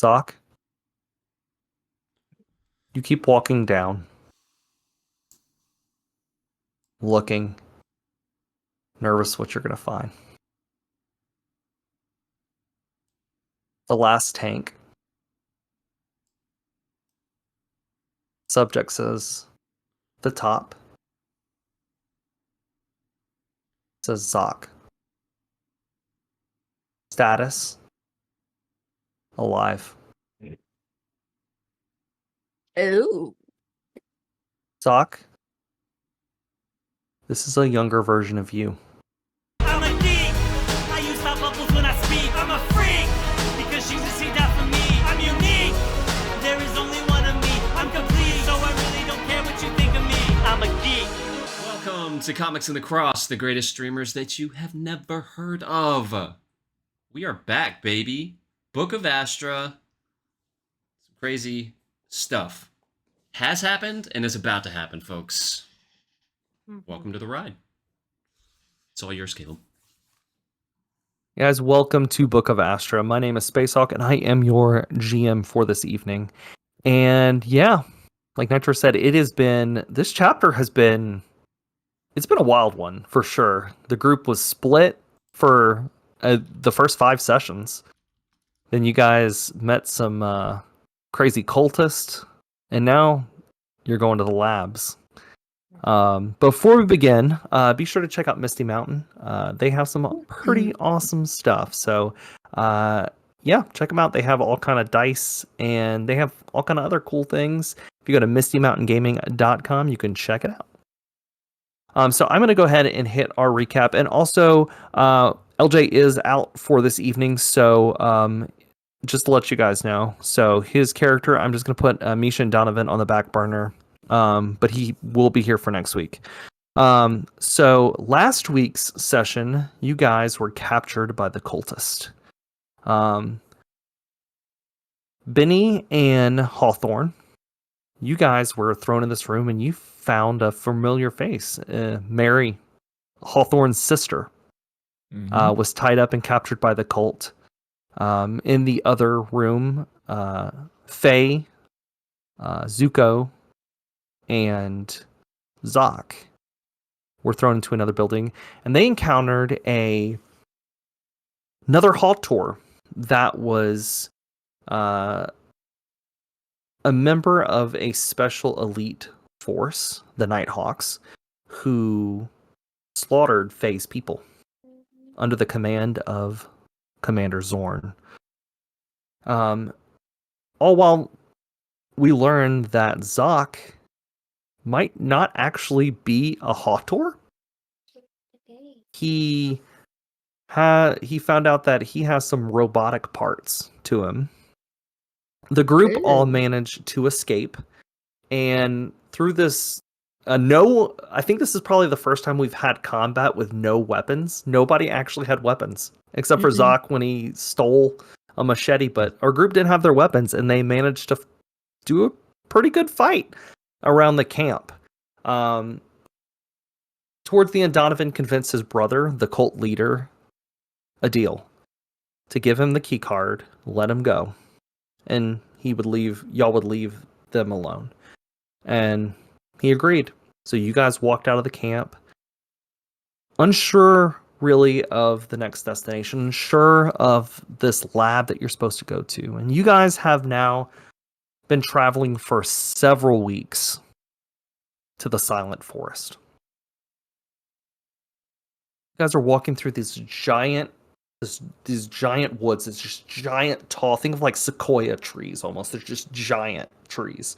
Zok, you keep walking down, looking, nervous what you're going to find. The last tank. Subject says, the top. Says Zok. Status, alive. Ooh. Zok, this is a younger version of you. I'm a geek. I use stop bubbles when I speak. I'm a freak because she's received that from me. I'm unique. There is only one of me. I'm complete, so I really don't care what you think of me. I'm a geek. Welcome to Comics in the Cross, the greatest streamers that you have never heard of. We are back, baby. Book of Astra. Some crazy stuff has happened and is about to happen, folks. Welcome to the ride. It's all yours, Caleb. Guys, welcome to Book of Astra. My name is Spacehawk, and I am your GM for this evening. And yeah, like Nitro said, this chapter has been, it's been a wild one, for sure. The group was split for the first 5 sessions. Then you guys met some crazy cultists, and now you're going to the labs. Before we begin, be sure to check out Misty Mountain. They have some pretty awesome stuff. So, yeah, check them out. They have all kind of dice, and they have all kind of other cool things. If you go to mistymountaingaming.com, you can check it out. So I'm going to go ahead and hit our recap. And also, LJ is out for this evening, so just to let you guys know. So his character, I'm just going to put Misha and Donovan on the back burner. But he will be here for next week. So last week's session, you guys were captured by the cultist. Binnie and Hawthorne, you guys were thrown in this room and you found a familiar face. Mary, Hawthorne's sister, was tied up and captured by the cult. In the other room, Faye, Zuko, and Zok were thrown into another building, and they encountered another Hawtor that was a member of a special elite force, the Nighthawks, who slaughtered Faye's people under the command of Commander Zorn. All while we learned that Zok might not actually be a Hawtor. He found out that he has some robotic parts to him. The group all managed to escape, and through this, I think this is probably the first time we've had combat with no weapons. Nobody actually had weapons, except for Zok when he stole a machete, but our group didn't have their weapons, and they managed to do a pretty good fight around the camp. Towards the end, Donovan convinced his brother, the cult leader, a deal to give him the key card, let him go, and y'all would leave them alone. And he agreed. So you guys walked out of the camp, unsure really of the next destination, unsure of this lab that you're supposed to go to. And you guys have now been traveling for several weeks to the Silent Forest. You guys are walking through these giant woods. It's just giant, tall. Think of like sequoia trees almost. They're just giant trees,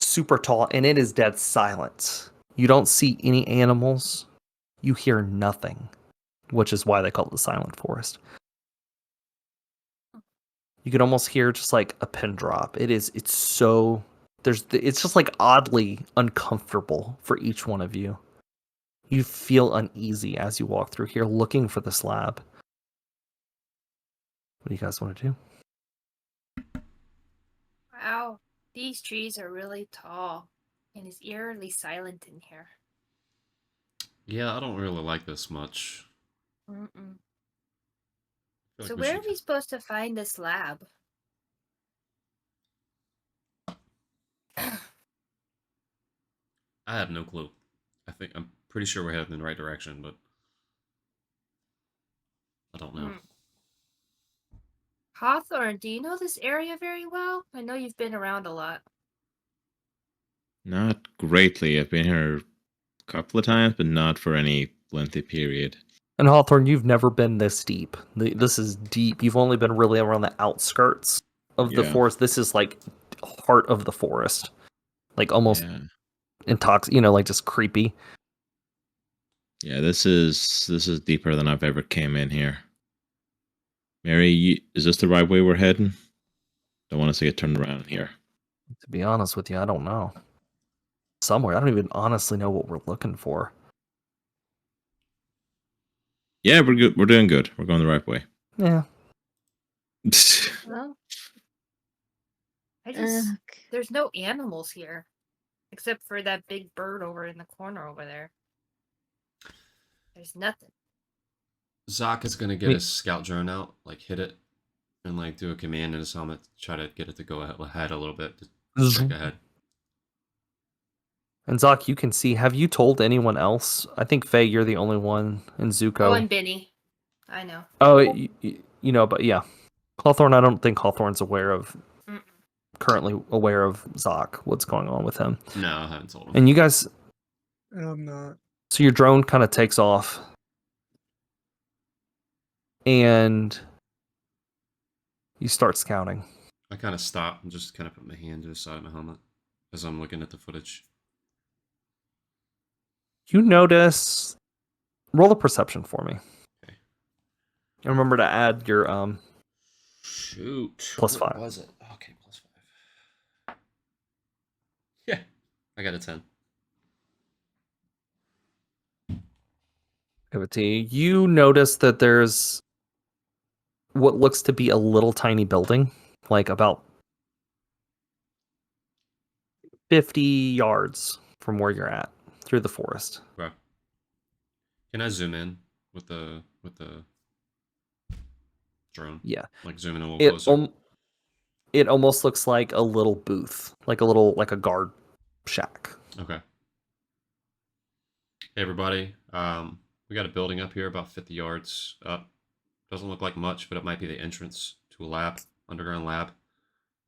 super tall, and it is dead silent. You don't see any animals. You hear nothing, which is why they call it the Silent Forest. You can almost hear just like a pin drop. It's just like oddly uncomfortable for each one of you. You feel uneasy as you walk through here looking for this lab. What do you guys want to do? Wow, these trees are really tall, and it's eerily silent in here. Yeah, I don't really like this much. So where are we supposed to find this lab? I have no clue. I'm pretty sure we're heading in the right direction, but I don't know. Hawthorne, do you know this area very well? I know you've been around a lot. Not greatly. I've been here a couple of times, but not for any lengthy period. And Hawthorne, you've never been this deep. This is deep. You've only been really around the outskirts of the Yeah. forest. This is like heart of the forest. Like almost Yeah. like just creepy. Yeah, this is deeper than I've ever came in here. Mary, is this the right way we're heading? Don't want us to get turned around here. To be honest with you, I don't know. Somewhere. I don't even honestly know what we're looking for. Yeah, we're good. We're doing good. We're going the right way. Yeah. Well, Okay. there's no animals here. Except for that big bird over in the corner over there. There's nothing. Zok is gonna get his scout drone out, like hit it, and like do a command in his helmet, try to get it to go ahead a little bit, to check ahead. And Zok, you can see. Have you told anyone else? I think Faye, you're the only one, and Zuko. Oh, and Binnie. I know. Oh, but yeah, Hawthorne. I don't think Hawthorne's currently aware of Zok. What's going on with him? No, I haven't told him. And you guys. I'm not. So your drone kind of takes off, and you start scouting. I kind of stop and just kind of put my hand to the side of my helmet as I'm looking at the footage. You notice. Roll a perception for me. Okay. And remember to add your Shoot. Plus What 5. was it? Okay, plus 5. Yeah, I got a 10. Give it to you. You notice that there's what looks to be a little tiny building, like about 50 yards from where you're at, through the forest. Okay. Can I zoom in with the drone? Yeah. Like zoom in a little closer. It almost looks like a little booth, like a guard shack. Okay. Hey everybody, we got a building up here about 50 yards up. Doesn't look like much, but it might be the entrance to a lab, underground lab.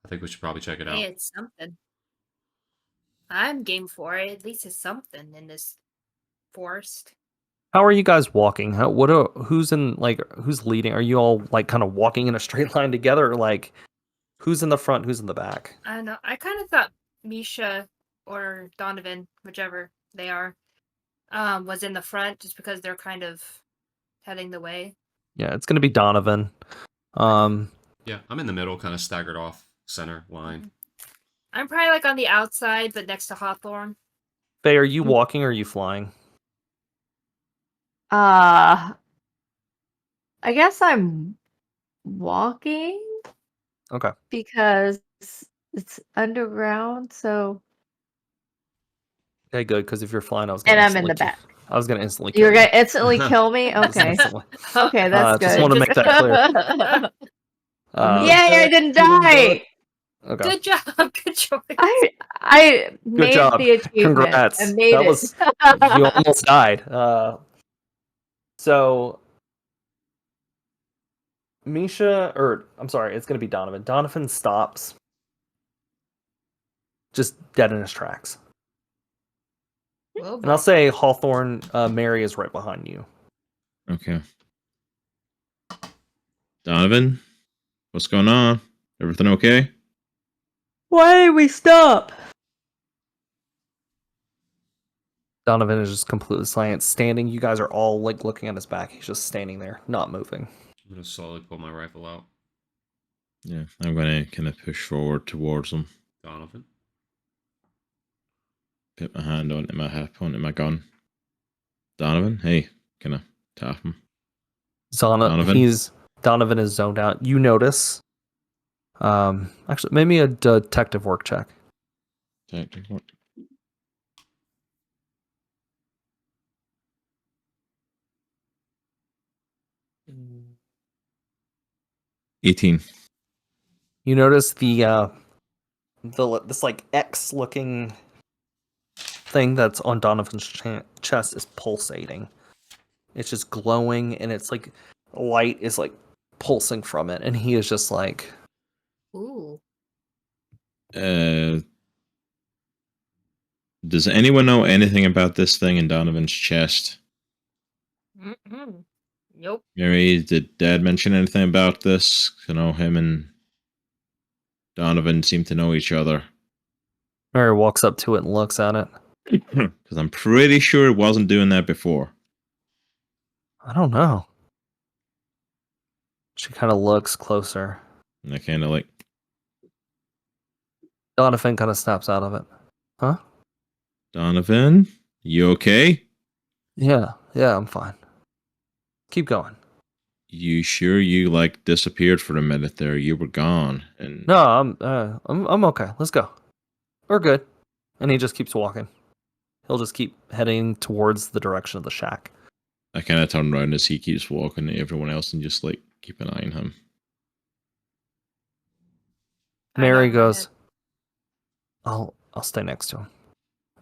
I think we should probably check it out. Hey, it's something. I'm game for it. At least it's something in this forest. How are you guys walking? Who's leading? Are you all like kind of walking in a straight line together, or like who's in the front, who's in the back? I don't know. I kind of thought Misha or Donovan, whichever they are, was in the front just because they're kind of heading the way. Yeah, it's gonna be Donovan. Yeah, I'm in the middle, kind of staggered off center line. I'm probably like on the outside, but next to Hawthorne. Faye, are you walking or are you flying? I guess I'm walking. Okay. Because it's underground, so. Okay, good. Because if you're flying, And I'm in the back. I was gonna instantly. You're kill you. gonna instantly kill me? Okay. Instantly. Okay, that's Just good. want to make that clear. Yay, I didn't die! Okay. Good job. Good choice. I made job. the achievement. Congrats. I made That it. was you almost died. So Misha, or I'm sorry, it's gonna be Donovan. Donovan stops, just dead in his tracks. Oh, And I'll say Hawthorne, Mary is right behind you. Okay. Donovan, what's going on? Everything okay? Why did we stop? Donovan is just completely silent, standing. You guys are all like looking at his back. He's just standing there, not moving. I'm gonna slowly pull my rifle out. Yeah, I'm gonna kind of push forward towards him. Donovan. Put my hand onto my gun. Donovan, hey, kind of tap him. Donovan is zoned out. You notice. Actually, maybe a detective work check. Detective work. Mm. 18. You notice this like X looking thing that's on Donovan's chest is pulsating. It's just glowing, and it's like light is like pulsing from it, and he is just like, Ooh. Does anyone know anything about this thing in Donovan's chest? Mm-hmm. Nope. Mary, did Dad mention anything about this? I know him and Donovan seem to know each other. Mary walks up to it and looks at it. Because I'm pretty sure it wasn't doing that before. I don't know. She kind of looks closer. And I kind of like, Donovan kind of snaps out of it. Huh? Donovan, you okay? Yeah, I'm fine. Keep going. You sure you like disappeared for a minute there? You were gone, and No, I'm okay. Let's go. We're good. And he just keeps walking. He'll just keep heading towards the direction of the shack. I kind of turn around as he keeps walking to everyone else and just like keep an eye on him. Mary I know, goes, I'll stay next to him.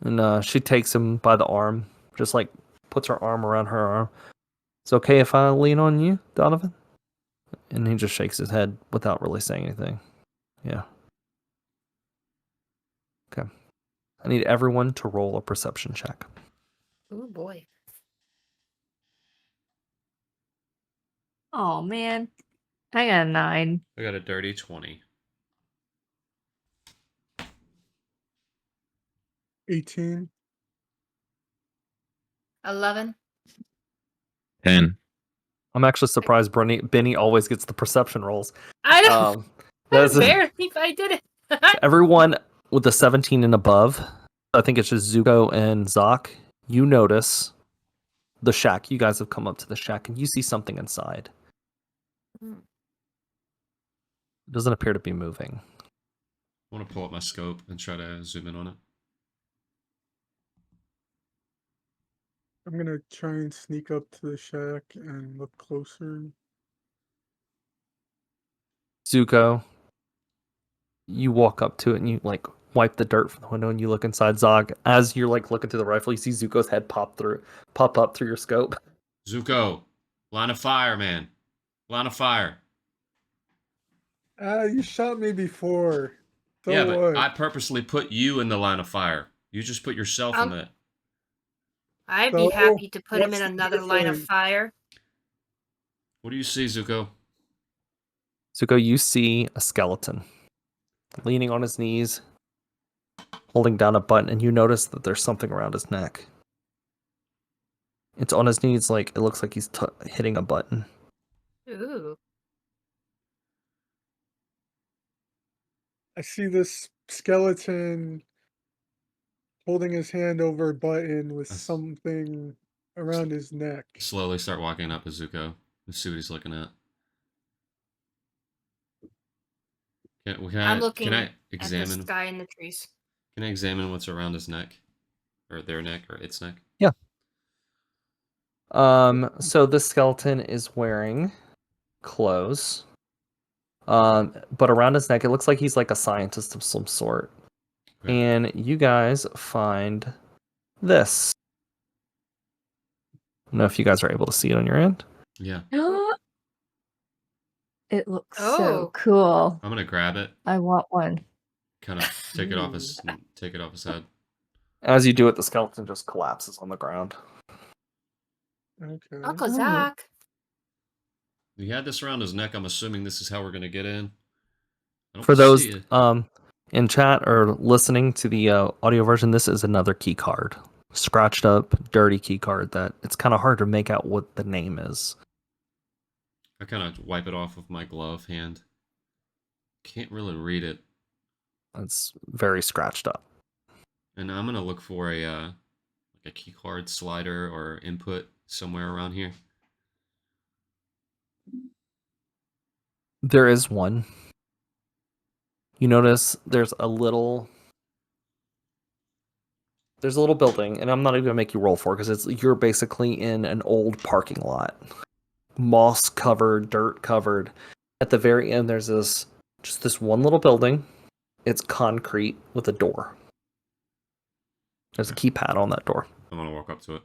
And she takes him by the arm, just like puts her arm around her arm. It's okay if I lean on you, Donovan? And he just shakes his head without really saying anything. Yeah. Okay. I need everyone to roll a perception check. Oh boy. Oh man, I got a 9. I got a dirty 20. 18. 11. 10. I'm actually surprised Binnie always gets the perception rolls. I know. That's Barely, I did it. everyone with the 17 and above. I think it's just Zuko and Zok. You notice the shack. You guys have come up to the shack, and you see something inside. Hmm. It doesn't appear to be moving. I want to pull up my scope and try to zoom in on it. I'm gonna try and sneak up to the shack and look closer. Zuko, you walk up to it and you like wipe the dirt from the window and you look inside. Zog, as you're like looking through the rifle, you see Zuko's head pop up through your scope. Zuko, line of fire, man. Line of fire. You shot me before. So yeah, but what? I purposely put you in the line of fire. You just put yourself in it. I'd So, be happy to put him what's in the another line of difference? fire. What do you see, Zuko? Zuko, you see a skeleton leaning on his knees, holding down a button, and you notice that there's something around his neck. It's on his knees, like it looks like he's hitting a button. Ooh. I see this skeleton holding his hand over a button with something around his neck. Slowly start walking up to Zuko and see what he's looking at. I'm looking can I at the examine? sky and the trees. Can I examine what's around his neck, or their neck, or its neck? Yeah. So this skeleton is wearing clothes. But around his neck, it looks like he's like a scientist of some sort. Okay. And you guys find this. I don't know if you guys are able to see it on your end. Yeah. It looks Oh. so cool. I'm gonna grab it. I want one. Kind of take it off his head. As you do it, the skeleton just collapses on the ground. Okay. Uncle Zach. He had this around his neck. I'm assuming this is how we're gonna get in. I don't For those see it. in chat or listening to the audio version, this is another key card. Scratched up, dirty key card that it's kind of hard to make out what the name is. I kind of wipe it off with my glove hand. Can't really read it. It's very scratched up. And I'm gonna look for a key card slider or input somewhere around here. There is one. You notice there's a little building, and I'm not even gonna make you roll for it because you're basically in an old parking lot, moss covered, dirt covered. At the very end, there's this one little building. It's concrete with a door. There's a keypad on that door. I'm gonna walk up to it.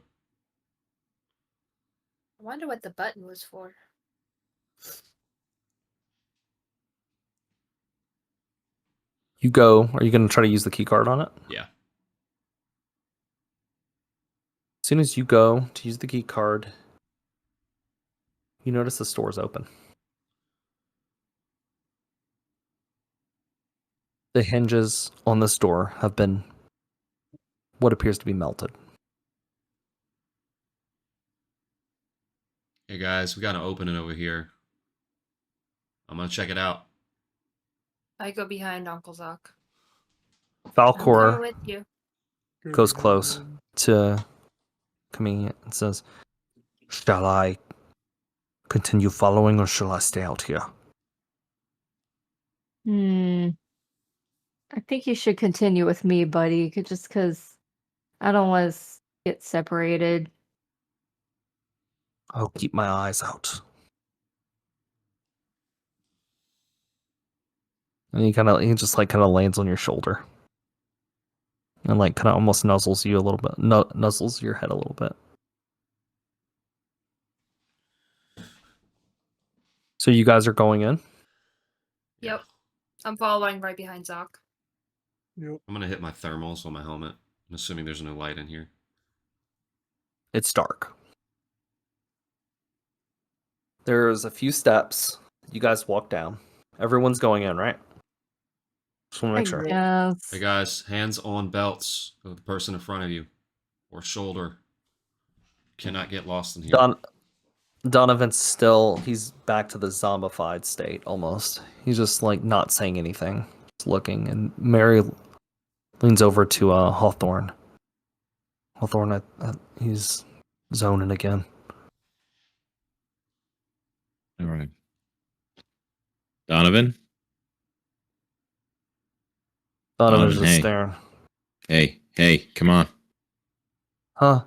I wonder what the button was for. You go. Are you going to try to use the key card on it? Yeah. As soon as you go to use the key card, you notice the store's open. The hinges on this door have been what appears to be melted. Hey guys, we got an opening over here. I'm gonna check it out. I go behind Uncle Zok. I'm Falcor going with you. goes close to coming and says, "Shall I continue following or shall I stay out here?" I think you should continue with me, buddy, just because I don't want to get separated. I'll keep my eyes out. And he just like kind of lands on your shoulder. And like kind of almost nuzzles you a little bit. Nuzzles your head a little bit. So you guys are going in? Yep. I'm following right behind Zok. Yep. I'm gonna hit my thermals on my helmet. I'm assuming there's no light in here. It's dark. There's a few steps. You guys walk down. Everyone's going in, right? Just want to make sure. Yes. Hey guys, hands on belts of the person in front of you. Or shoulder. Cannot get lost in here. Donovan's still, he's back to the zombified state almost. He's just like not saying anything, just looking. And Mary leans over to Hawthorne. Hawthorne, he's zoning again. All right. Donovan? Donovan's Donovan, just hey. staring. Hey, come on. Huh?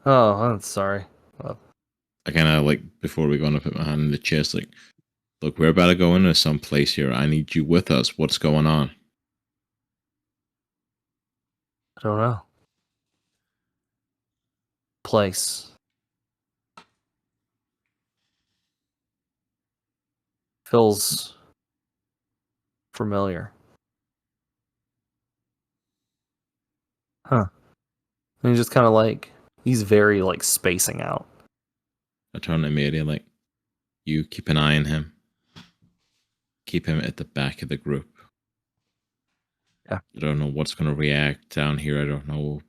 Oh, I'm sorry. I kind of like, before we go on, I put my hand in the chest, like, look, we're about to go into some place here. I need you with us. What's going on? I don't know. Place. Feels familiar. Huh. And he's just kind of like, he's very like spacing out. I turn to Mary, like, you keep an eye on him. Keep him at the back of the group. Yeah. I don't know what's going to react down here. I don't know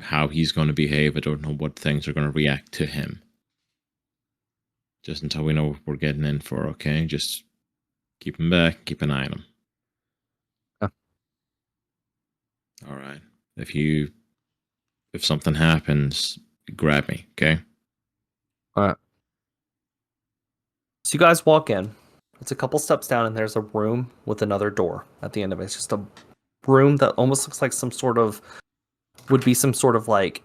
how he's going to behave. I don't know what things are going to react to him. Just until we know what we're getting in for, okay? Just keep him back. Keep an eye on him. Yeah. All right. If something happens, grab me, okay? All right. So you guys walk in. It's a couple steps down, and there's a room with another door at the end of it. It's just a room that almost looks like some sort of like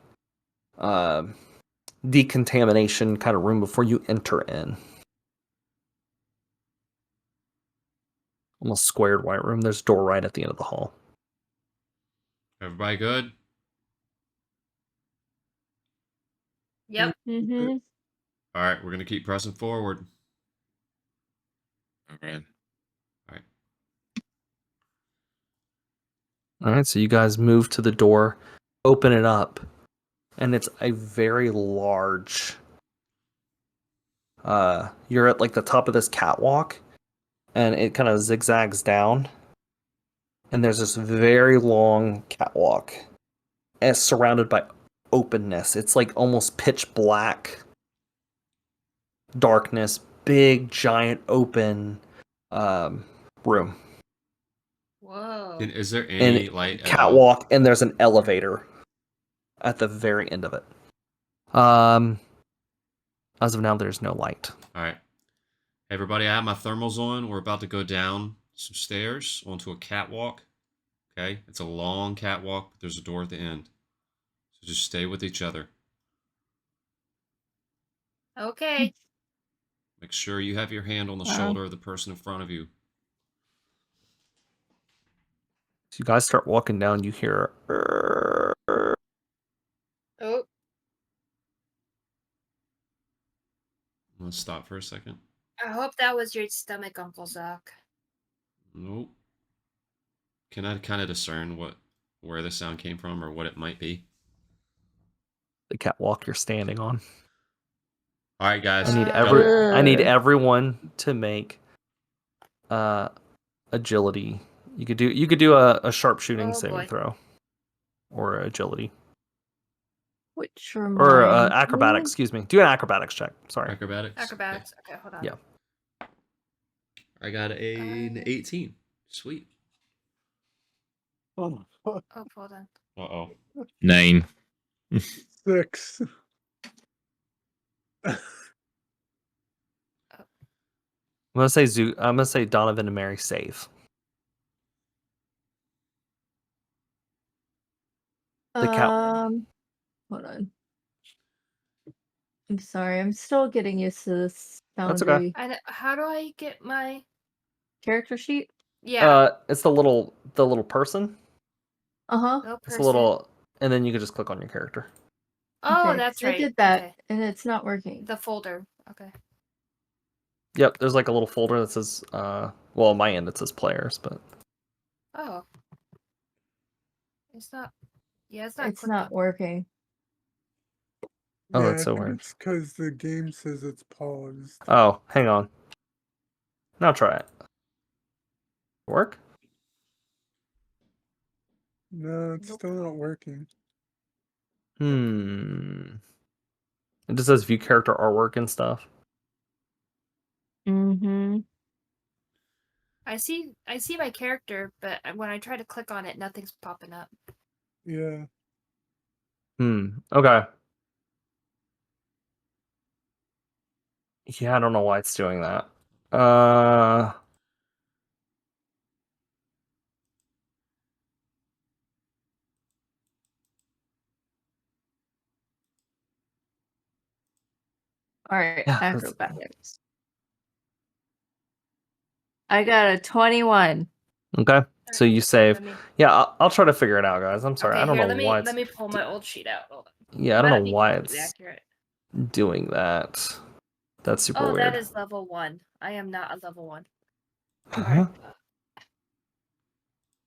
decontamination kind of room before you enter in. Almost squared white room. There's a door right at the end of the hall. Everybody good? Yep. Mm-hmm. Alright, we're gonna keep pressing forward. All right. All right, so you guys move to the door, open it up, and it's a very large. You're at like the top of this catwalk, and it kind of zigzags down, and there's this very long catwalk, and it's surrounded by openness. It's like almost pitch black darkness, big giant open room. Whoa. Is there any light at all? Catwalk, and there's an elevator at the very end of it. As of now, there's no light. Alright. Hey everybody, I have my thermals on. We're about to go down some stairs onto a catwalk. Okay? It's a long catwalk, but there's a door at the end. So just stay with each other. Okay. Make sure you have your hand on the Wow. shoulder of the person in front of you. So you guys start walking down, you hear Let's stop for a second. I hope that was your stomach, Uncle Zok. Nope. Can I kind of discern where the sound came from or what it might be? The catwalk you're standing on. All right, guys. I need Ugh. everyone to make agility. You could do a sharpshooting Oh, saving boy. throw, or agility, Which or reminds acrobatics. me- Excuse me. Do an acrobatics check. Sorry. Acrobatics. Acrobatics. Okay, hold on. Yeah. I got an 18. Sweet. Oh, fuck. Oh, hold on. Uh-oh. 9. 6. I'm gonna say Donovan and Mary save. The cat. Hold on. I'm sorry. I'm still getting used to this That's okay. How do I get my character sheet. Yeah. It's the little person. Uh-huh. No It's person. a little, and then you can just click on your character. Oh, Okay, that's 'cause right. I did that, Okay. and it's not working. The folder. Okay. Yep, there's like a little folder that says, well, on my end it says players, but Oh. It's not. Yeah, it's not. It's not working. Oh, Yeah, that's so I think weird. it's because the game says it's paused. oh, hang on. Now try it. Work? No, it's still not working. It just says view character artwork and stuff. Mm-hmm. I see my character, but when I try to click on it, nothing's popping up. Yeah. Okay. Yeah, I don't know why it's doing that. All right, Yeah, that's- acrobatics. I got a 21. Okay. So you save. Let me, Yeah, I'll try to figure it out, guys. I'm sorry. okay, I don't here, know why it's. let me pull my old sheet out. Hold on. Yeah, I don't Might know be why completely it's accurate. doing that. That's super Oh, weird. that is level 1. I am not a level 1. Uh-huh.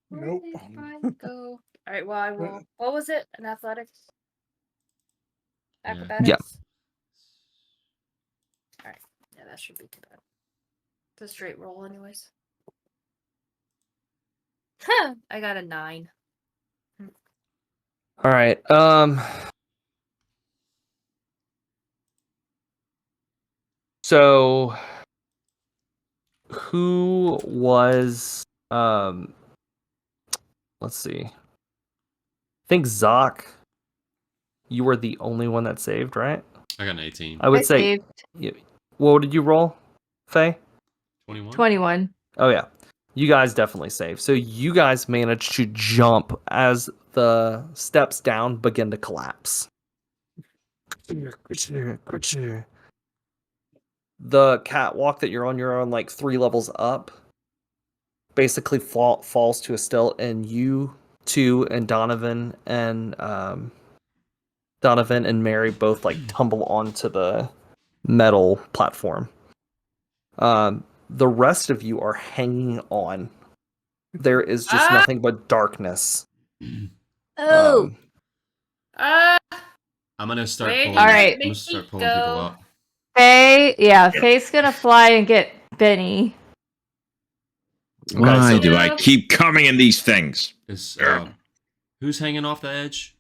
Where Nope. did mine go? All right. Well, I will. What was it? An athletics? Yeah. Acrobatics. All right. Yeah, that should be too bad. It's a straight roll, anyways. Huh. I got a 9. All right. So who was let's see. I think Zok, you were the only one that saved, right? I got an 18. I would I say saved what did you roll, Faye? 21? 21. Oh yeah. You guys definitely saved. So you guys managed to jump as the steps down begin to collapse. The catwalk that you're on like 3 levels up, basically falls to a still, and you two and Donovan and Mary both like tumble onto the metal platform. The rest of you are hanging on. There is just nothing but darkness. Oh, I'm gonna start Wait, pulling. all right. I'm gonna start pulling people Go. up. Faye. Yeah, Faye's gonna fly and get Binnie. Why so- do I keep coming in these things? Is who's hanging off the edge?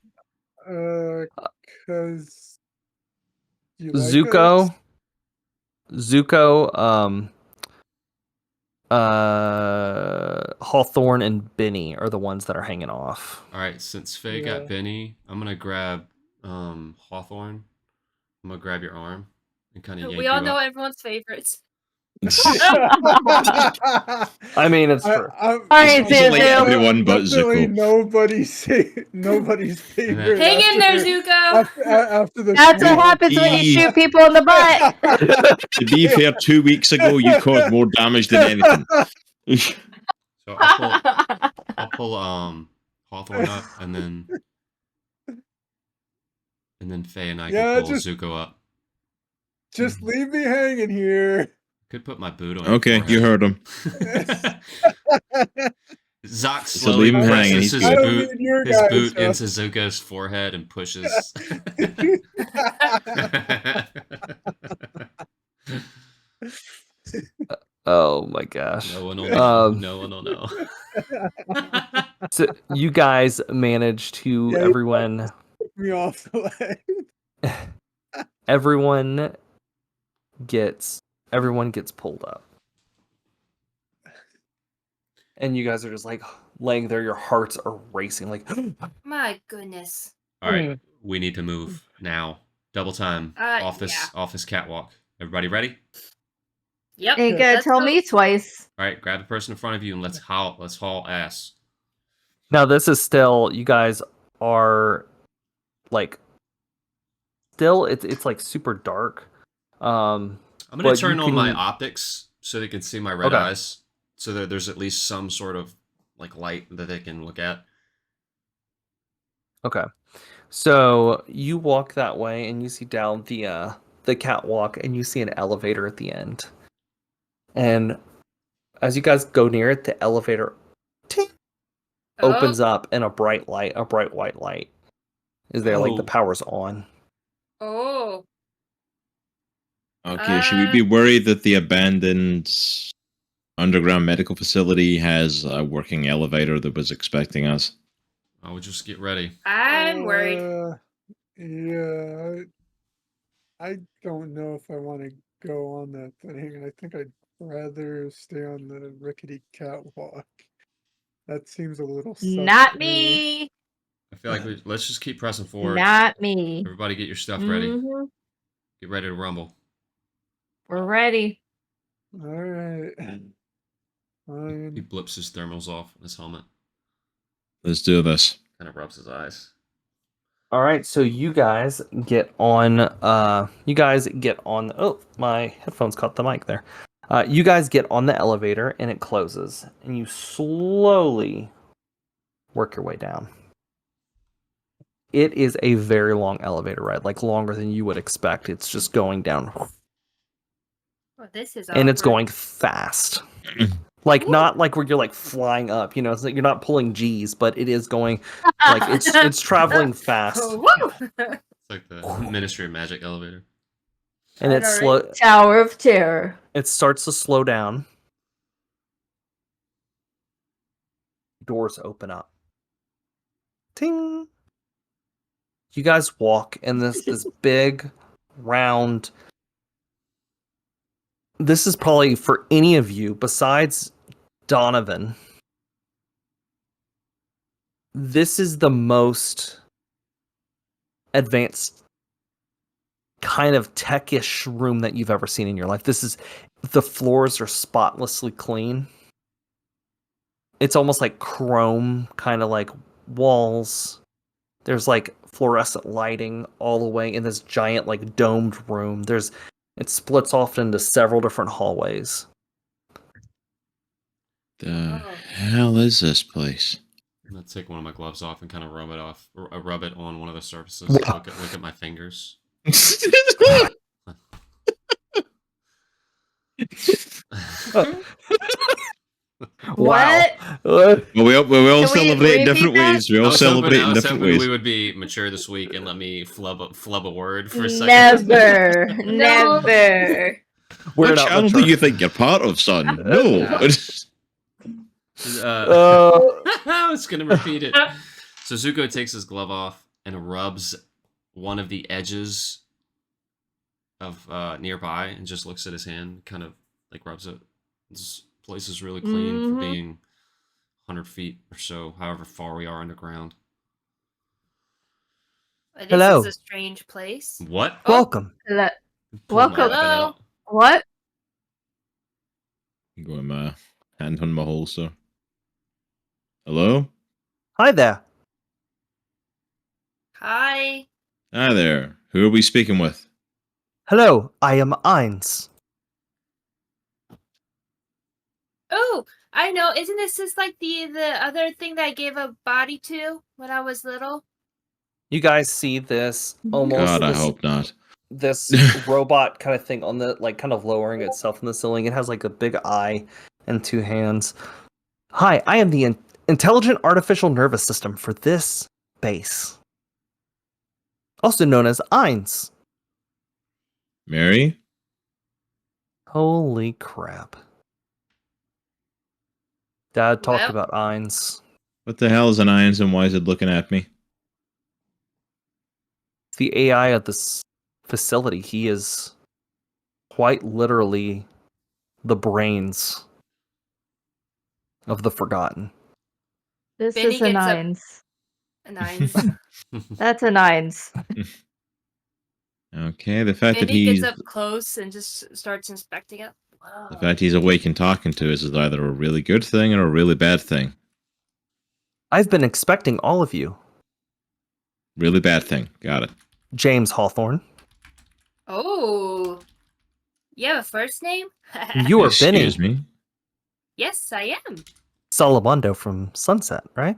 Because Zuko, Hawthorne and Binnie are the ones that are hanging off. All right, since Faye Yeah. got Binnie, I'm gonna grab Hawthorne. I'm gonna grab your arm and kind of yank We all you know up. everyone's favorites. I mean, it's true. All right, Basically Zuzu. everyone but Definitely Zuko. nobody's favorite. Hang in there, after Zuko. After the That's what happens when you shoot people in the butt. To be fair, 2 weeks ago you caused more damage than anything. So I'll pull Hawthorne up, and then Faye and I Yeah, can pull just- Zuko up. Just leave me hanging here. Could put my boot on. Okay, your you heard him. Zok So slowly leave him hanging, presses he's his good. I don't boot, need your his guys' boot help. into Zuko's forehead and pushes. Oh my gosh. No one will know. Um, No one will know. So you guys manage to Yeah, everyone Take me off the ledge. everyone gets pulled up. And you guys are just like laying there, your hearts are racing like My goodness. All right, we need to move now. Double time. Off this yeah. off this catwalk. Everybody ready? Yep. Ain't gonna let's tell go. me twice. All right, grab the person in front of you and let's haul ass. Now this is still you guys are like still it's like super dark. I'm But gonna you turn on my can- optics so they can see my red Okay. eyes, so that there's at least some sort of like light that they can look at. Okay. So you walk that way and you see down the catwalk and you see an elevator at the end. And as you guys go near it, the elevator ting, opens up and a bright white light is there, like the Oh. power's on. Oh. Okay, should we be worried that the abandoned underground medical facility has a working elevator that was expecting us? I would just get ready. I'm worried. Yeah, I don't know if I want to go on that thing. I think I'd rather stay on the rickety catwalk. That seems a little sus Not to me. I feel like let's just keep pressing forward. Not me. Everybody, get your stuff ready. Mhm. Get ready to rumble. We're ready. All right. He Fine. blips his thermals off on his helmet. Let's do this. Kind of rubs his eyes. All right, so you guys get on oh, my headphones caught the mic there. You guys get on the elevator and it closes and you slowly work your way down. It is a very long elevator ride, like longer than you would expect. It's just going down Oh, this is and it's awkward. going fast. Like not like where you're like flying up, it's like you're not pulling G's, but it is going like it's traveling fast. Woo! It's like the Ministry of Magic elevator. And I it's know, slow. right? Tower of Terror. It starts to slow down. Doors open up. Ting. You guys walk in this big, round. This is probably for any of you besides Donovan. This is the most advanced kind of techish room that you've ever seen in your life. The floors are spotlessly clean. It's almost like chrome, kind of like walls. There's like fluorescent lighting all the way in this giant like domed room. It splits off into several different hallways. The hell is this place? I'm gonna take one of my gloves off and kind of rub it on one of the surfaces. Look at my fingers. What? Well, we all Can we celebrate in different repeat that? ways. We I all was celebrate in hoping different ways. we would be mature this week and let me flub a word for a second. Never. Never. We're Which not channel mature. do you think you're part of, son? No. I was gonna repeat it. So Zuko takes his glove off and rubs one of the edges of nearby and just looks at his hand, kind of like rubs it. This place is really clean for being 100 feet or so, however far we are underground. This Hello. is a strange place. What? Welcome. Pull my Welcome. weapon Hello? out. What? Go in my hand on my holster. Hello? Hi there. Hi. Hi there. Who are we speaking with? Hello, I am Eins. Oh, I know. Isn't this just like the other thing that I gave a body to when I was little? You guys see this almost God, I this hope not. this robot kind of thing on the like kind of lowering itself in the ceiling. It has like a big eye and two hands. Hi, I am the intelligent artificial nervous system for this base, also known as Eins. Mary? Holy crap. Dad talked Well. about Eins. What the hell is an Irons and why is it looking at me? The AI at this facility, he is quite literally the brains of the Forgotten. This Binnie is a gets up- nines. A nines. That's a nines. Okay, the fact that Binnie he's gets up close and just starts inspecting it. Wow. the fact he's awake and talking to us is either a really good thing or a really bad thing. I've been expecting all of you. Really bad thing. Got it. James Hawthorne. Oh. You have a first name? You are Binnie. Excuse me. Yes, I am. Salamando from Sunset, right?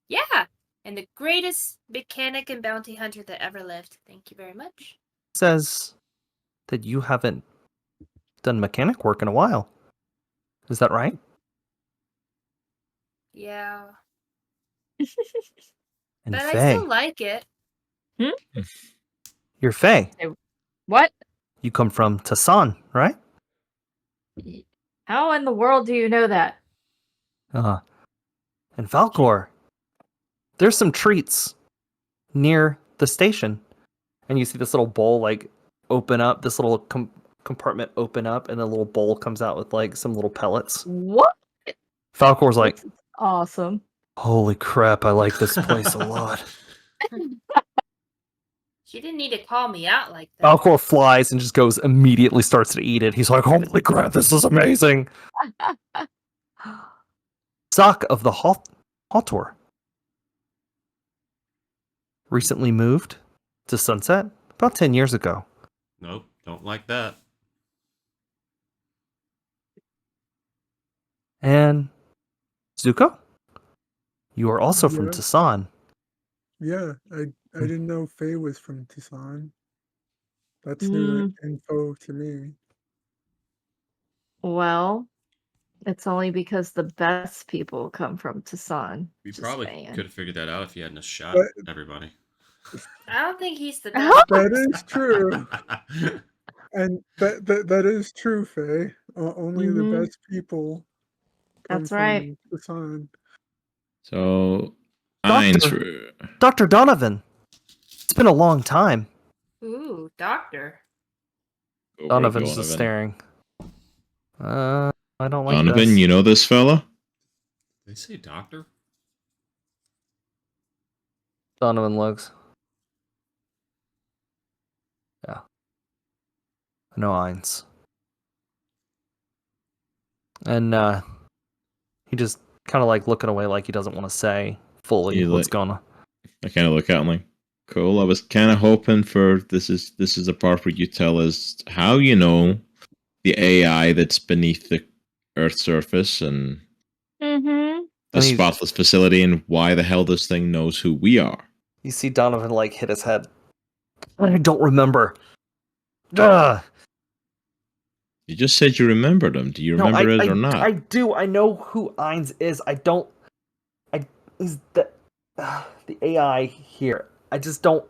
Yeah. And the greatest mechanic and bounty hunter that ever lived. Thank you very much. Says that you haven't done mechanic work in a while. Is that right? Yeah. And But I Faye. still like it. You're Faye. What? You come from Tassan, right? How in the world do you know that? And Valcor. There's some treats near the station. And you see this little bowl like open up, this little compartment open up, and a little bowl comes out with like some little pellets. What? Falcor's like, This is awesome. holy crap, I like this place a lot. She didn't need to call me out like that. Falcor flies and just goes immediately starts to eat it. He's like, holy crap, this is amazing. Zok of the Hawtor. Recently moved to Sunset about 10 years ago. Nope, don't like that. And Zuko, you are also from Yeah. Tassan. Yeah, I didn't know Faye was from Tucson. That's new info to me. Well, it's only because the best people come from Tucson. We Just probably saying. could have figured that out if you hadn't have shot But- everybody. I don't think he's the Huh? best. That is true. And that is true, Faye. Only Mhm. the best people come That's right. from Tucson. So, Doctor. Irons. Dr. Donovan. It's been a long time. Ooh, doctor. Donovan's just staring. I don't like Donovan, this. you know this fella? They say doctor? Donovan looks. Yeah. I know Eins. And he just kind of like looking away like he doesn't want to say fully He what's like- going on. I kind of look at him like, cool. I was kind of hoping for this is the part where you tell us how you know the AI that's beneath the Earth's surface and Mm-hmm. the And he's- spotless facility and why the hell this thing knows who we are. You see Donovan like hit his head. I don't remember. Ugh. You just said you remembered him. Do you No, remember it or not? I do. I know who Eins is. I don't. He's the AI here. I just don't.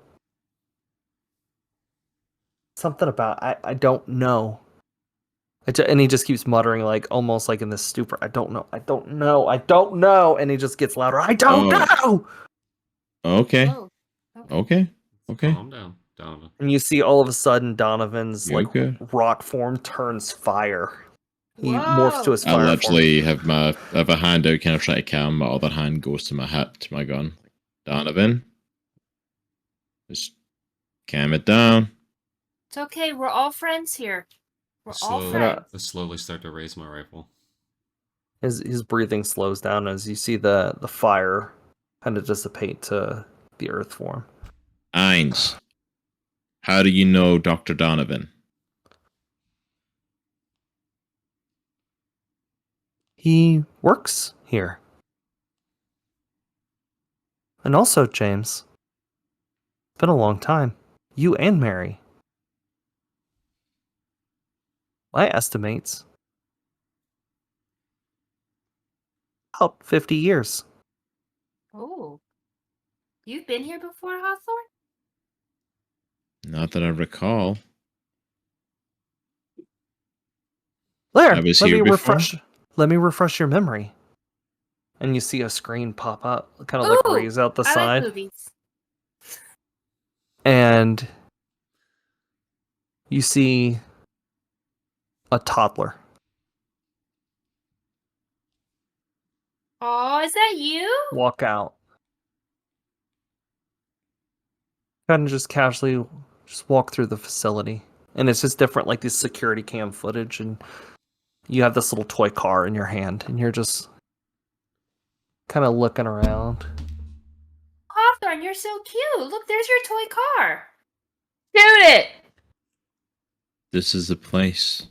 Something about I don't know. And he just keeps muttering like almost like in this stupor. I don't know. I don't know. I don't know. And he just gets louder. I don't know. Okay. Oh. Okay. Okay. Calm down, Donovan. And you see all of a sudden Donovan's You like okay? rock form turns fire. He Whoa. morphs to his I'll fire form. actually have a hand out, kind of try to calm. My other hand goes to my hat, to my gun. Donovan, just calm it down. It's okay. We're all friends here. We're all Slowly, friends. I slowly start to raise my rifle. His breathing slows down as you see the fire kind of dissipate to the earth form. Eins, how do you know Dr. Donovan? He works here. And also, James, it's been a long time. You and Mary. My estimates. About 50 years. Oh. You've been here before, Hawthorne? Not that I recall. There, I was let here me before? refresh your memory. And you see a screen pop up, kind of like Ooh, raise out the I side. like movies. And you see a toddler. Oh, is that you? Walk out. Kind of just casually just walk through the facility. And it's just different, like this security cam footage, and you have this little toy car in your hand, and you're just kind of looking around. Hawthorne, you're so cute. Look, there's your toy car. Shoot it! This is the place.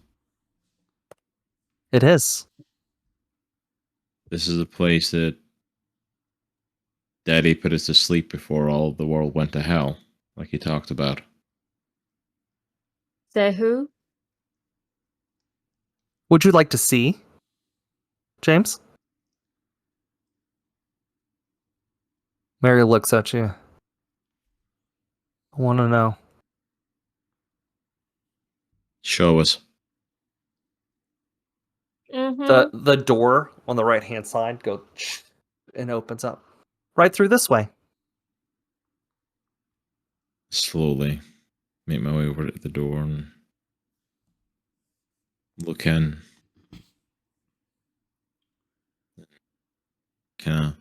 It is. This is the place that Daddy put us to sleep before all the world went to hell, like he talked about. Say who? Would you like to see, James? Mary looks at you. I want to know. Show us. Mm-hmm. The door on the right hand side goes and opens up. Right through this way. Slowly make my way over to the door and look in. Kinda.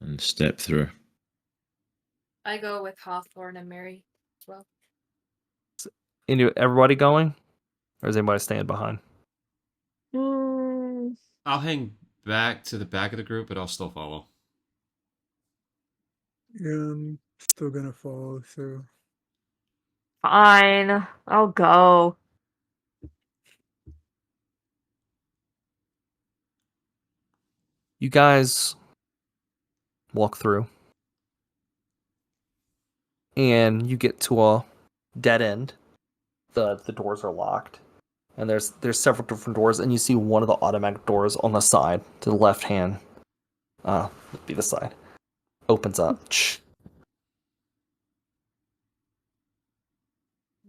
And step through. I go with Hawthorne and Mary as well. Everybody going? Or is anybody staying behind? Mm, I'll hang back to the back of the group, but I'll still follow. Yeah, I'm still gonna follow, so fine. I'll go. You guys walk through. And you get to a dead end. The doors are locked. And there's several different doors, and you see one of the automatic doors on the side to the left hand. Would be the side. Opens up.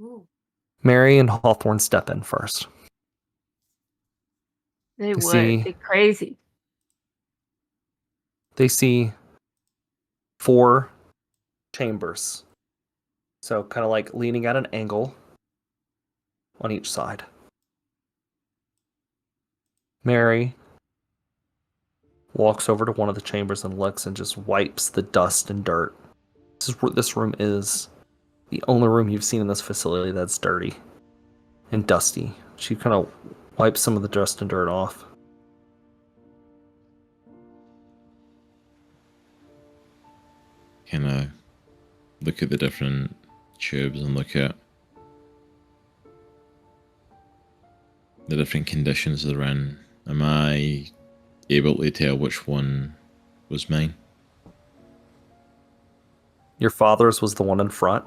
Ooh. Mary and Hawthorne step in first. They would. see- Be crazy. They see 4 chambers. So kind of like leaning at an angle on each side. Mary walks over to one of the chambers and looks and just wipes the dust and dirt. This room is the only room you've seen in this facility that's dirty and dusty. She kind of wipes some of the dust and dirt off. Kinda look at the different tubes and look at the different conditions they're in. Am I able to tell which one was mine? Your father's was the one in front.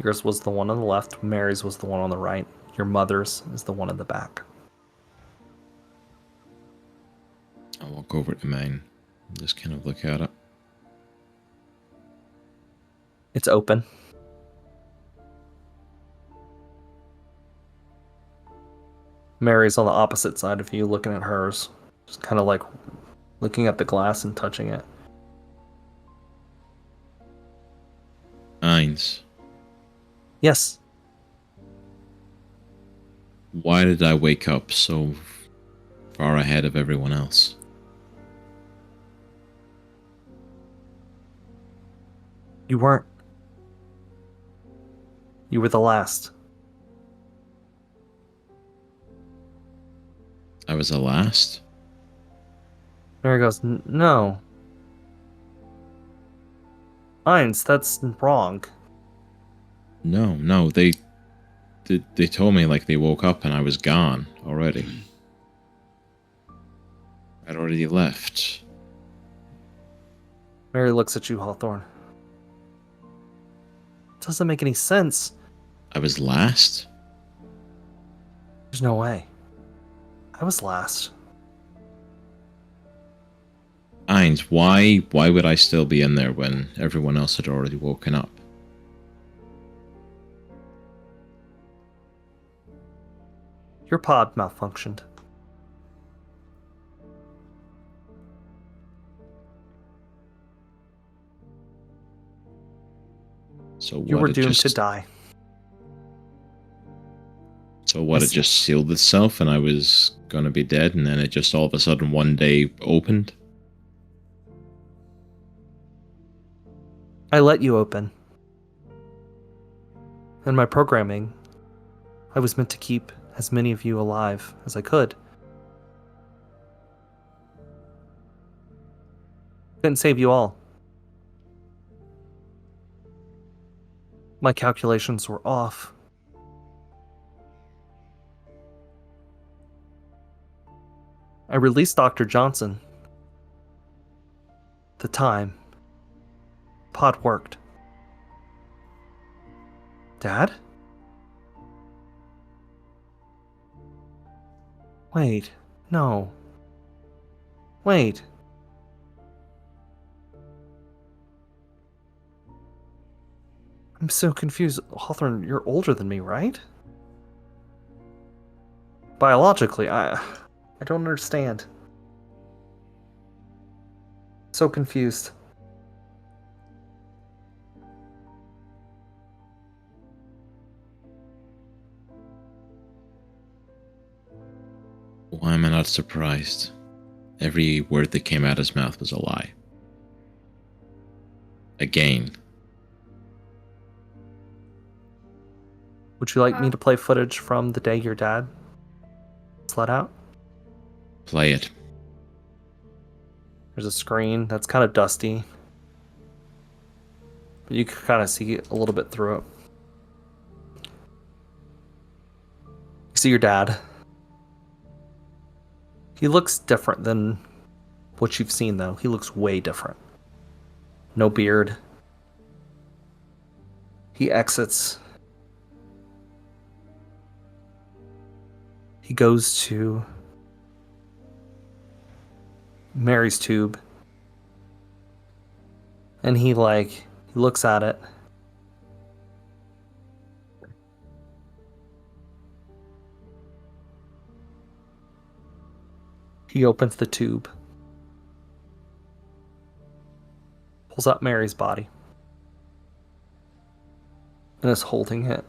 Yours was the one on the left. Mary's was the one on the right. Your mother's is the one in the back. I'll walk over to mine and just kind of look at it. It's open. Mary's on the opposite side of you, looking at hers. Just kind of like looking at the glass and touching it. Eins. Yes. Why did I wake up so far ahead of everyone else? You weren't. You were the last. I was the last? Mary goes, no. Eins, that's wrong. No, they told me like they woke up and I was gone already. I'd already left. Mary looks at you, Hawthorne. Doesn't make any sense. I was last? There's no way. I was last. Ainz, why would I still be in there when everyone else had already woken up? Your pod malfunctioned. So You what, were it doomed to just, die. so what, it Yes. just sealed itself and I was gonna be dead, and then it just all of a sudden one day opened? I let you open. In my programming, I was meant to keep as many of you alive as I could. Couldn't save you all. My calculations were off. I released Dr. Johnson. The time. Pod worked. Dad? Wait, no. Wait. I'm so confused. Hawthorne, you're older than me, right? Biologically, I don't understand. So confused. Why am I not surprised? Every word that came out of his mouth was a lie. Again. Would you like me to play footage from the day your dad was let out? Play it. There's a screen that's kind of dusty, but you can kind of see a little bit through it. You see your dad. He looks different than what you've seen, though. He looks way different. No beard. He exits. He goes to Mary's tube. And he looks at it. He opens the tube. Pulls out Mary's body. And is holding it.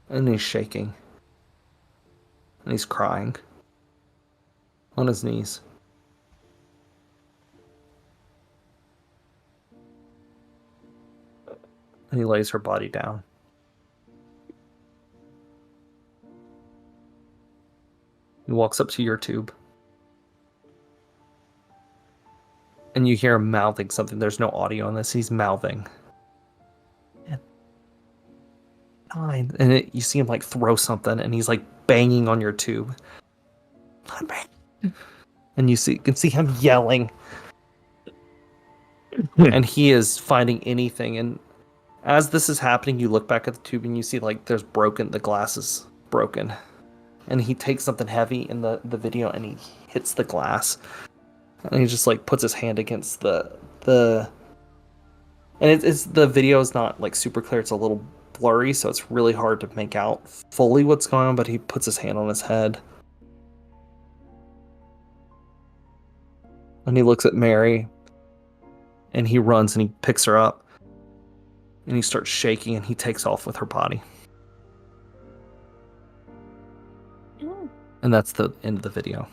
And he's shaking. And he's crying. On his knees. And he lays her body down. He walks up to your tube. And you hear him mouthing something. There's no audio on this. He's mouthing. And you see him throw something, and he's banging on your tube. And you can see him yelling. And he is finding anything. And as this is happening, you look back at the tube and you see there's the glass is broken. And he takes something heavy in the video and he hits the glass. And he just puts his hand against the and it's the video is not super clear. It's a little blurry, so it's really hard to make out fully what's going on, but he puts his hand on his head. And he looks at Mary. And he runs and he picks her up. And he starts shaking and he takes off with her body. And that's the end of the video.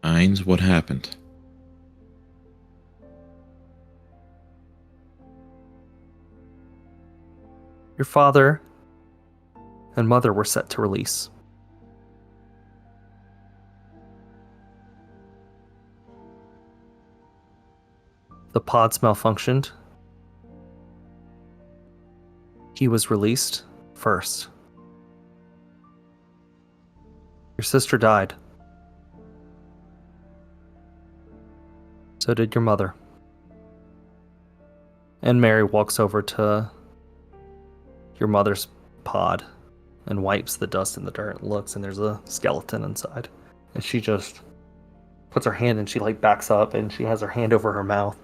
Ainz, what happened? Your father and mother were set to release. The pods malfunctioned. He was released first. Your sister died. So did your mother. And Mary walks over to your mother's pod and wipes the dust in the dirt and looks, and there's a skeleton inside. And she just puts her hand and she like backs up and she has her hand over her mouth.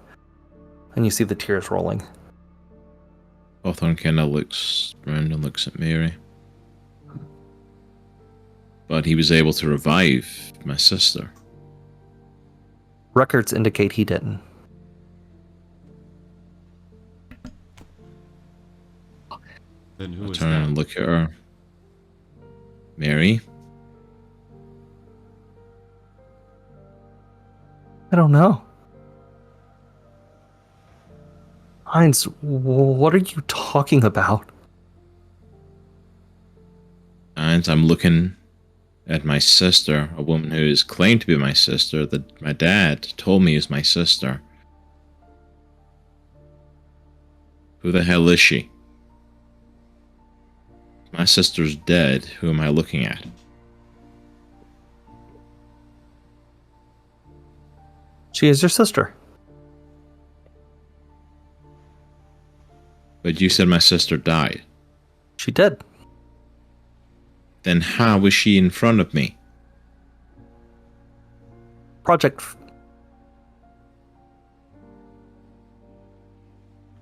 And you see the tears rolling. Hawthorne kind of looks around and looks at Mary. But he was able to revive my sister. Records indicate he didn't. Then who I is turn that? and look at her. Mary? I don't know. Heinz, what are you talking about? And I'm looking at my sister, a woman who is claimed to be my sister, that my dad told me is my sister. Who the hell is she? My sister's dead. Who am I looking at? She is your sister. But you said my sister died. She did. Then how was she in front of me?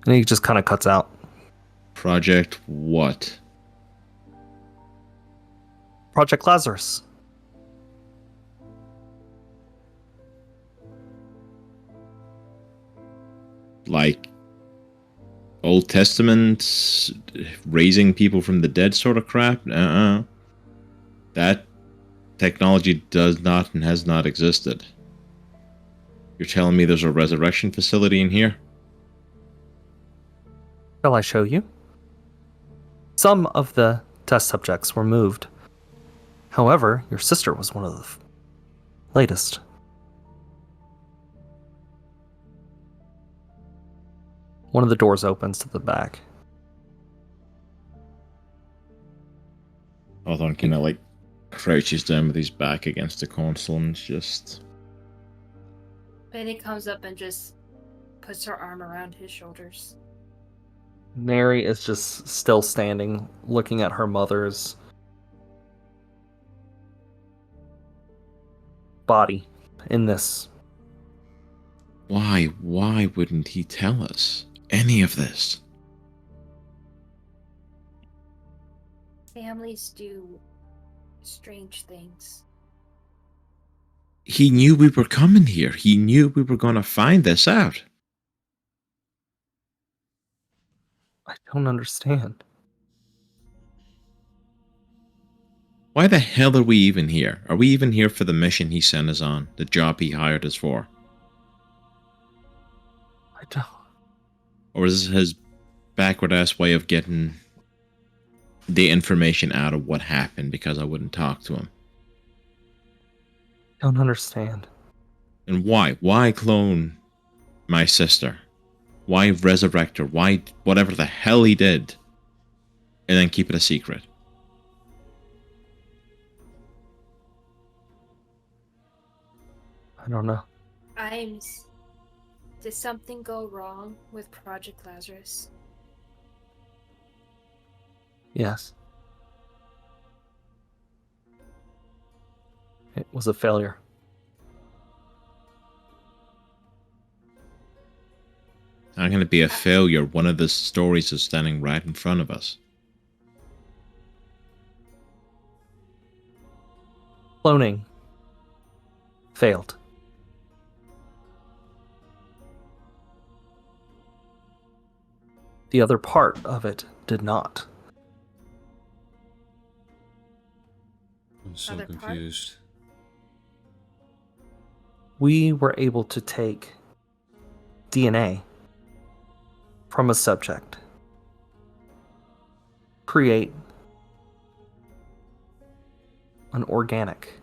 And he just kind of cuts out. Project what? Project Lazarus. Like Old Testament, raising people from the dead sort of crap? That technology does not and has not existed. You're telling me there's a resurrection facility in here? Shall I show you? Some of the test subjects were moved. However, your sister was one of the latest. One of the doors opens to the back. Hawthorne kind of like crouches down with his back against the console and just... Binnie comes up and just puts her arm around his shoulders. Mary is just still standing, looking at her mother's body in this. Why wouldn't he tell us any of this? Families do strange things. He knew we were coming here. He knew we were going to find this out. I don't understand. Why the hell are we even here? Are we even here for the mission he sent us on? The job he hired us for? I don't. Or is this his backward-ass way of getting the information out of what happened because I wouldn't talk to him? Don't understand. And why? Why clone my sister? Why resurrect her? Why whatever the hell he did? And then keep it a secret? I don't know. Did something go wrong with Project Lazarus? Yes. It was a failure. Not going to be a failure. One of the stories is standing right in front of us. Cloning failed. The other part of it did not. I'm so Other part? confused. We were able to take DNA from a subject, create an organic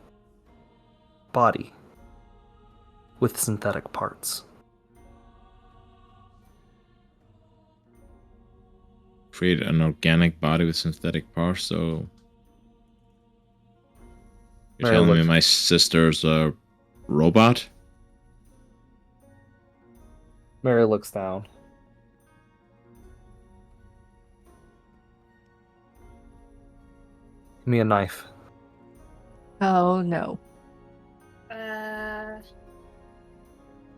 body with synthetic parts. Create an organic body with synthetic parts, so... You're Mary telling me looks- my sister's a robot? Mary looks down. Give me a knife. Oh no.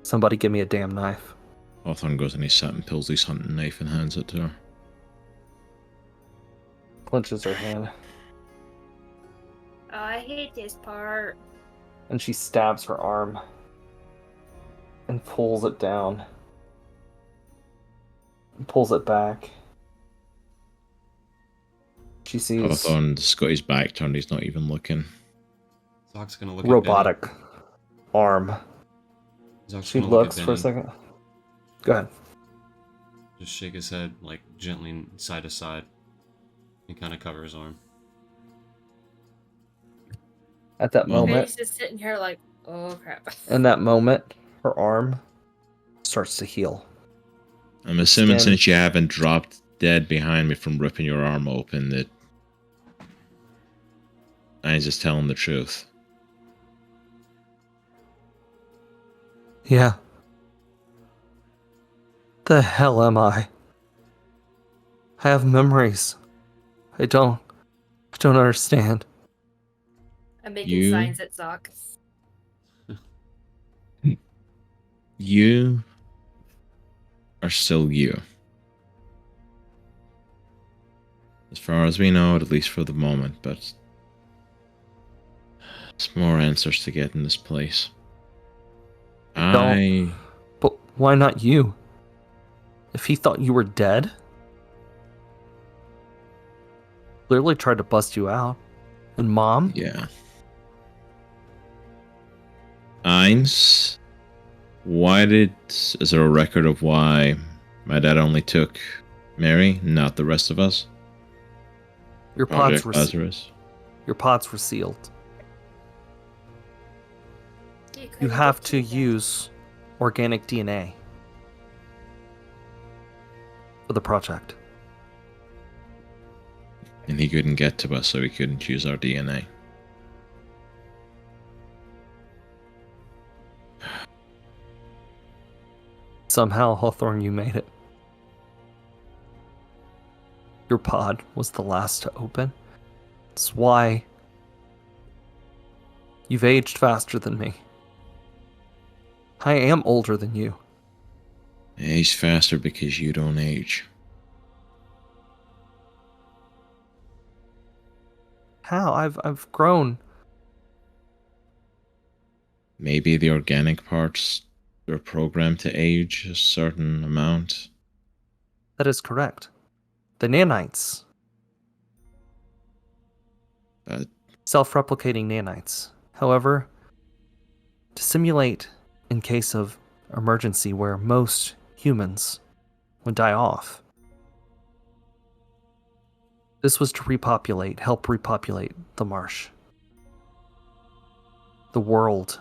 Somebody give me a damn knife. Hawthorne goes and he sat and pulls his hunting knife and hands it to her. Clenches her hand. Oh, I hate this part. And she stabs her arm. And pulls it down. And pulls it back. She sees Hawthorne's got his back turned, he's not even looking. Zok's gonna look robotic arm. at Benny. Zok's She gonna look looks at for a Benny, second. Go ahead. just shake his head, like, gently side to side, and kind of cover his arm. At that Well, moment, He's just sitting here like, oh crap. in that moment, her arm starts to heal. I'm assuming Skin. since you haven't dropped dead behind me from ripping your arm open that I'm just telling the truth. Yeah. The hell am I? I have memories. I don't understand. I'm making You- signs at Zok. You are still you. As far as we know, at least for the moment, but there's more answers to get in this place. Don't. But why not you? If he thought you were dead? Clearly tried to bust you out. And Mom? Yeah. Eins, is there a record of why my dad only took Mary, not the rest of us? Your pods Project were Lazarus. Your pods were sealed. You couldn't have get to that. use organic DNA for the project. And he couldn't get to us, so he couldn't use our DNA. Somehow, Hawthorne, you made it. Your pod was the last to open. That's why you've aged faster than me. I am older than you. Age faster because you don't age. How? I've grown. Maybe the organic parts are programmed to age a certain amount. That is correct. The nanites. But Self-replicating nanites. However, to simulate in case of emergency where most humans would die off. This was to help repopulate the marsh. The world.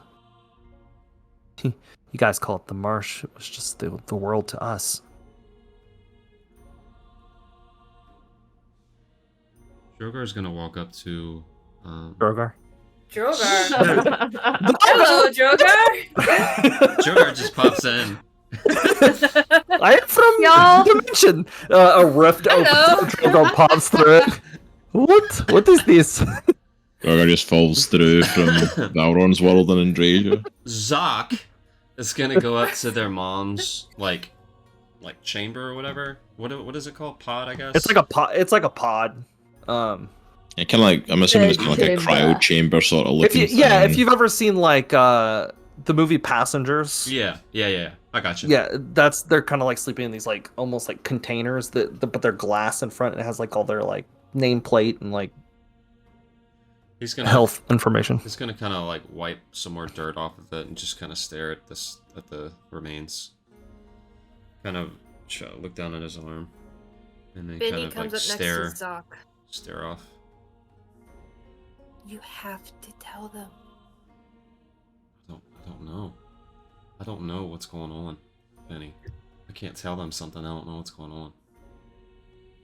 You guys call it the marsh. It was just the world to us. Drogar's gonna walk up to Drogar? Drogar. Hello, Drogar. Drogar just pops in. I am from Y'all. Dimension. A rift opens Hello. and Drogar pops through it. What is this? Drogar just falls through from Valron's world and Andrasia. Zok is gonna go up to their mom's like chamber or whatever. What is it called? Pod, I guess. It's like a pod. It's like a pod. Yeah, kind of like, I'm assuming it's kind of like a cryo chamber sort of looking thing. If you've ever seen like the movie Passengers. Yeah. I got you. Yeah, they're kind of like sleeping in these like almost like containers but they're glass in front. And it has like all their like nameplate and like He's gonna health information. He's gonna kind of like wipe some more dirt off of it and just kind of stare at the remains. Kind of look down at his arm, and then Binnie kind of comes like up next to Zok. stare off. You have to tell them. I don't know. I don't know what's going on, Binnie. I can't tell them something. I don't know what's going on.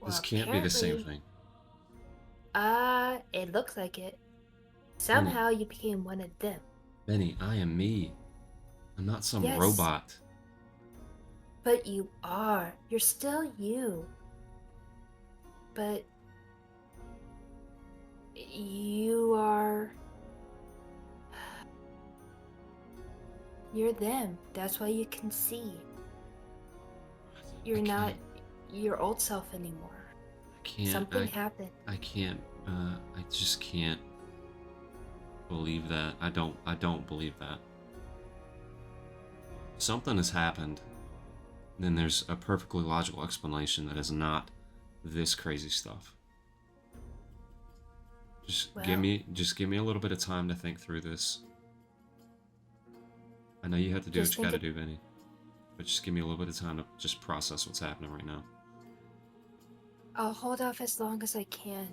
This Well, can't be the same apparently- thing. It looks like it. Somehow you became one of them. Binnie, I am me. I'm not some Yes. robot. But you are. You're still you. But you are... You're them. That's why you can see. You're I not can't- your old self anymore. I can't. Something happened. I can't. I just can't believe that. I don't believe that. Something has happened. Then there's a perfectly logical explanation that is not this crazy stuff. Just give me a little bit of time to think through this. I know you have to do Just what you think gotta do, Binnie. But just give me a little bit of time to just process what's happening right now. I'll hold off as long as I can.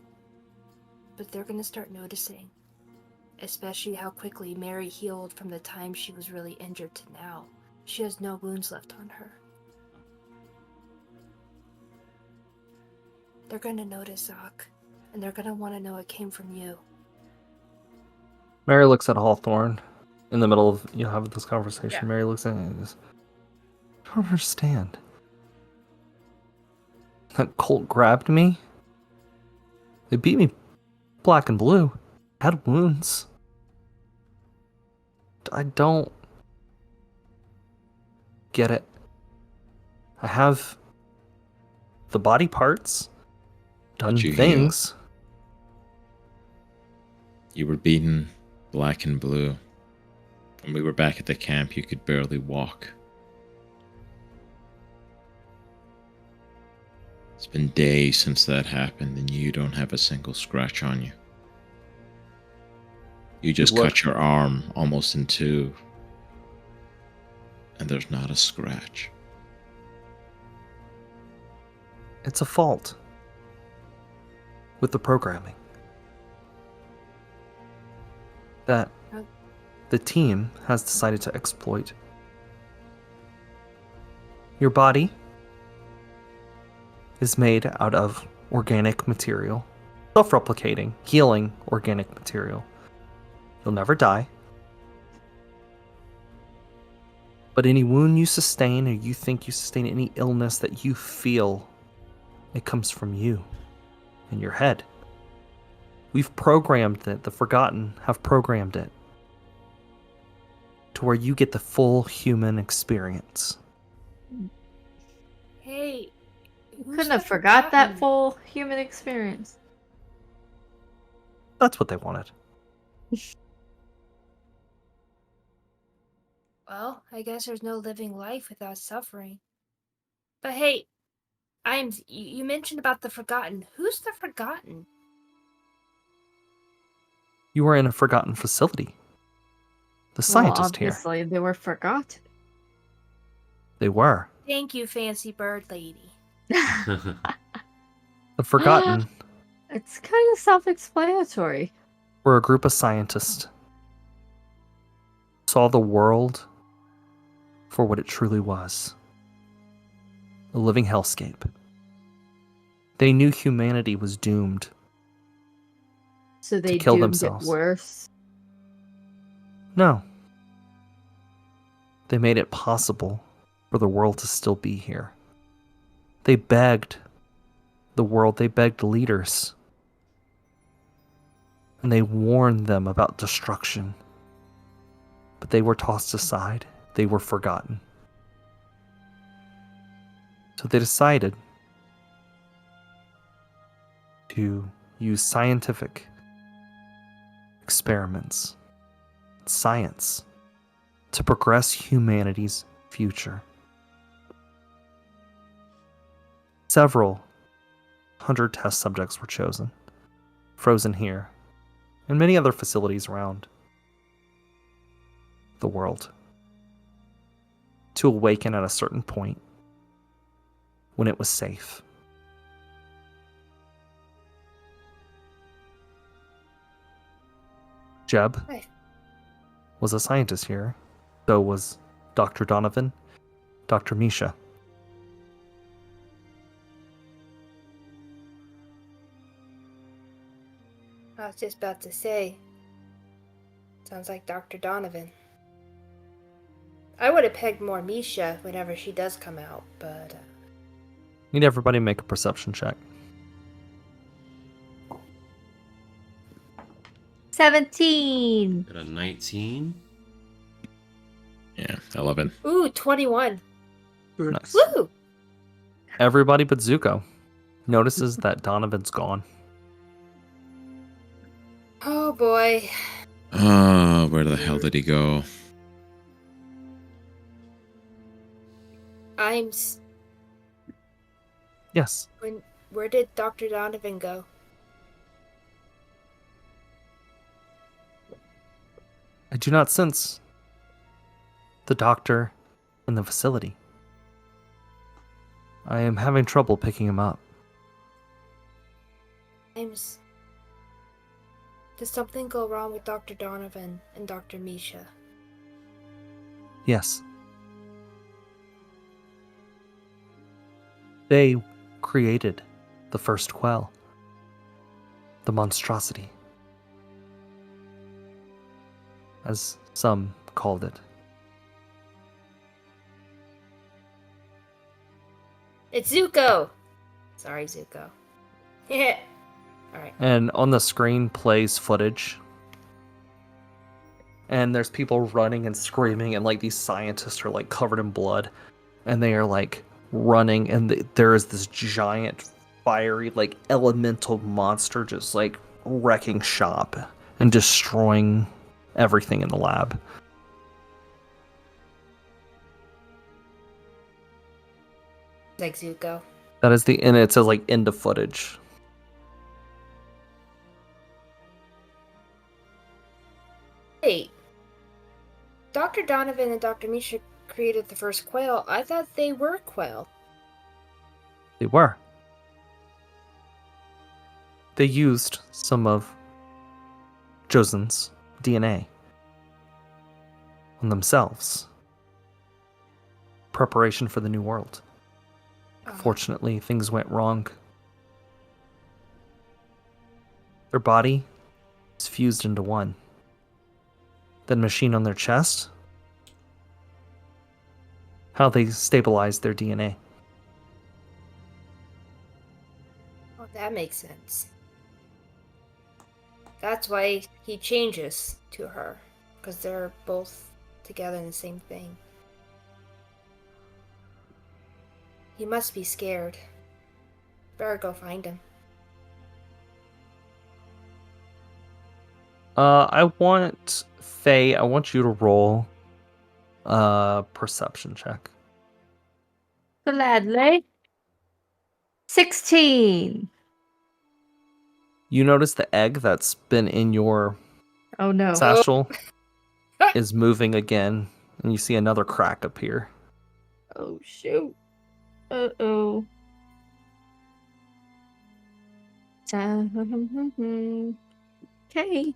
But they're gonna start noticing. Especially how quickly Mary healed from the time she was really injured to now. She has no wounds left on her. They're gonna notice, Zok. And they're gonna want to know it came from you. Mary looks at Hawthorne in the middle of having this conversation. Yeah. Mary looks at him and goes, I don't understand. That cult grabbed me. They beat me black and blue. I had wounds. I don't get it. I have the body parts, done But you things. You were beaten black and blue. When we were back at the camp, you could barely walk. It's been days since that happened, and you don't have a single scratch on you. You just Look. cut your arm almost in two, and there's not a scratch. It's a fault with the programming that the team has decided to exploit. Your body is made out of organic material, self-replicating, healing organic material. You'll never die. But any wound you sustain, or you think you sustain, any illness that you feel, it comes from you in your head. We've programmed it. The Forgotten have programmed it to where you get the full human experience. Hey, Couldn't have forgot that full human experience. That's what they wanted. Well, I guess there's no living life without suffering. But hey, you mentioned about the Forgotten. Who's the Forgotten? You were in a Forgotten facility. The Well, scientist here. obviously they were forgotten. They were. Thank you, fancy bird lady. The Forgotten It's kind of self-explanatory. were a group of scientists. Saw the world for what it truly was. A living hellscape. They knew humanity was doomed. So they kill doomed themselves. it worse. No. They made it possible for the world to still be here. They begged the world, they begged leaders. And they warned them about destruction. But they were tossed aside. They were forgotten. So they decided to use scientific experiments, science, to progress humanity's future. Several hundred test subjects were chosen, frozen here, and many other facilities around the world, to awaken at a certain point when it was safe. Jeb Hey. was a scientist here. So was Dr. Donovan, Dr. Misha. I was just about to say. Sounds like Dr. Donovan. I would have pegged more Misha whenever she does come out, but Need everybody make a perception check. 17. Got a 19. Yeah, 11. ooh, 21. Nice. Woo! Everybody but Zuko notices that Donovan's gone. Oh boy. Oh, where the hell did he go? Yes. Where did Dr. Donovan go? I do not sense the doctor in the facility. I am having trouble picking him up. Did something go wrong with Dr. Donovan and Dr. Misha? Yes. They created the first Quell. The monstrosity. As some called it. It's Zuko! Sorry, Zuko. Yeah. Alright. And on the screen plays footage. And there's people running and screaming, and like these scientists are like covered in blood. And they are like running, and there is this giant fiery like elemental monster just like wrecking shop and destroying everything in the lab. Like Zuko. That is and it says like end of footage. Wait. Dr. Donovan and Dr. Misha created the first Quell. I thought they were Quell. They were. They used some of Josen's DNA on themselves. Preparation for the new world. Fortunately, things went wrong. Their body is fused into one. Then machine on their chest. How they stabilized their DNA. Oh, that makes sense. That's why he changes to her. Because they're both together in the same thing. He must be scared. Better go find him. I want Faye, I want you to roll a perception check. Gladly. 16. You notice the egg that's been in your Oh no. satchel is moving again, and you see another crack appear. Oh shoot. Uh-oh. Okay.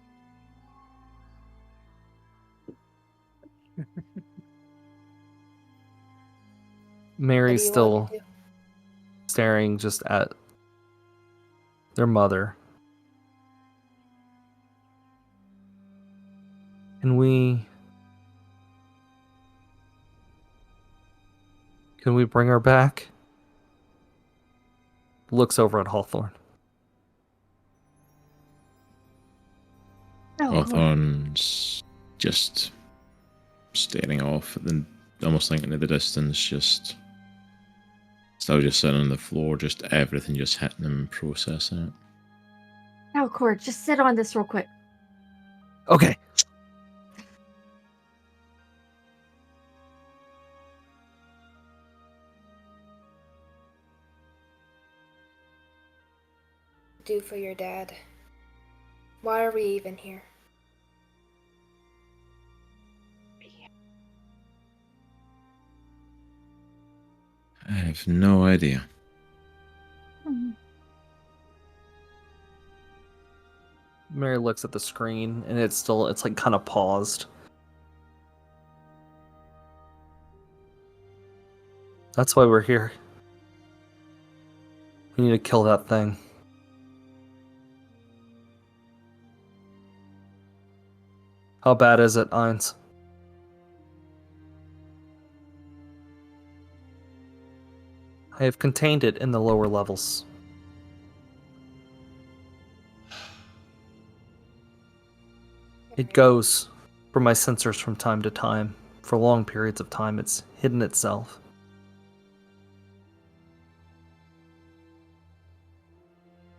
Mary's What do you still want to do? staring just at their mother. Can we bring her back? Looks over at Hawthorne. Hawthorne's just staring off, and then almost like into the distance, just still just sitting on the floor, just everything just hitting him and processing it. Oh, Cord, just sit on this real quick. Okay. Do for your dad. Why are we even here? I have no idea. Mary looks at the screen, and it's like kind of paused. That's why we're here. We need to kill that thing. How bad is it, Ainz? I have contained it in the lower levels. It goes from my sensors from time to time. For long periods of time, it's hidden itself.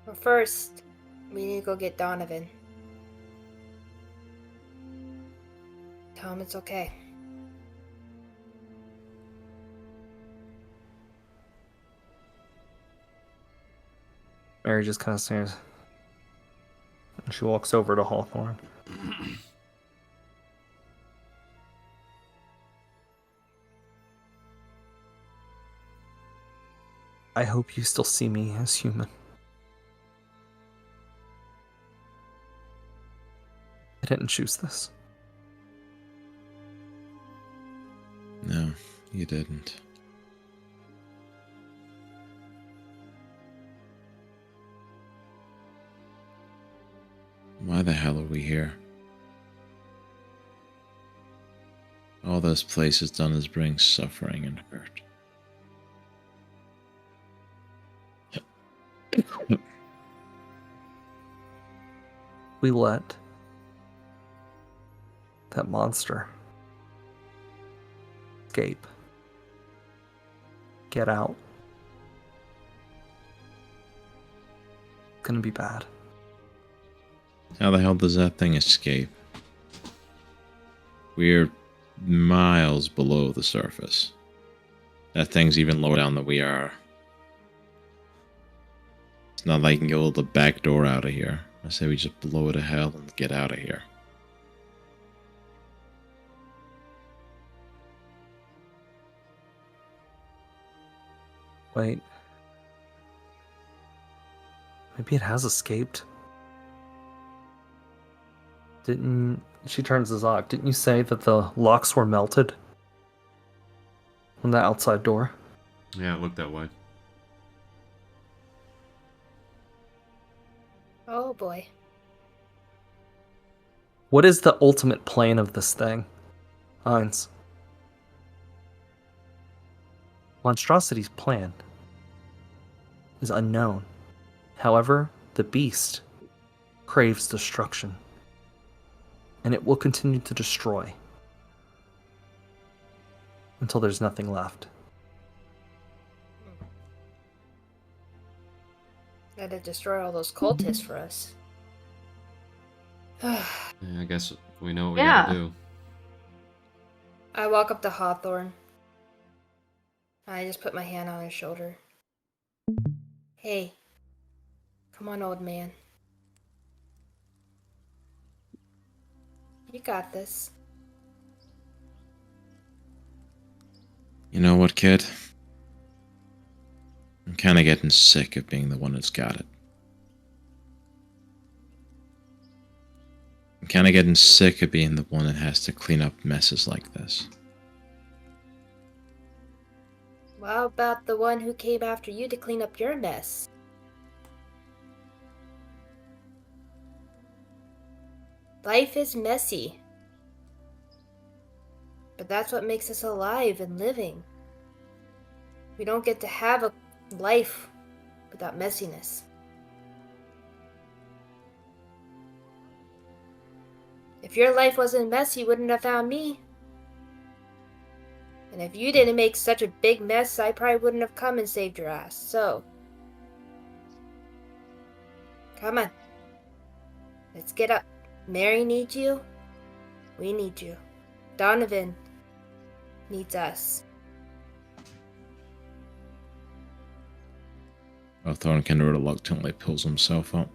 Well, first, we need to go get Donovan. Tell him it's okay. Mary just kind of stares. And she walks over to Hawthorne. I hope you still see me as human. I didn't choose this. No, you didn't. Why the hell are we here? All this place has done is bring suffering and hurt. We let that monster escape. Get out. It's gonna be bad. How the hell does that thing escape? We're miles below the surface. That thing's even lower down than we are. It's not like I can go the back door out of here. I say we just blow it to hell and get out of here. Wait. Maybe it has escaped. She turns to Zok. Didn't you say that the locks were melted on the outside door? Yeah, it looked that way. Oh boy. What is the ultimate plan of this thing, Heinz? Monstrosity's plan is unknown. However, the beast craves destruction, and it will continue to destroy until there's nothing left. Gotta destroy all those cultists for us. Yeah, I guess we know what we Yeah. gotta do. I walk up to Hawthorne. I just put my hand on his shoulder. Hey, come on, old man. You got this. You know what, kid? I'm kind of getting sick of being the one that's got it. I'm kind of getting sick of being the one that has to clean up messes like this. Well, how about the one who came after you to clean up your mess? Life is messy. But that's what makes us alive and living. We don't get to have a life without messiness. If your life wasn't messy, you wouldn't have found me. And if you didn't make such a big mess, I probably wouldn't have come and saved your ass. So, come on. Let's get up. Mary needs you. We need you. Donovan needs us. Hawthorne kind of reluctantly pulls himself up.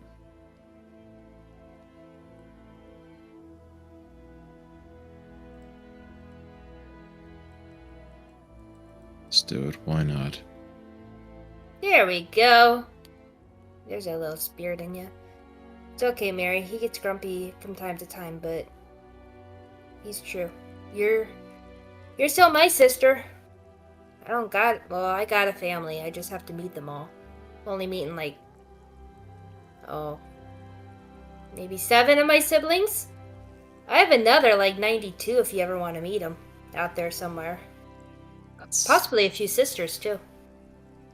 Let's do it. Why not? There we go. There's a little spirit in you. It's okay, Mary. He gets grumpy from time to time, but he's true. You're still my sister. I got a family. I just have to meet them all. Only meeting maybe 7 of my siblings. I have another 92 if you ever want to meet them out there somewhere. Possibly a few sisters too.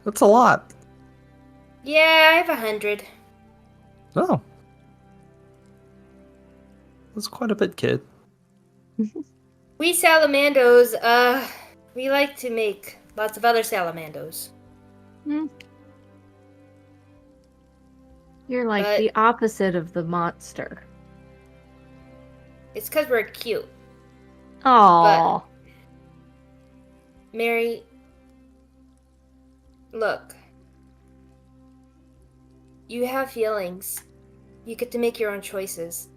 That's a lot. Yeah, I have 100. Oh. That's quite a bit, kid. We Salamandos, we like to make lots of other Salamandos. You're like But- the opposite of the monster. It's because we're cute. Oh, Mary, look. You have feelings. You get to make your own choices.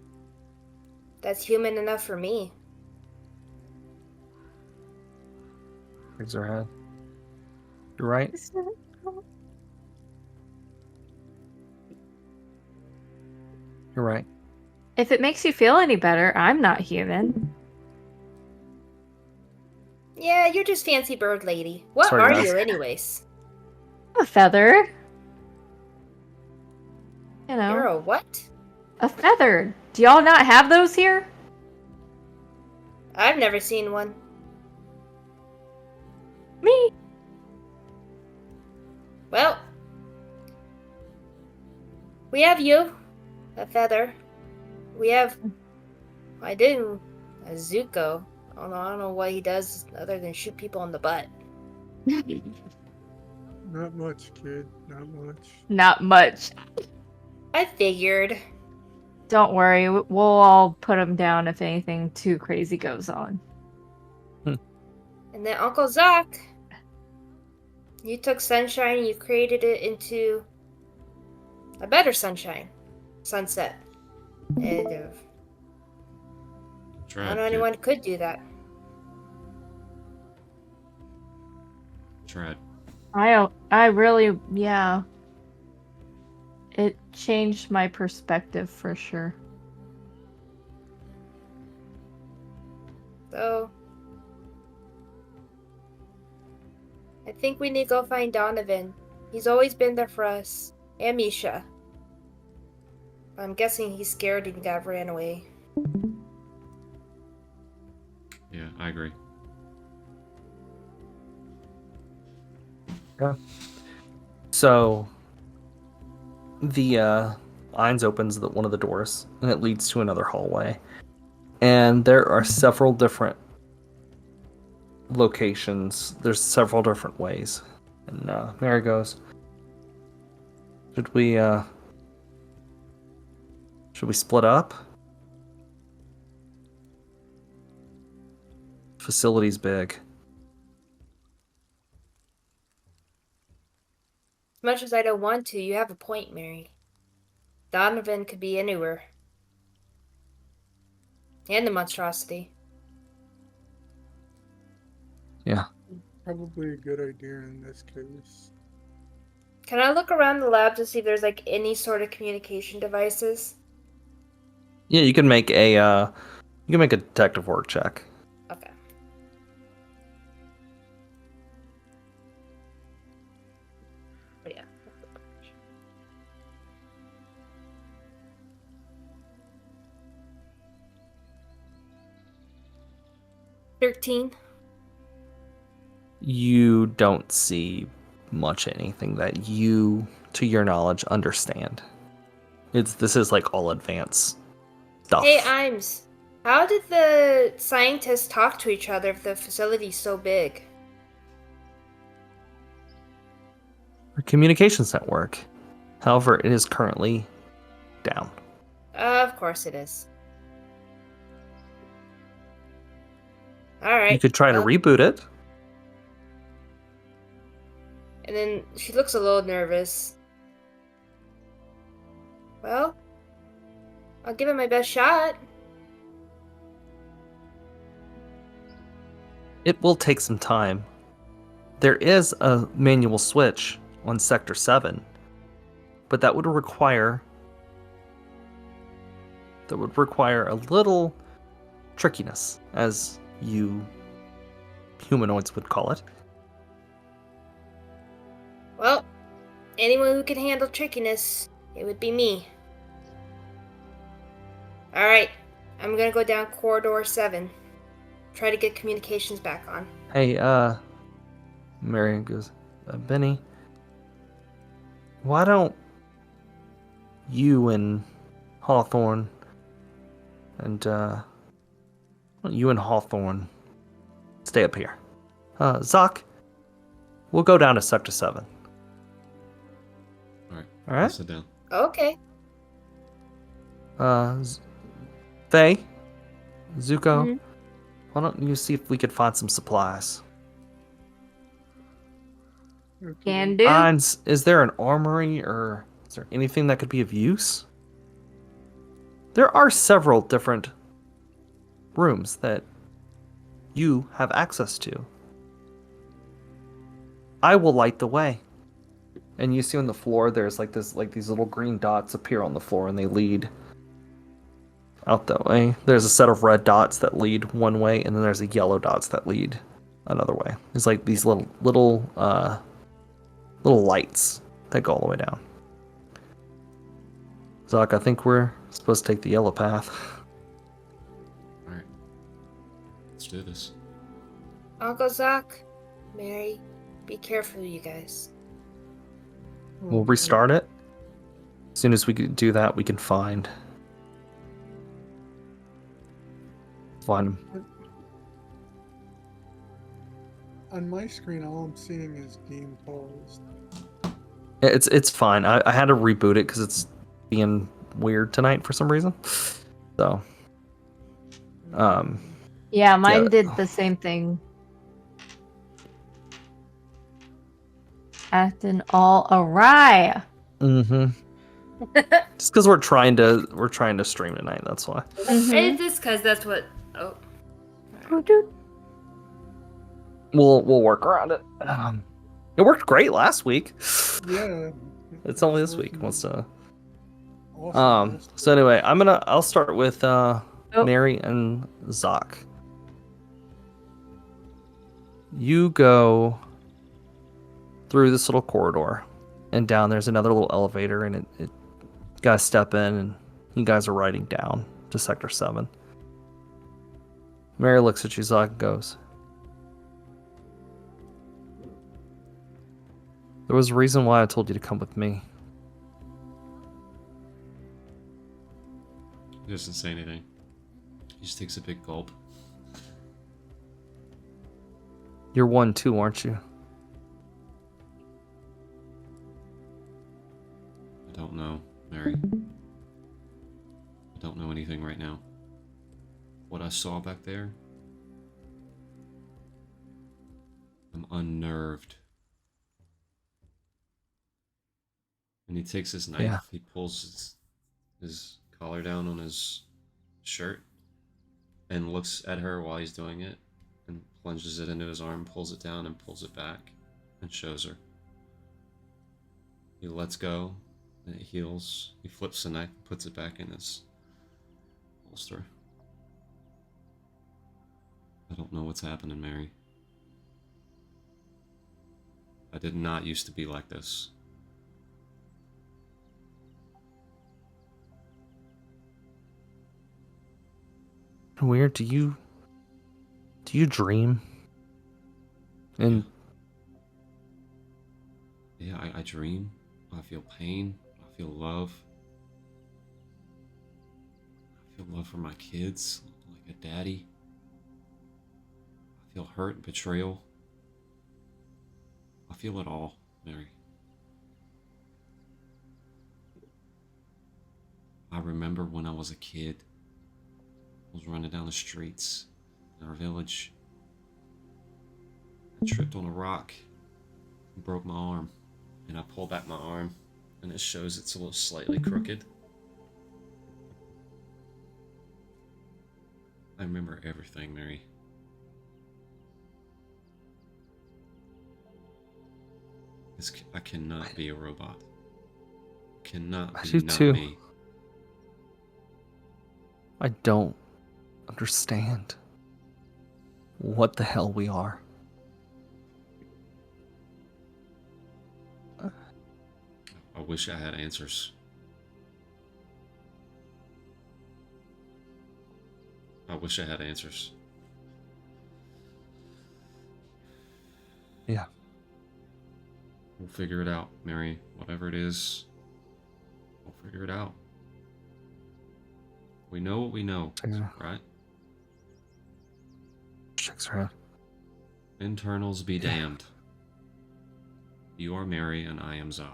That's human enough for me. Raise her head. You're right. You're right. if it makes you feel any better, I'm not human. Yeah, you're just fancy bird lady. What Sorry, are guys. you, anyways? A feather. You know, You're a what? a feather. Do y'all not have those here? I've never seen one. Me. Well, we have you, a feather. We have, I do, a Zuko. I don't know what he does other than shoot people in the butt. Not much, kid. Not much. Not much. I figured. Don't worry, we'll all put them down if anything too crazy goes on. And then Uncle Zok, you took sunshine and you created it into a better sunshine, sunset. And I Tried, don't know kid. anyone could do that. Tried. I really, yeah. It changed my perspective for sure. So, I think we need to go find Donovan. He's always been there for us. And Misha. I'm guessing he's scared and ran away. Yeah, I agree. So the Ainz opens one of the doors and it leads to another hallway. And there are several different locations. There's several different ways. And Mary goes, Should we split up? Facility's big. As much as I don't want to, you have a point, Mary. Donovan could be anywhere. And the monstrosity. Yeah. Probably a good idea in this case. Can I look around the lab to see if there's like any sort of communication devices? Yeah, you can make a detective work check. Okay. Oh, yeah. 13. You don't see much anything that you, to your knowledge, understand. This is like all advanced stuff. Hey, Imes. How did the scientists talk to each other if the facility's so big? A communications network. However, it is currently down. Of course it is. Alright. You could try to well, reboot it. And then she looks a little nervous. Well, I'll give it my best shot. It will take some time. There is a manual switch on Sector 7, but that would require a little trickiness, as you humanoids would call it. Well, anyone who can handle trickiness, it would be me. Alright, I'm gonna go down corridor 7. Try to get communications back on. Hey, Marion goes, Binnie, why don't you and Hawthorne and stay up here? Zok, we'll go down to Sector 7. All right. All right. I'll sit down. Okay. Faye, Zuko, Mhm. why don't you see if we could find some supplies? Can do. Hans, is there an armory or is there anything that could be of use? There are several different rooms that you have access to. I will light the way. And you see on the floor there's like these little green dots appear on the floor and they lead out that way. There's a set of red dots that lead one way, and then there's a yellow dots that lead another way. There's like these little lights that go all the way down. Zok, I think we're supposed to take the yellow path. All right. Let's do this. Uncle Zok, Mary, be careful, you guys. We'll restart it. As soon as we can do that, we can find them. On my screen, all I'm seeing is game paused. It's fine. I had to reboot it because it's being weird tonight for some reason. So, Yeah, mine Yeah. did the same thing. Acting all awry. just because we're trying to stream tonight. That's why. Mhm. It's just because that's what. Oh. We'll work around it. It worked great last week. Yeah. It's only this week. Wants to. Awesome. So anyway, I'll start with Mary and Zok. You go through this little corridor, and down there's another little elevator, and it you guys step in, and you guys are riding down to Sector 7. Mary looks at you, Zok, and goes, "There was a reason why I told you to come with me." He doesn't say anything. He just takes a big gulp. You're one too, aren't you? I don't know, Mary. I don't know anything right now. What I saw back there, I'm unnerved. And he takes his knife, Yeah. he pulls his collar down on his shirt and looks at her while he's doing it and plunges it into his arm, pulls it down and pulls it back and shows her. He lets go and it heals. He flips the knife and puts it back in his holster. I don't know what's happening, Mary. I did not used to be like this. Weird. Do you dream? And Yeah, I dream. I feel pain. I feel love. I feel love for my kids, like a daddy. I feel hurt and betrayal. I feel it all, Mary. I remember when I was a kid. I was running down the streets in our village. I tripped on a rock and broke my arm. And I pull back my arm and it shows it's a little slightly crooked. I remember everything, Mary. I cannot be a robot. Cannot I be do not too. me. I don't understand what the hell we are. I wish I had answers. I wish I had answers. Yeah. We'll figure it out, Mary. Whatever it is, we'll figure it out. We know what we know, Yeah. right? Shakes her head. Internals be damned. You are Mary and I am Zok.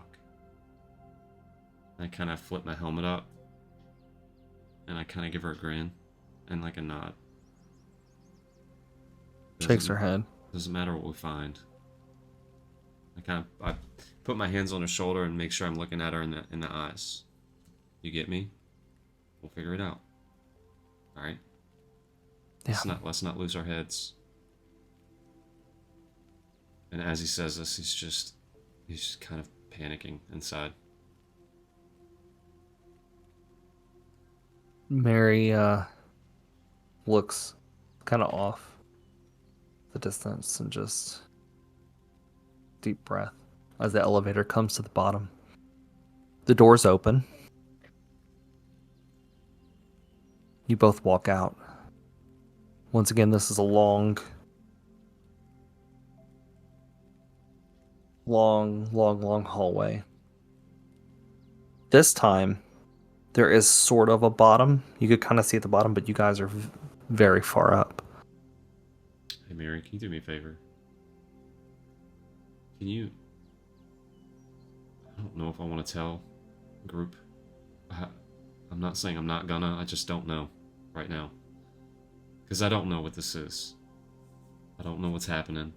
I kind of flip my helmet up and I kind of give her a grin and like a nod. Shakes her head. Doesn't matter what we find. I put my hands on her shoulder and make sure I'm looking at her in the eyes. You get me? We'll figure it out. All right. Yeah. Let's not lose our heads. And as he says this, he's just kind of panicking inside. Mary looks kind of off the distance and just deep breath as the elevator comes to the bottom. The doors open. You both walk out. Once again, this is a long hallway. This time, there is sort of a bottom. You could kind of see at the bottom, but you guys are very far up. Hey Mary, can you do me a favor? Can you... I don't know if I want to tell the group. I'm not saying I'm not gonna, I just don't know right now. Because I don't know what this is. I don't know what's happening.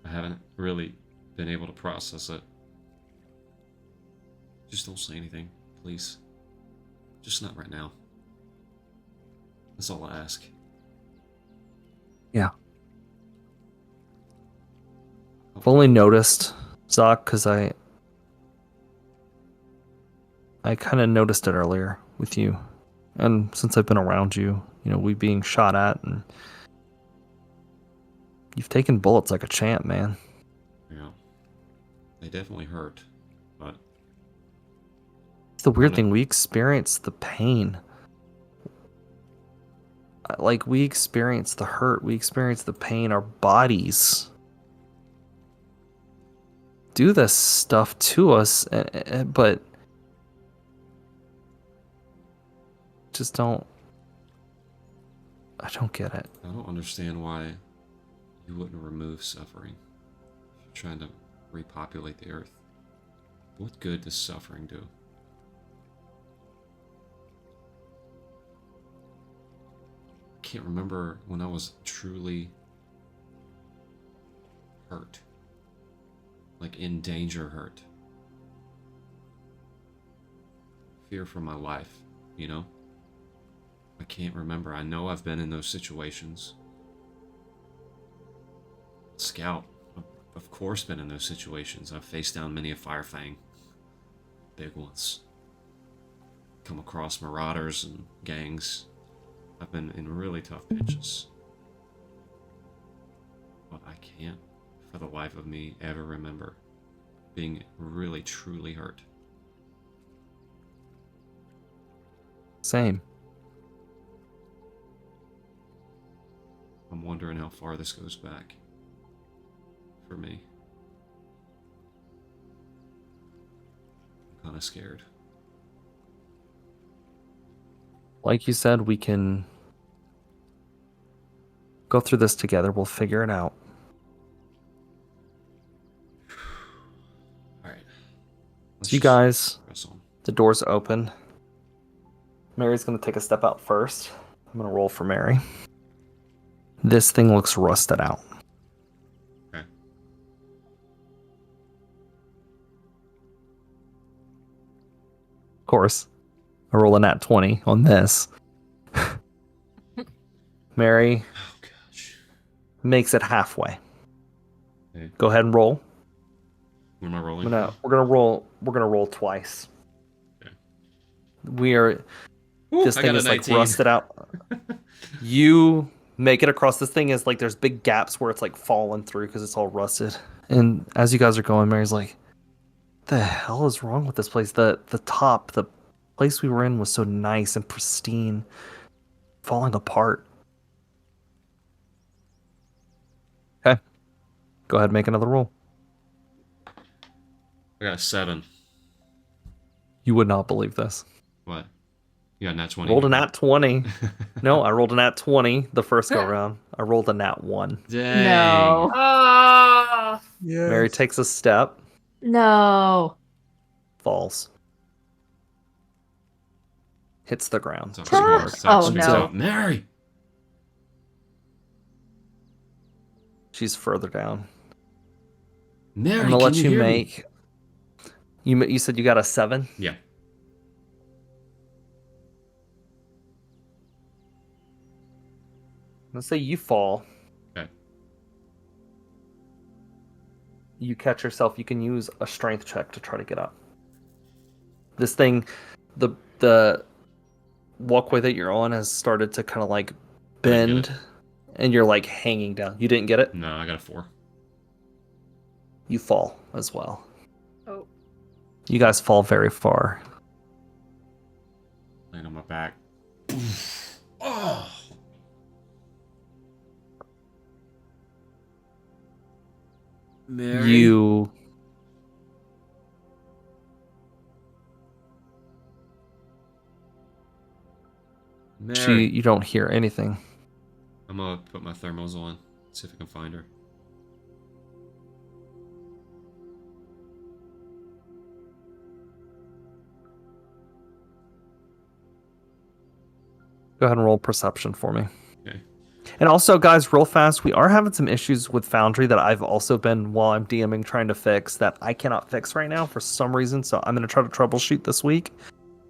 I haven't really been able to process it. Just don't say anything, please. Just not right now. That's all I ask. Yeah. I've only noticed, Zok, because I kind of noticed it earlier with you. And since I've been around you, we being shot at, and you've taken bullets like a champ, man. Yeah. They definitely hurt, but... It's the weird thing, we experience the pain. Like, we experience the hurt, we experience the pain, our bodies do this stuff to us, but just don't... I don't get it. I don't understand why you wouldn't remove suffering. If you're trying to repopulate the earth. What good does suffering do? I can't remember when I was truly hurt. Like in danger hurt. Fear for my life, I can't remember. I know I've been in those situations. Scout, of course, been in those situations. I've faced down many a firefang. Big ones. Come across marauders and gangs. I've been in really tough pinches. But I can't, for the life of me, ever remember being really, truly hurt. Same. I'm wondering how far this goes back for me. I'm kind of scared. Like you said, we can go through this together. We'll figure it out. All right. So you guys, Press on. the doors open. Mary's going to take a step out first. I'm going to roll for Mary. This thing looks rusted out. Okay. Of course, I roll a nat 20 on this. Mary Oh gosh. makes it halfway. Okay. Go ahead and roll. What am I rolling? We're gonna roll twice. Okay. This I thing got a is like 19. rusted out. You make it across. This thing is like there's big gaps where it's like falling through because it's all rusted. And as you guys are going, Mary's like, "The hell is wrong with this place? The place we were in was so nice and pristine, falling apart." Okay, go ahead and make another roll. I got a 7. You would not believe this. What? You got a nat 20. Rolled a nat 20. No, I rolled a nat 20 the first go round. I rolled a nat 1. Dang. No. Oh, Yeah. Mary takes a step, No. falls. Hits the ground. Zok pretty screams. hard. Zok Oh, screams no. out, Mary! She's further down. Mary, I'm gonna let can you hear me? make. You said you got a 7? Yeah. Let's say you fall. Okay. You catch yourself. You can use a strength check to try to get up. This thing, the walkway that you're on has started to kind of like Didn't get bend, and you're like hanging down. You didn't get it? No, I got a 4. You fall as well. oh, You guys fall very far. Laying on my back. Oh! Mary? You Mary. you don't hear anything. I'm gonna put my thermals on. See if I can find her. Go ahead and roll perception for me. Okay. And also, guys, real fast, we are having some issues with Foundry that I've also been, while I'm DMing, trying to fix that I cannot fix right now for some reason. So I'm going to try to troubleshoot this week.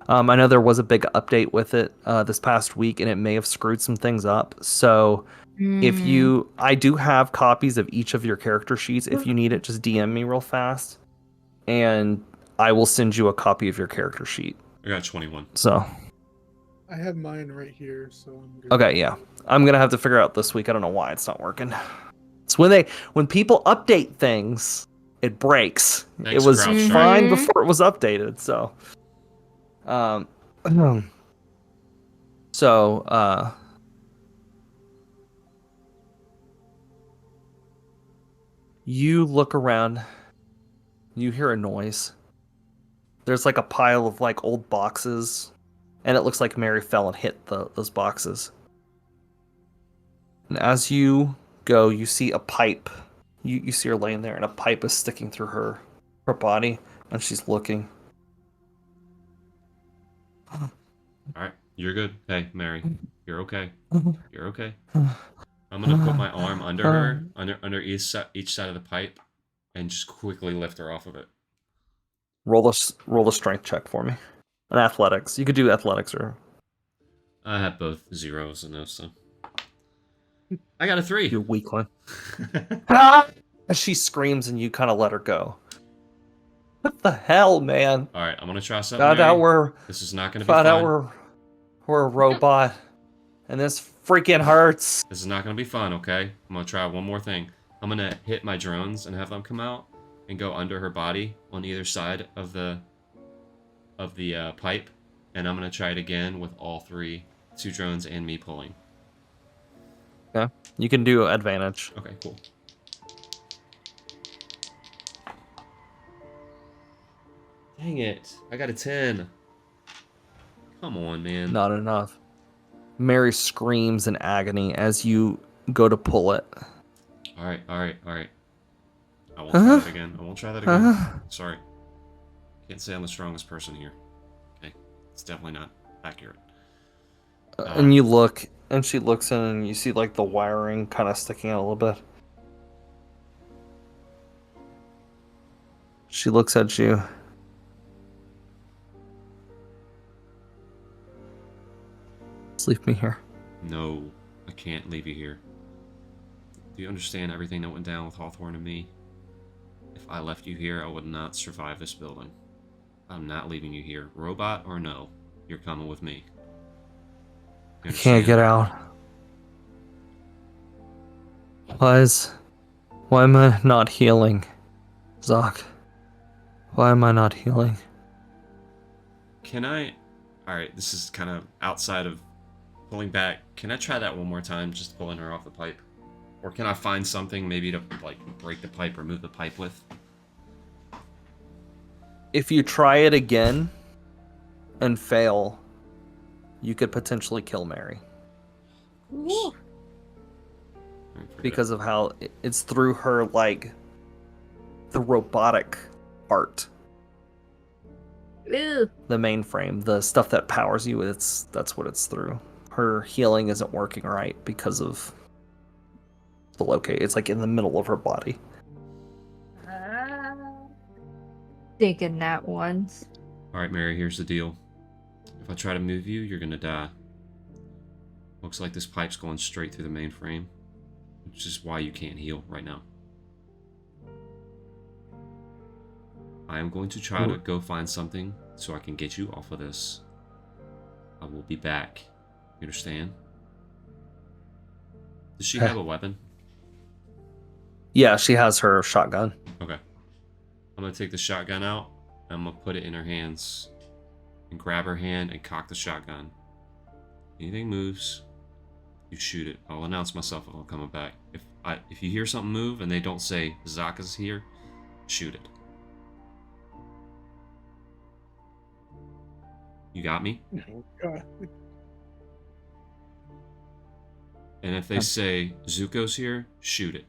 I know there was a big update with it this past week, and it may have screwed some things up. So if I do have copies of each of your character sheets. If you need it, just DM me real fast, and I will send you a copy of your character sheet. I got 21. So, I have mine right here, so I'm good. okay, yeah. I'm going to have to figure out this week. I don't know why it's not working. It's when people update things, it breaks. Thanks, it was Grouch Shark. fine before it was updated, so. You look around, you hear a noise. There's like a pile of like old boxes, and it looks like Mary fell and hit those boxes. And as you go, you see a pipe. You see her laying there, and a pipe is sticking through her body, and she's looking. Alright, you're good. Hey, Mary. You're okay. You're okay. I'm gonna put my arm under her, under each side of the pipe, and just quickly lift her off of it. Roll a strength check for me. An athletics. You could do athletics or I have both zeros in this, so. I got a 3. your weakling. As she screams and you kind of let her go. What the hell, man? Alright, I'm gonna try something. Found out This is not gonna be found fun. out we're a robot, and this freaking hurts. This is not gonna be fun, okay? I'm gonna try one more thing. I'm gonna hit my drones and have them come out and go under her body on either side of the pipe, and I'm gonna try it again with all 3, 2 drones and me pulling. Yeah, you can do advantage. Okay, cool. Dang it! I got a 10. Come on, man. Not enough. Mary screams in agony as you go to pull it. Alright. I won't try that again. I won't try that again. Sorry. Can't say I'm the strongest person here. Okay. It's definitely not accurate. And you look, and she looks in, and you see like the wiring kind of sticking out a little bit. She looks at you. Just leave me here. No, I can't leave you here. Do you understand everything that went down with Hawthorne and me? If I left you here, I would not survive this building. I'm not leaving you here. Robot or no, you're coming with me. You I can't get out. Why am I not healing? Zok. Why am I not healing? Can I... Alright, this is kind of outside of pulling back. Can I try that one more time, just pulling her off the pipe? Or can I find something maybe to, like, break the pipe or move the pipe with? If you try it again and fail, you could potentially kill Mary Ooh. because of how it's through her, like, the robotic art, Ew. the mainframe, the stuff that powers you. That's what it's through. Her healing isn't working right because of the locate. It's like in the middle of her body. Thinking that once. Alright, Mary, here's the deal. If I try to move you, you're gonna die. Looks like this pipe's going straight through the mainframe, which is why you can't heal right now. I am going to try to go find something so I can get you off of this. I will be back. You understand? Does she have a weapon? Yeah, she has her shotgun. Okay. I'm gonna take the shotgun out, and I'm gonna put it in her hands, and grab her hand and cock the shotgun. Anything moves, you shoot it. I'll announce myself if I'm coming back. If you hear something move and they don't say Zok is here, shoot it. You got me? Oh, God. And if they say Zuko's here, shoot it.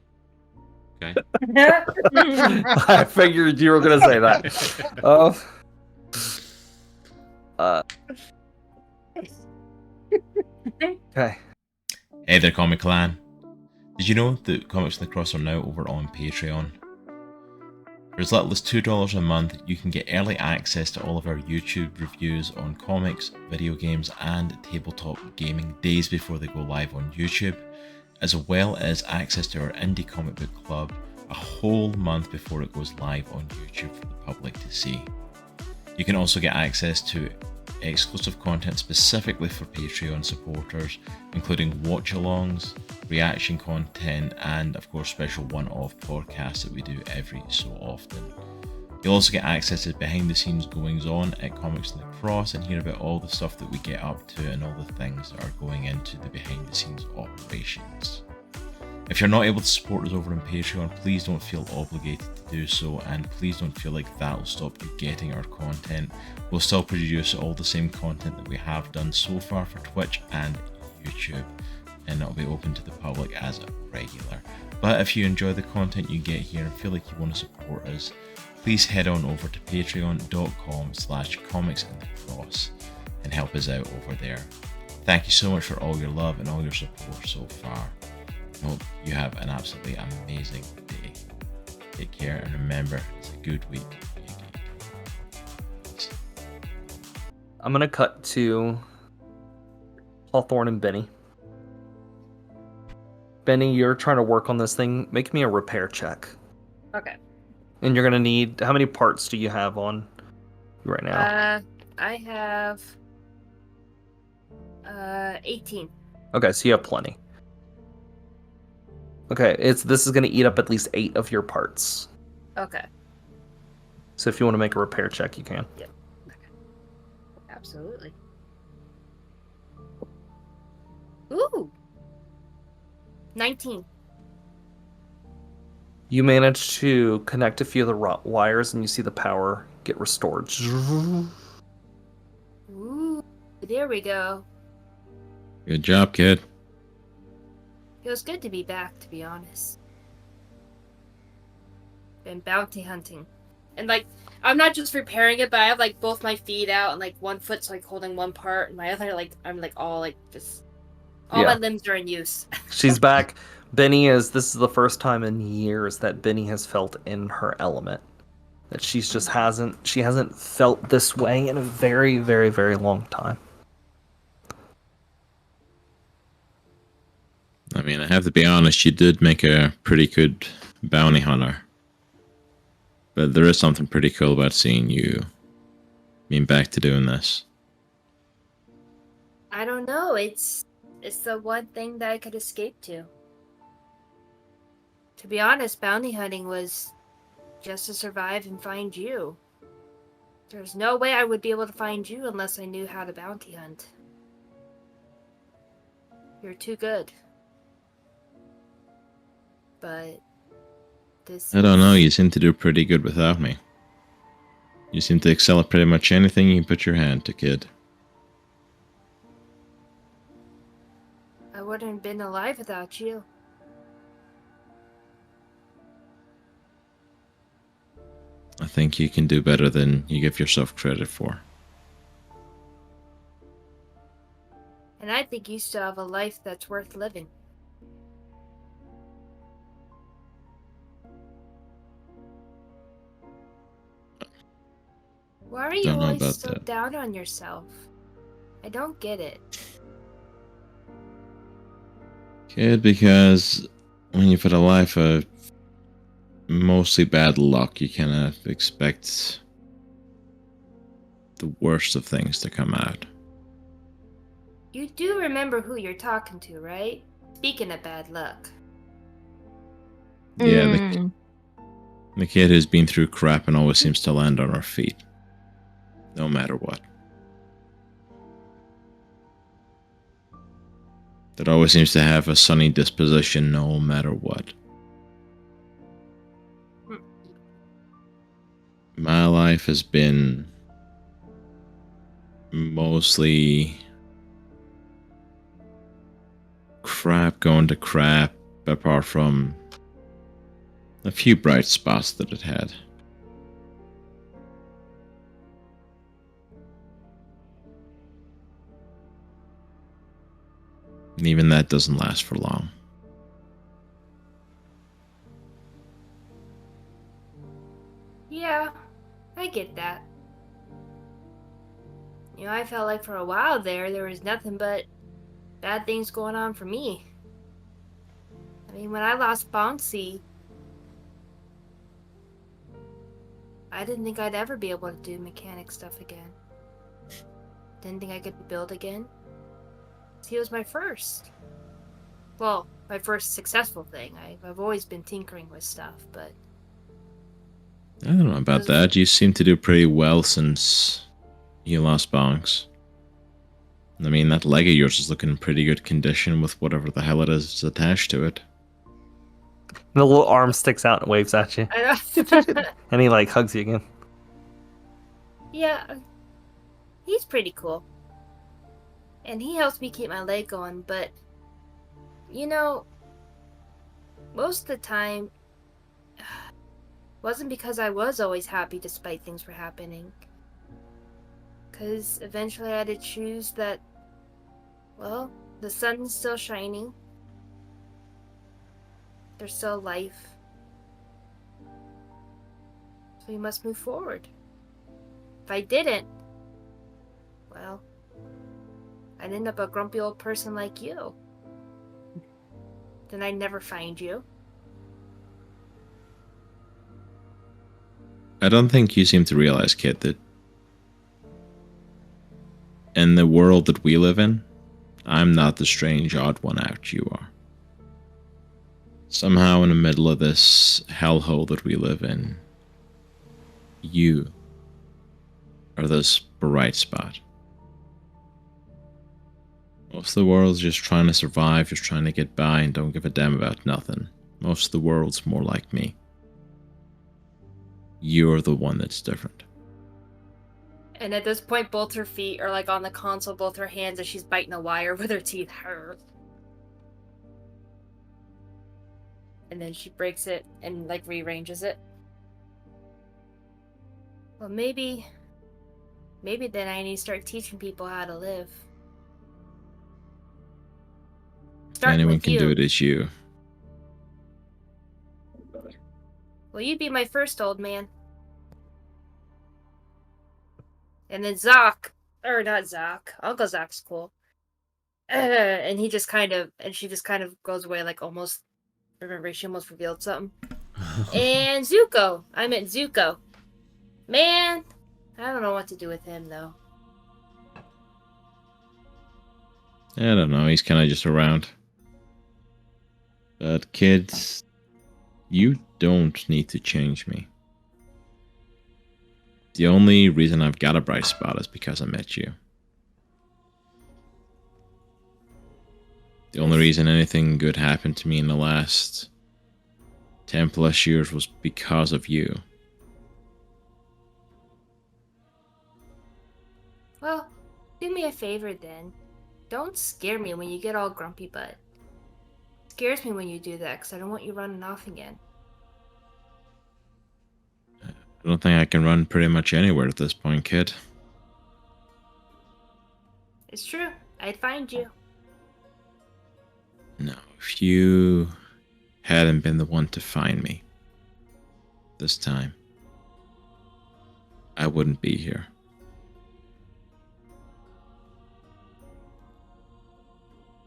Okay? I figured you were gonna say that. Okay. Hey there, Comic Clan. Did you know that Comics in the Cross are now over on Patreon? For as little as $2 a month, you can get early access to all of our YouTube reviews on comics, video games, and tabletop gaming days before they go live on YouTube, as well as access to our Indie Comic Book Club a whole month before it goes live on YouTube for the public to see. You can also get access to exclusive content specifically for Patreon supporters, including watch-alongs, reaction content, and of course special one-off podcasts that we do every so often. You'll also get access to behind-the-scenes goings-on at Comics in the Cross and hear about all the stuff that we get up to and all the things that are going into the behind-the-scenes operations. If you're not able to support us over on Patreon, please don't feel obligated to do so, and please don't feel like that'll stop you getting our content. We'll still produce all the same content that we have done so far for Twitch and YouTube, and it'll be open to the public as a regular. But if you enjoy the content you get here and feel like you want to support us, please head on over to patreon.com/comicsinthecross and help us out over there. Thank you so much for all your love and all your support so far. I hope you have an absolutely amazing day. Take care, and remember, it's a good week. I'm gonna cut to Hawthorne and Binnie. Binnie, you're trying to work on this thing. Make me a repair check. Okay. And you're gonna need, how many parts do you have on you right now? I have 18. Okay, so you have plenty. Okay, this is gonna eat up at least 8 of your parts. Okay. So if you want to make a repair check, you can. Yep. Okay. Absolutely. Ooh. 19. You manage to connect a few of the wires, and you see the power get restored. Ooh. There we go. Good job, kid. Feels good to be back, to be honest. Been bounty hunting. And, like, I'm not just repairing it, but I have, like, both my feet out and, like, one foot's, like, holding one part, and my other, like, I'm, like, all, like, just... All my limbs are in use. She's back. This is the first time in years that Binnie has felt in her element. That she hasn't felt this way in a very, very, very long time. I mean, I have to be honest, you did make a pretty good bounty hunter. But there is something pretty cool about seeing you being back to doing this. I don't know, it's the one thing that I could escape to. To be honest, bounty hunting was just to survive and find you. There's no way I would be able to find you unless I knew how to bounty hunt. You're too good. But this I don't know, you seem to do pretty good without me. You seem to excel at pretty much anything you can put your hand to, kid. I wouldn't have been alive without you. I think you can do better than you give yourself credit for. And I think you still have a life that's worth living. Why are you Don't know always about so that. down on yourself? I don't get it. Kid, because when you've had a life of mostly bad luck, you cannot expect the worst of things to come out. You do remember who you're talking to, right? Speaking of bad luck. Yeah, Mm. the kid who's been through crap and always seems to land on her feet. No matter what. That always seems to have a sunny disposition no matter what. My life has been mostly crap going to crap, apart from a few bright spots that it had. And even that doesn't last for long. Yeah, I get that. You know, I felt like for a while there was nothing but bad things going on for me. I mean, when I lost Bouncy, I didn't think I'd ever be able to do mechanic stuff again. Didn't think I could build again. He was my first. Well, my first successful thing. I've always been tinkering with stuff, but... I don't know about that. You seem to do pretty well since you lost Bonks. I mean, that leg of yours is looking in pretty good condition with whatever the hell it is attached to it. The little arm sticks out and waves at you. I know. And he like hugs you again. Yeah, he's pretty cool. And he helps me keep my leg going, but, you know, most of the time, wasn't because I was always happy despite things were happening. Because eventually I had to choose that, well, the sun's still shining. There's still life. So we must move forward. If I didn't, well, I'd end up a grumpy old person like you. Then I'd never find you. I don't think you seem to realize, kid, that in the world that we live in, I'm not the strange odd one out, you are. Somehow in the middle of this hellhole that we live in, you are this bright spot. Most of the world's just trying to survive, just trying to get by and don't give a damn about nothing. Most of the world's more like me. You're the one that's different. And at this point, both her feet are like on the console, both her hands as she's biting a wire with her teeth. And then she breaks it and like rearranges it. Well, maybe then I need to start teaching people how to live. Starting Anyone with can you. do it as you. Well, you'd be my first old man. And then Zok, or not Zok, Uncle Zok's cool. And he just kind of, and she just kind of goes away like almost, remember, she almost revealed something. And Zuko, I meant Zuko. Man, I don't know what to do with him though. I don't know, he's kind of just around. But kids, you don't need to change me. The only reason I've got a bright spot is because I met you. The only reason anything good happened to me in the last 10 plus years was because of you. Well, do me a favor then. Don't scare me when you get all grumpy butt. It scares me when you do that because I don't want you running off again. I don't think I can run pretty much anywhere at this point, kid. It's true. I'd find you. No, if you hadn't been the one to find me this time, I wouldn't be here.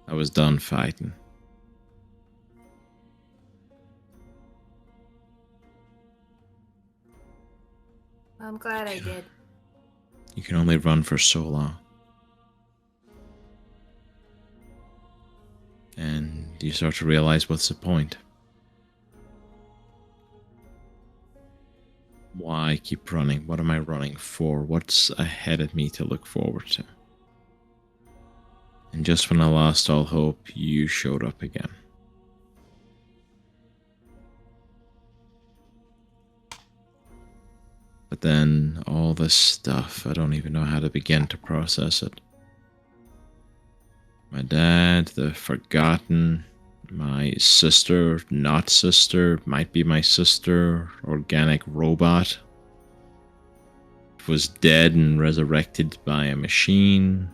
I was done fighting. I'm glad I did. You can only run for so long. And you start to realize, what's the point? Why keep running? What am I running for? What's ahead of me to look forward to? And just when I lost all hope, you showed up again. But then all this stuff, I don't even know how to begin to process it. My dad, the forgotten, my sister, not sister, might be my sister, organic robot, was dead and resurrected by a machine.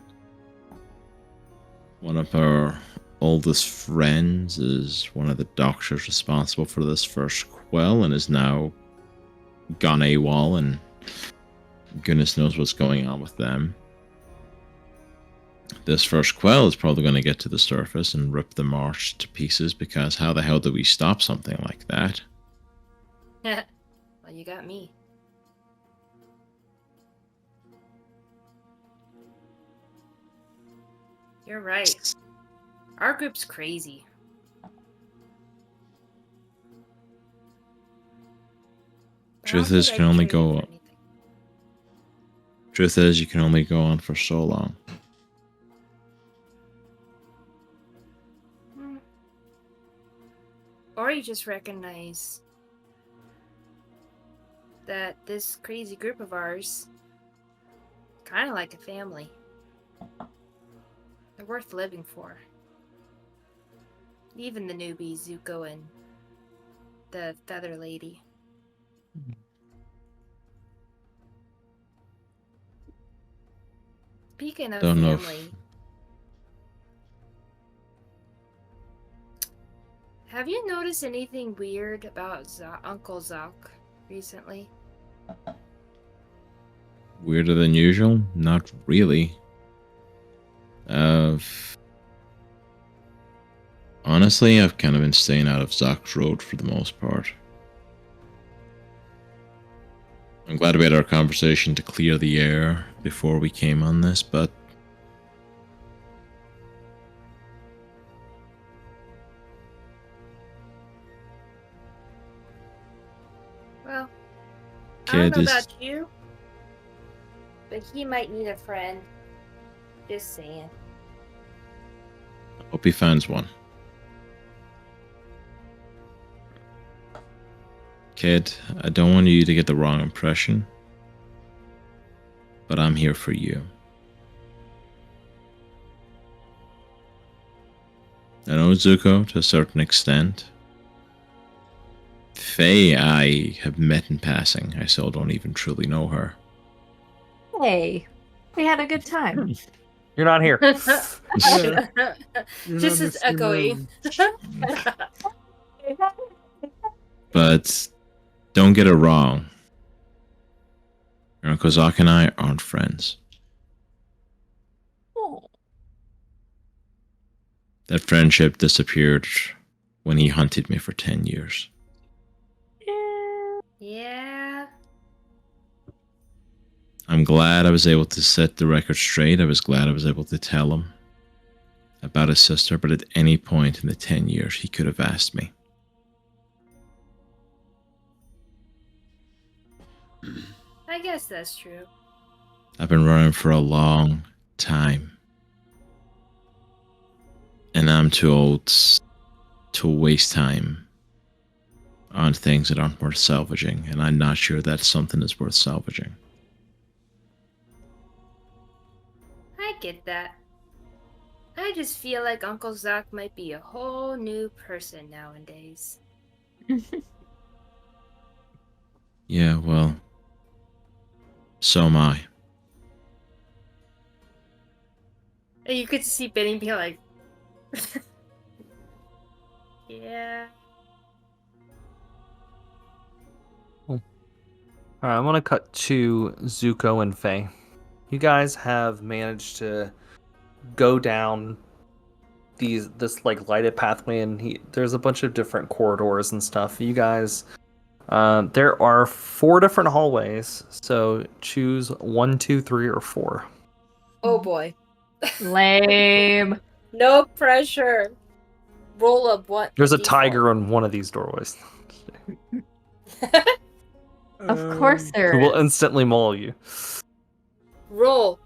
One of our oldest friends is one of the doctors responsible for this first Quell and is now gone AWOL, and goodness knows what's going on with them. This first Quell is probably going to get to the surface and rip the Marsh to pieces, because how the hell do we stop something like that? Well, you got me. You're right. Our group's crazy. But I don't Truth is, think you can I'd only trade you go. for anything. Truth is, you can only go on for so long. Or you just recognize that this crazy group of ours, kind of like a family. They're worth living for. Even the newbies, Zuko and the feather lady. Speaking of Don't know family, if- have you noticed anything weird about Uncle Zok recently? Weirder than usual? Not really. Honestly, I've kind of been staying out of Zok's road for the most part. I'm glad we had our conversation to clear the air before we came on this, but Well, I kid don't know is about you, but he might need a friend. Just saying. hope he finds one. Kid, I don't want you to get the wrong impression, but I'm here for you. I know Zuko to a certain extent. Faye I have met in passing. I still don't even truly know her. Hey, we had a good time. You're not here. Yeah. You're Just not as the same echoing. room. But don't get it wrong. Your Uncle Zok and I aren't friends. That friendship disappeared when he hunted me for 10 years. Yeah. I'm glad I was able to set the record straight. I was glad I was able to tell him about his sister, but at any point in the 10 years, he could have asked me. I guess that's true. I've been running for a long time. And I'm too old to waste time on things that aren't worth salvaging, and I'm not sure that something is worth salvaging. get that. I just feel like Uncle Zok might be a whole new person nowadays. Yeah, well, so am I. And you could see Binnie be like, yeah. All right, I'm gonna cut to Zuko and Faye. You guys have managed to go down this like lighted pathway, and there's a bunch of different corridors and stuff. You guys, there are 4 different hallways, so choose 1, 2, 3, or 4. Oh boy. Lame. No pressure. Roll up what? There's a D4. tiger on one of these doorways Of course there who will is. instantly maul you. Roll.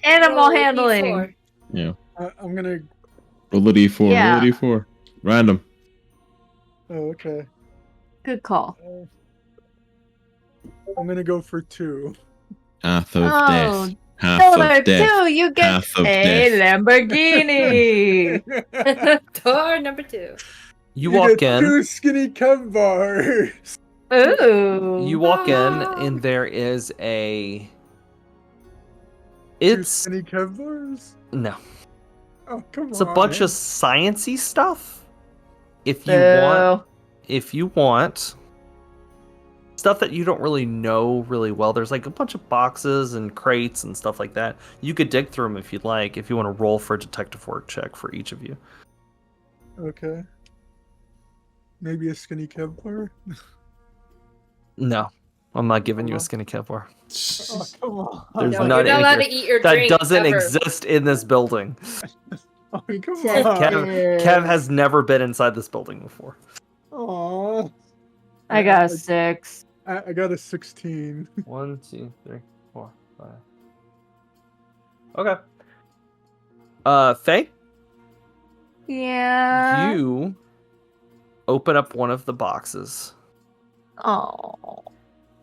Animal roll a handling. D4. Yeah. I'm gonna. Roll a d4. Yeah. Roll a d4. Random. Oh, okay. Good call. I'm gonna go for 2. Half of Oh, death. Half Pillar of death. 2, you get Half of a death. Lamborghini. Door number 2. You walk get in. 2 skinny Kev bars. Ooh. You walk in, and there is a. 2 It's skinny Kev bars. no. Oh, come on. It's a bunch of sciencey stuff. If you want stuff that you don't really know really well, there's like a bunch of boxes and crates and stuff like that. You could dig through them if you'd like. If you want to roll for a detective work check for each of you. Okay. Maybe a skinny Kev bar. No, I'm not giving you a skinny Kevlar. Oh, come on. There's No, not you're not allowed any- to eat your That drink doesn't ever. exist in this building. Oh, come Kev- on. Kev has never been inside this building before. Aw. I got a 6. I got a 16. 1, 2, 3, 4, 5. Okay. Faye, Yeah. you open up one of the boxes. Oh.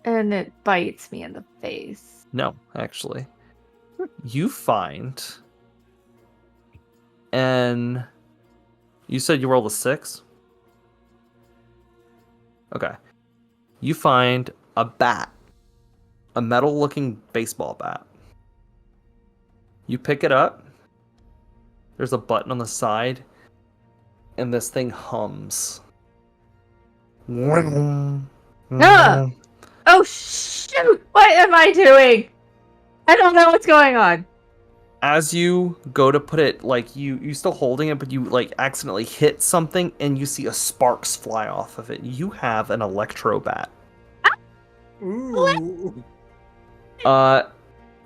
And it bites me in the face. No, actually. You find. And you said you rolled a 6? Okay. You find a bat. A metal looking baseball bat. You pick it up. There's a button on the side. And this thing hums. Ah! Oh, shoot! What am I doing? I don't know what's going on. As you go to put it, like you still holding it, but you like accidentally hit something and you see a sparks fly off of it. You have an electro bat. Ooh.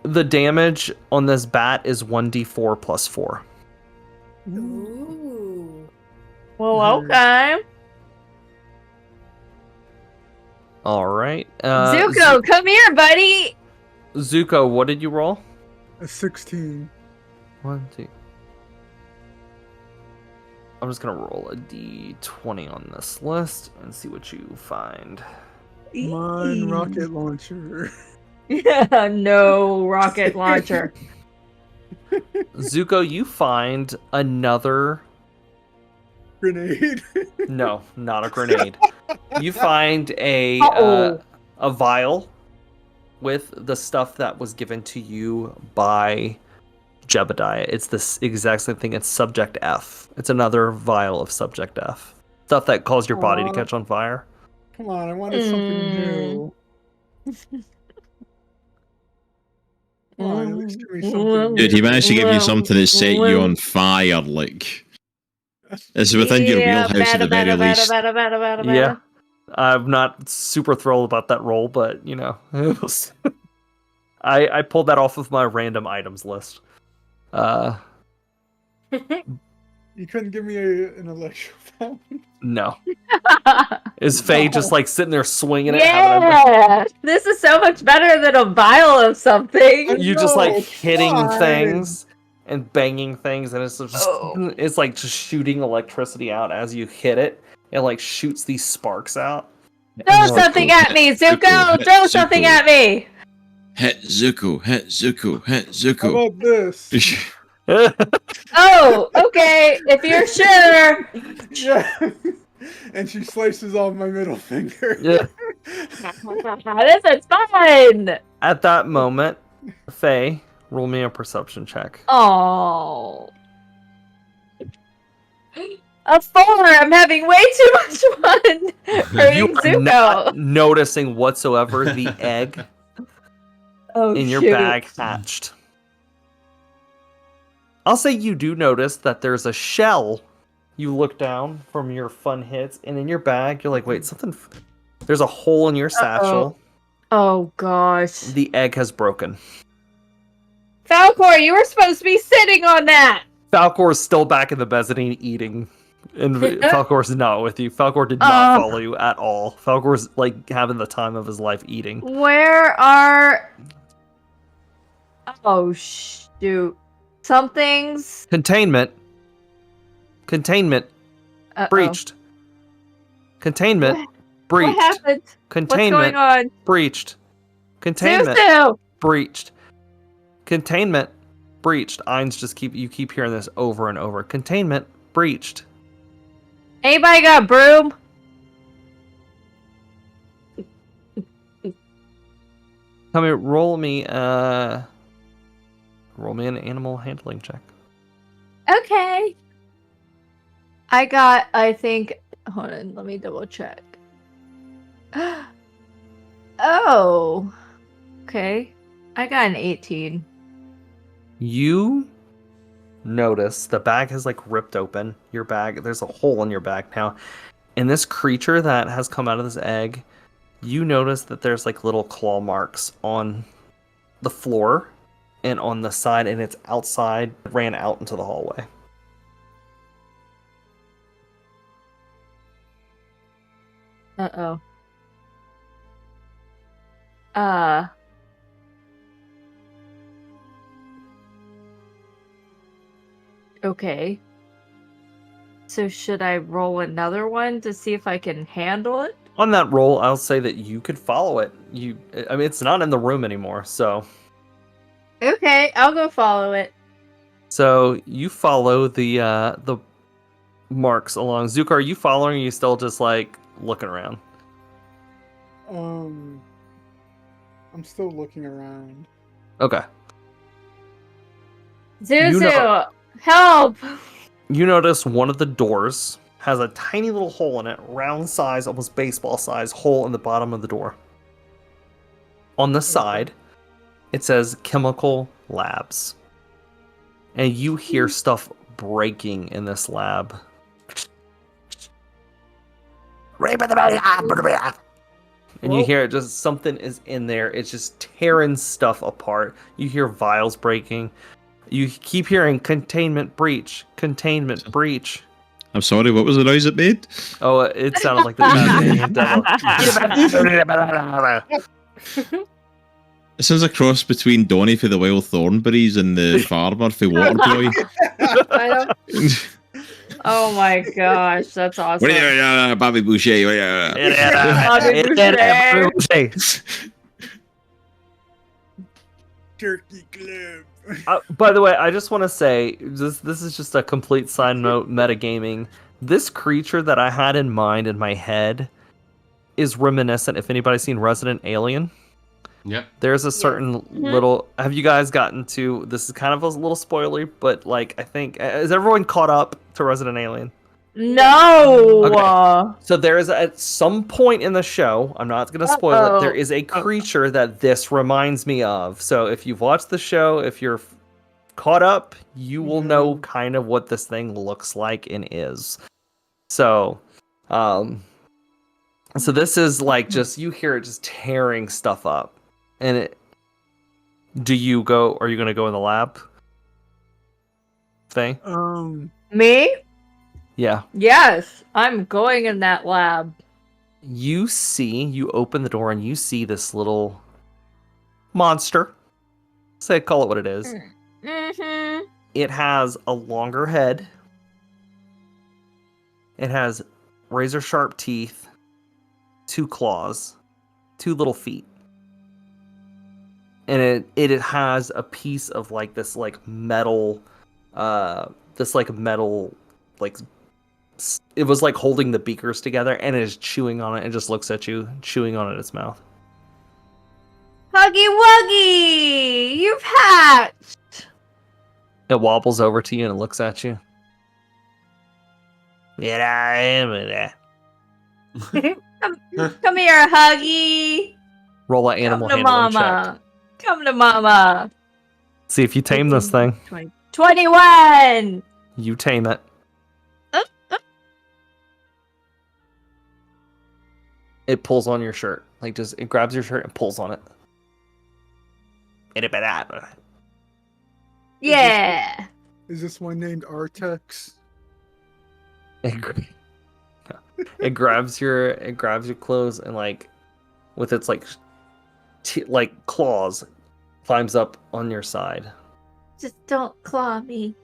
The damage on this bat is 1d4 plus 4. Ooh. Well, okay. All right. Zuko, come here, buddy! Zuko, what did you roll? A 16. 1, 2. I'm just gonna roll a d20 on this list and see what you find. Mine rocket launcher. Yeah, no rocket launcher. Zuko, you find another. Grenade. No, not a grenade. You find a Uh-oh. a vial with the stuff that was given to you by Jebediah. It's this exact same thing. It's Subject F. It's another vial of Subject F. Stuff that caused your body to Aw. catch on fire. Come on, I wanted something new. Come on, at least give me something Dude, he new. managed to give you something that set you on fire, like. It's within your wheelhouse at the very least. Yeah. I'm not super thrilled about that roll, but you know, it was I pulled that off of my random items list. You couldn't give me an electro fountain. No. Is Faye just like sitting there swinging it? having a- Yeah! This is so much better than a vial of something. You just like No, hitting fine. things and banging things, and it's just Oh. it's like just shooting electricity out as you hit it. It like shoots these sparks out. Throw something at me, Zuko! Throw something at me! Het Zuko, het Zuko, het How Zuko. about this? Oh, okay. If you're sure. Yeah. And she slices off my middle finger. Yeah. This is fun. At that moment, Faye, roll me a perception check. Oh. A 4. I'm having way too much fun hurting You are Zuko. not noticing whatsoever the egg Oh, in your shoot. bag hatched. I'll say you do notice that there's a shell. You look down from your fun hits, and in your bag, you're like, wait, something. There's a hole in your satchel. Oh, gosh. The egg has broken. Falcor, you were supposed to be sitting on that. Falcor is still back in the mezzanine eating, and Falcor is not with you. Falcor did not follow you at all. Falcor's like having the time of his life eating. Where are... Oh, shoot. Something's... Containment. Uh-oh. Breached. Containment. Breached. What happened? Containment. What's going on? Breached. Containment. Zuzu! Breached. Containment. Breached. You keep hearing this over and over. Containment. Breached. Anybody got a broom? Tell me, roll me an animal handling check. Okay. I got, I think... Hold on, let me double check. Oh. Okay. I got an 18. You notice the bag has like ripped open. Your bag, there's a hole in your bag now. And this creature that has come out of this egg, you notice that there's like little claw marks on the floor and on the side, and it's outside, ran out into the hallway. Uh-oh. Okay. So should I roll another one to see if I can handle it? On that roll, I'll say that you could follow it. I mean, it's not in the room anymore, so. Okay, I'll go follow it. So you follow the marks along. Zuko, are you following? Or are you still just like looking around? I'm still looking around. Okay. Zuzu, help! You notice one of the doors has a tiny little hole in it, round size, almost baseball size hole in the bottom of the door. On the side, it says Chemical Labs. And you hear stuff breaking in this lab. And you hear it just, something is in there. It's just tearing stuff apart. You hear vials breaking. You keep hearing containment breach, containment breach. I'm sorry, what was the noise it made? Oh, it sounded like the Tasmanian devil. It sounds a cross between Donnie for the Wild Thornberries and the farmer for Waterboy. I don't... Oh my gosh, that's awesome. Bobby Boucher. Bobby Boucher. Turkey Club. By the way, I just want to say, this is just a complete side note, metagaming. This creature that I had in mind in my head is reminiscent, if anybody's seen Resident Alien. Yep. There's a certain little... Have you guys gotten to... This is kind of a little spoilery, but like, I think... Is everyone caught up to Resident Alien? No! Okay. So there is, at some point in the show, I'm not going to spoil it, there is a creature that this reminds me of. So if you've watched the show, if you're caught up, you will know kind of what this thing looks like and is. So, so this is like just, you hear it just tearing stuff up. And it... are you going to go in the lab? Thing? Me? Yeah. Yes, I'm going in that lab. You open the door and you see this little monster. Call it what it is. Mm-hmm. It has a longer head. It has razor sharp teeth, 2 claws, 2 little feet. and it has a piece of like this like metal, like it was like holding the beakers together, and it is chewing on it and just looks at you, chewing on it in its mouth. Huggy Wuggy! You've hatched! It wobbles over to you and it looks at you. Come here, Huggy! Roll an animal Come to handling mama! check. Come to mama! See if you tame this thing. 21! You tame it. It pulls on your shirt. Like just it grabs your shirt and pulls on it. Yeah! Is this one named Artex? It grabs your clothes and like with its like claws climbs up on your side. Just don't claw me.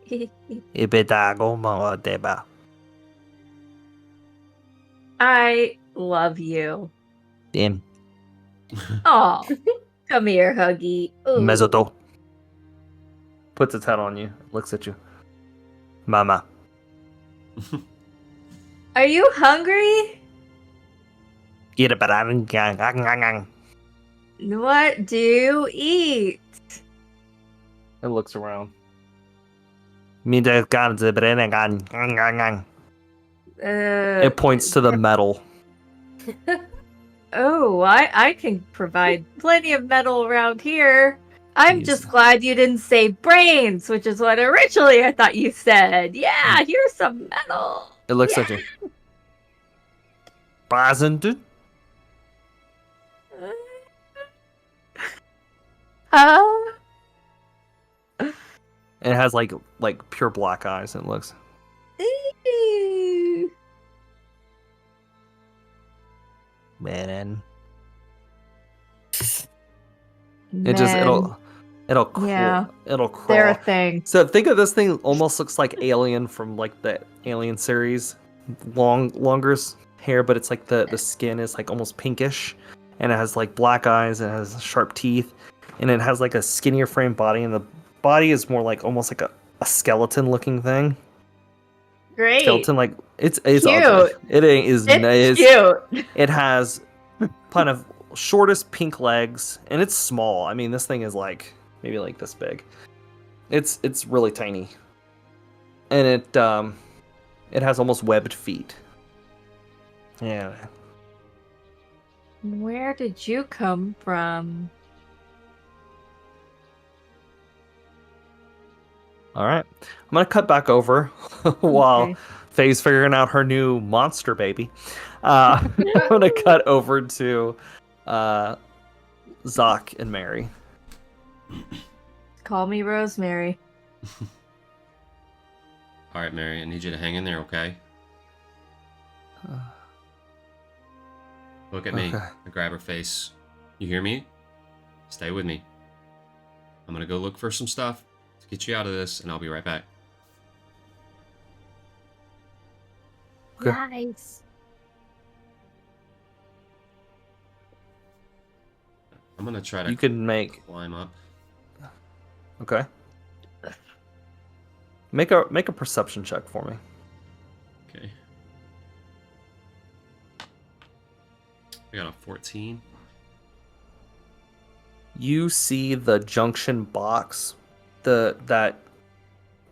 I love you. Damn. Oh, come here, Huggy. Ooh. Mesoto. Puts its head on you, looks at you. Mama. Are you hungry? What do you eat? It looks around. It points to the metal. Oh, I can provide plenty of metal around here. I'm just glad you didn't say brains, which is what originally I thought you said. Yeah, here's some metal. It looks at you. Bazendut? It has like pure black eyes. It looks. Man. It'll crawl. Yeah. It'll crawl. They're a thing. So think of this thing almost looks like Alien from like the Alien series. Longer hair, but it's like the skin is like almost pinkish, and it has like black eyes and it has sharp teeth, and it has like a skinnier frame body, and the body is more like almost like a skeleton looking thing. Great. Skeleton, like it's cute. ugly. It is Cute. It has kind of shortest pink legs, and it's small. I mean, this thing is like maybe like this big. It's really tiny, and it has almost webbed feet. Yeah. Where did you come from? All right. I'm going to cut back over while Okay. Faye's figuring out her new monster baby. I'm going to cut over to Zok and Mary. Call me Rosemary. All right, Mary, I need you to hang in there, okay? Look at me. Okay. I grab her face. You hear me? Stay with me. I'm gonna go look for some stuff to get you out of this, and I'll be right back. Okay. Nice. I'm gonna try to You can make... climb up. Okay. Make a perception check for me. Okay. We got a 14. You see the junction box. That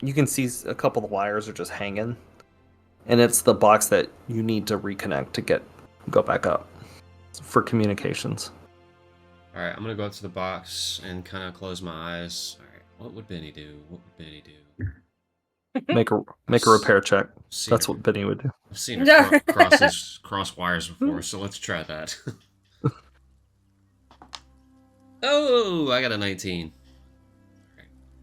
you can see a couple of the wires are just hanging, and it's the box that you need to reconnect to go back up for communications. All right, I'm gonna go up to the box and kind of close my eyes. All right, what would Binnie do? What would Binnie do? Make a repair check. Seen That's her- what Binnie would do. I've seen her cross wires before, so let's try that. Oh, I got a 19.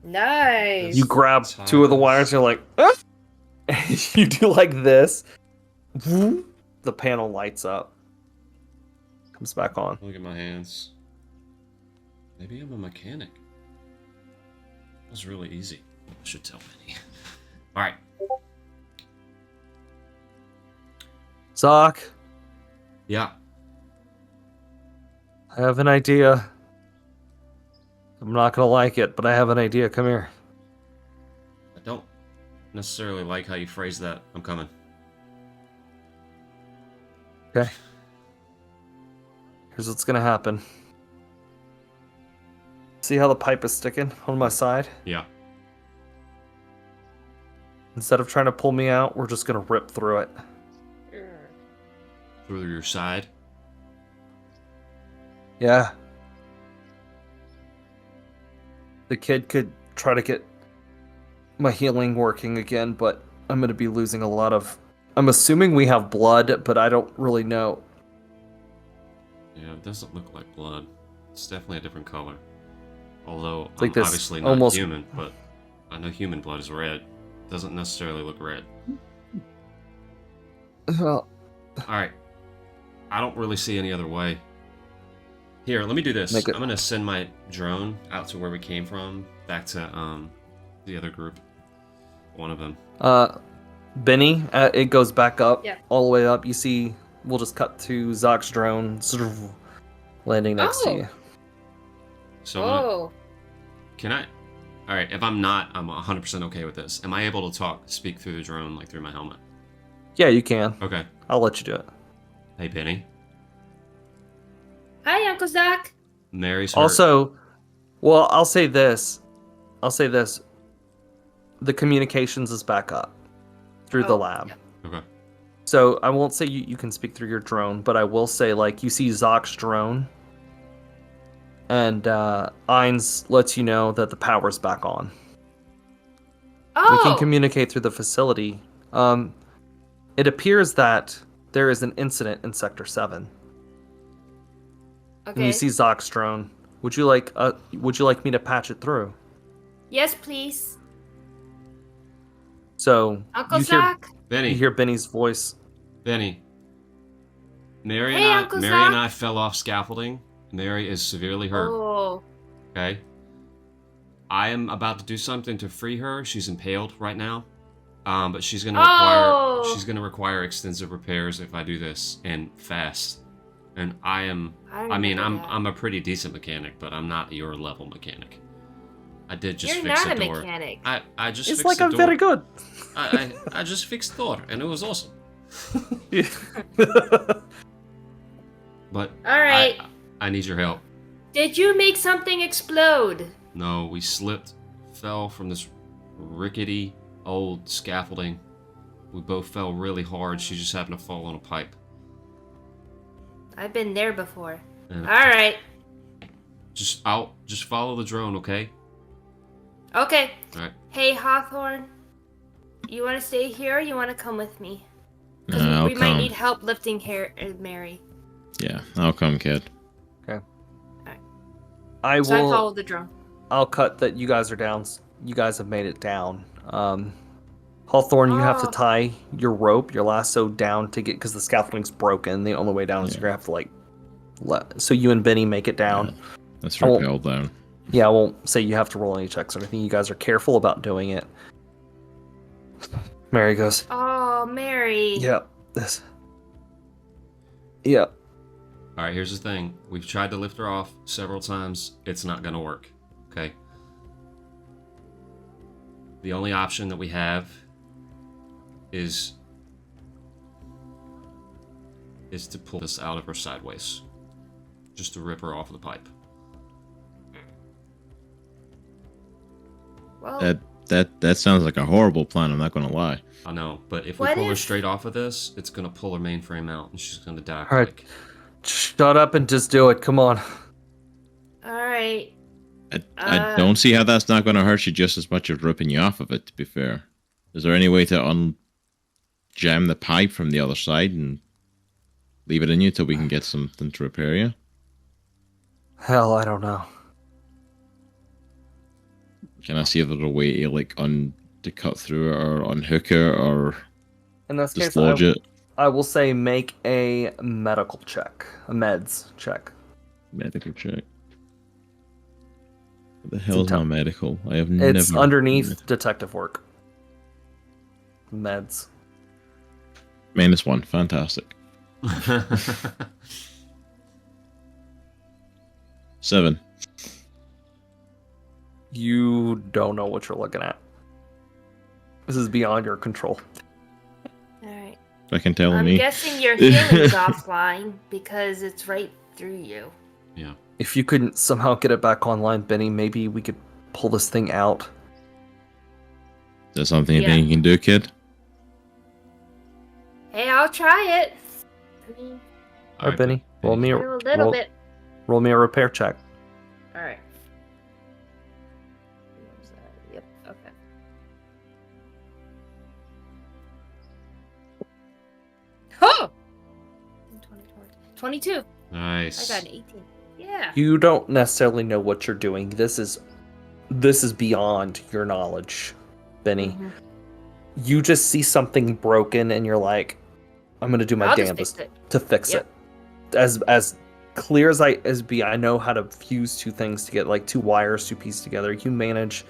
Nice. You grab two of the wires. You're like, ah! You do like this. Whoop. The panel lights up. Comes back on. Look at my hands. Maybe I'm a mechanic. It was really easy. I should tell Binnie. All right. Zok, Yeah. I have an idea. I'm not gonna like it, but I have an idea. Come here. I don't necessarily like how you phrase that. I'm coming. Okay. Here's what's gonna happen. See how the pipe is sticking on my side? Yeah. Instead of trying to pull me out, we're just gonna rip through it. Through your side. Yeah. The kid could try to get my healing working again, but I'm gonna be losing a lot of... I'm assuming we have blood, but I don't really know. Yeah, it doesn't look like blood. It's definitely a different color. Although, It's like I'm this obviously not almost- human, but I know human blood is red. Doesn't necessarily look red. Well, Alright. I don't really see any other way. Here, let me do this. Make it- I'm gonna send my drone out to where we came from, back to the other group. One of them. Binnie, it goes back up, Yeah. all the way up. You see, we'll just cut to Zok's drone, sort of landing next to Oh. you. So I'm gonna- Oh, can I? Alright, if I'm not, I'm 100% okay with this. Am I able to speak through the drone, like through my helmet? Yeah, you can. Okay. I'll let you do it. Hey, Binnie. hi, Uncle Zach. Mary's hurt. Also, well, I'll say this. The communications is back up through the Oh, lab. yeah. Okay. So I won't say you can speak through your drone, but I will say, like, you see Zok's drone, and Ainz lets you know that the power's back on. Oh, We can communicate through the facility. It appears that there is an incident in Sector 7. And okay. you see Zok's drone. Would you like me to patch it through? Yes, please, So Uncle you Zach. Binnie. hear Binnie's voice. Binnie. Mary Hey, Uncle and Zach. I fell off scaffolding. Mary is severely hurt. Oh, Okay. I am about to do something to free her. She's impaled right now. But she's gonna Oh. require extensive repairs if I do this and fast. And I'm remember that. I'm a pretty decent mechanic, but I'm not your level mechanic. I did just You're fix not the a door. mechanic. I just It's fixed like the I'm door. very good. I just fixed the door and it was awesome. But All right. I need your help. Did you make something explode? No, we fell from this rickety old scaffolding. We both fell really hard. She just happened to fall on a pipe. I've been there before. And All right. just follow the drone, okay? Okay. All right. Hey, Hawthorne. You want to stay here or you want to come with me? 'Cause I'll we might come. need help lifting Mary. Yeah, I'll come, kid. I So I will. followed the drone. I'll cut that you guys are down. You guys have made it down. Hawthorne, you have to Oh. tie your rope, your lasso down to get, because the scaffolding's broken. The only way down is Yeah. you're gonna have to, like, so you and Binnie make it down. Yeah. Let's I won't- rappel down. Yeah, I won't say you have to roll any checks or anything. You guys are careful about doing it. Mary goes, Oh, Mary. "Yep, this. Yep. All right, here's the thing. We've tried to lift her off several times. It's not going to work. Okay? The only option that we have is to pull this out of her sideways. Just to rip her off the pipe. Well, That sounds like a horrible plan. I'm not gonna lie. I know, but if we What pull her if- straight off of this, it's going to pull her mainframe out and she's going to die. All right. quick. Shut up and just do it. Come on." all right. I don't see how that's not gonna hurt you just as much as ripping you off of it. To be fair, is there any way to jam the pipe from the other side and leave it in you till we can get something to repair you? Hell, I don't know. Can I see if there's a way to cut through it or unhook her or In this case, dislodge it? I will say make a medical check, a meds check. Medical check. What the hell's tough- my medical? I have It's never. underneath detective work. Meds. -1. Fantastic. 7. You don't know what you're looking at. This is beyond your control. Alright. I can tell I'm me. guessing your healing's offline because it's right through you. Yeah. If you couldn't somehow get it back online, Binnie, maybe we could pull this thing out. Is that something you Yeah. think you can do, kid? Hey, I'll try it. I mean, All right, Binnie, roll me do a little roll, bit. roll me a repair check. Alright. Yep, okay. Oh! 22. Nice. I got an 18. Yeah. You don't necessarily know what you're doing. This is beyond your knowledge, Binnie. Mhm. You just see something broken and you're like, I'm gonna do my I'll just damnedest fix it. to fix Yep. it. As clear as I know how to fuse two things to get like two wires to piece together. You manage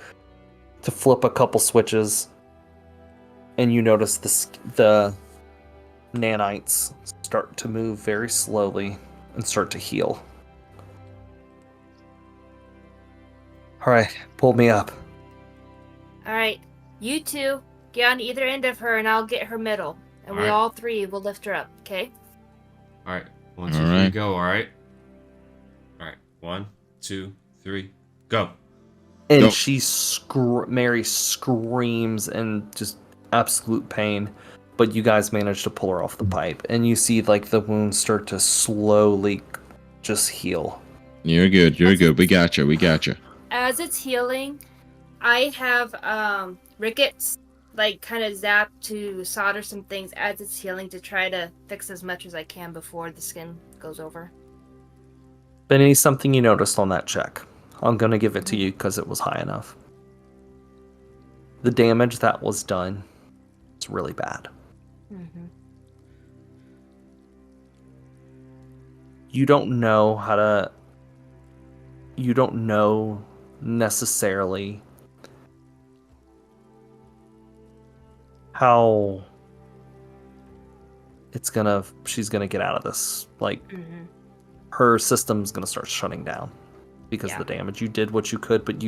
to flip a couple switches, and you notice the nanites start to move very slowly and start to heal. All right, pull me up. Alright. You two get on either end of her and I'll get her middle. And we Alright. all three will lift her up, okay? All right. 1, 2, All 3, right. go. All right. All right. 1, 2, 3, go. And Go. Mary screams in just absolute pain, but you guys manage to pull her off the pipe, and you see like the wounds start to slowly just heal. You're good. You're good. We got you. We got you. As it's healing, I have rickets like kind of zap to solder some things as it's healing to try to fix as much as I can before the skin goes over. Binnie, something you noticed on that check. I'm gonna give it to you because it was high enough. The damage that was done is really bad. Mm-hmm. You don't know necessarily how she's gonna get out of this. Like, Mm-hmm. her system's gonna start shutting down because Yeah. of the damage. You did what you could, but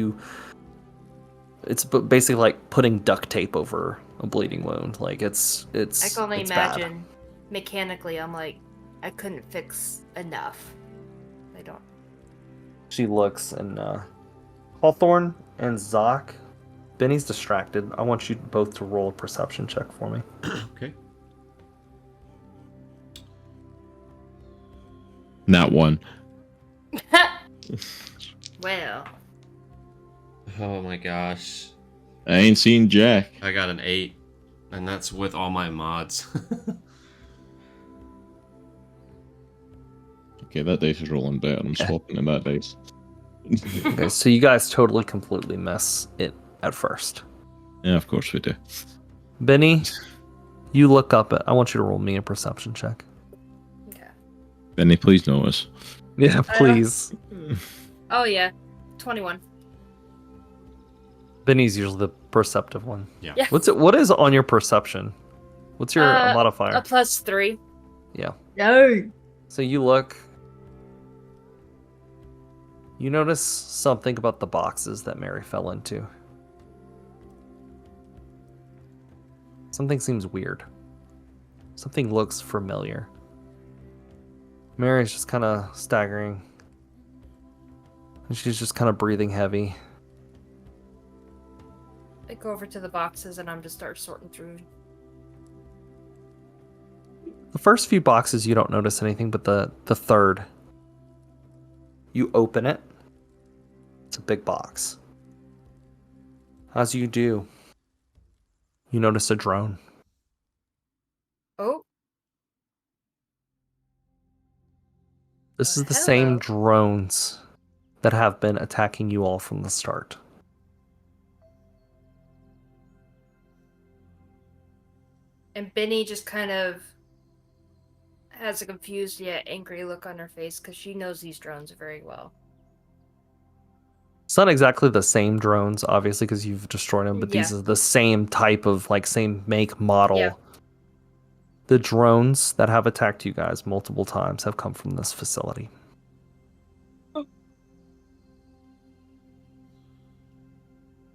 it's basically like putting duct tape over a bleeding wound. Like it's I can only it's bad. imagine mechanically, I'm like, I couldn't fix enough. I don't. She looks, and Hawthorne and Zok, Binnie's distracted. I want you both to roll a perception check for me. Okay. Not one. Well, Oh my gosh. I ain't seen Jack. I got an 8, and that's with all my mods. Okay, that dice is rolling better. I'm swapping in that dice. Okay, so you guys totally, completely miss it at first. Yeah, of course we do. Binnie, you look up I want you to roll me a perception check. okay. Binnie, please notice. Yeah, please. Oh yeah, 21. Binnie's usually the perceptive one. Yeah. Yeah. What is on your perception? What's your modifier? A +3. No. So you look. You notice something about the boxes that Mary fell into. Something seems weird. Something looks familiar. Mary's just kind of staggering. And she's just kind of breathing heavy. I go over to the boxes and I'm just start sorting through. The first few boxes you don't notice anything, but the third, you open it. It's a big box. As you do, you notice a drone. Oh, This is the hello. same drones that have been attacking you all from the start. and Binnie just kind of has a confused yet angry look on her face because she knows these drones very well. It's not exactly the same drones, obviously, because you've destroyed them, but these Yeah. are the same type of, like, same make, model. Yeah. The drones that have attacked you guys multiple times have come from this facility.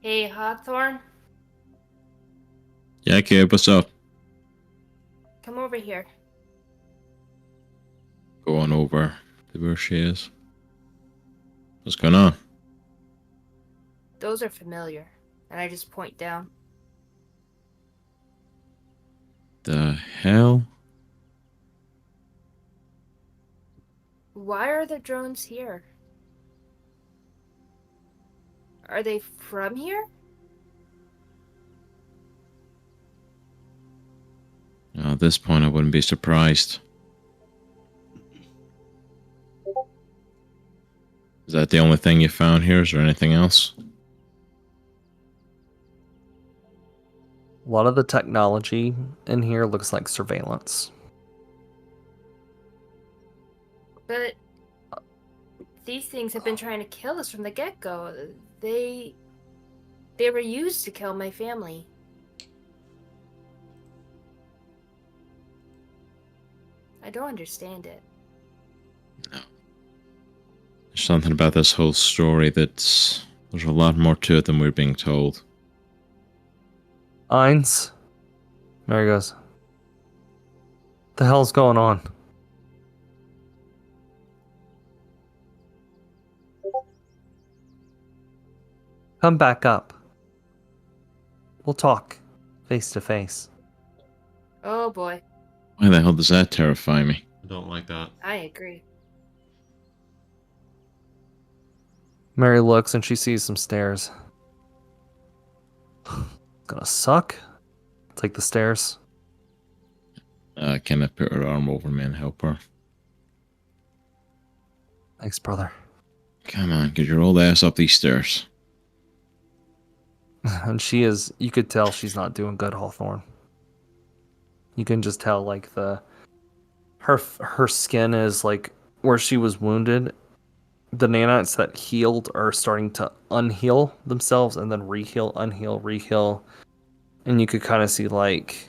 Hey, Hawthorne, Yeah, kid, what's up? come over here. Go on over to where she is. What's going on? Those are familiar. And I just point down. The hell? Why are the drones here? Are they from here? At this point, I wouldn't be surprised. Is that the only thing you found here? Is there anything else? A lot of the technology in here looks like surveillance. But these things have been trying to kill us from the get-go. They were used to kill my family. I don't understand it. No. There's something about this whole story that's... There's a lot more to it than we're being told. Eins. There he goes. The hell's going on? Come back up. We'll talk face to face. Oh boy, Why the hell does that terrify me? I don't like that. I agree. Mary looks and she sees some stairs. Gonna suck. Take the stairs. Can I put her arm over me and help her? Thanks, brother. Come on, get your old ass up these stairs. And she is, you could tell she's not doing good, Hawthorne. You can just tell, like, her skin is, like, where she was wounded. The nanites that healed are starting to unheal themselves and then reheal, unheal, reheal. And you could kind of see, like,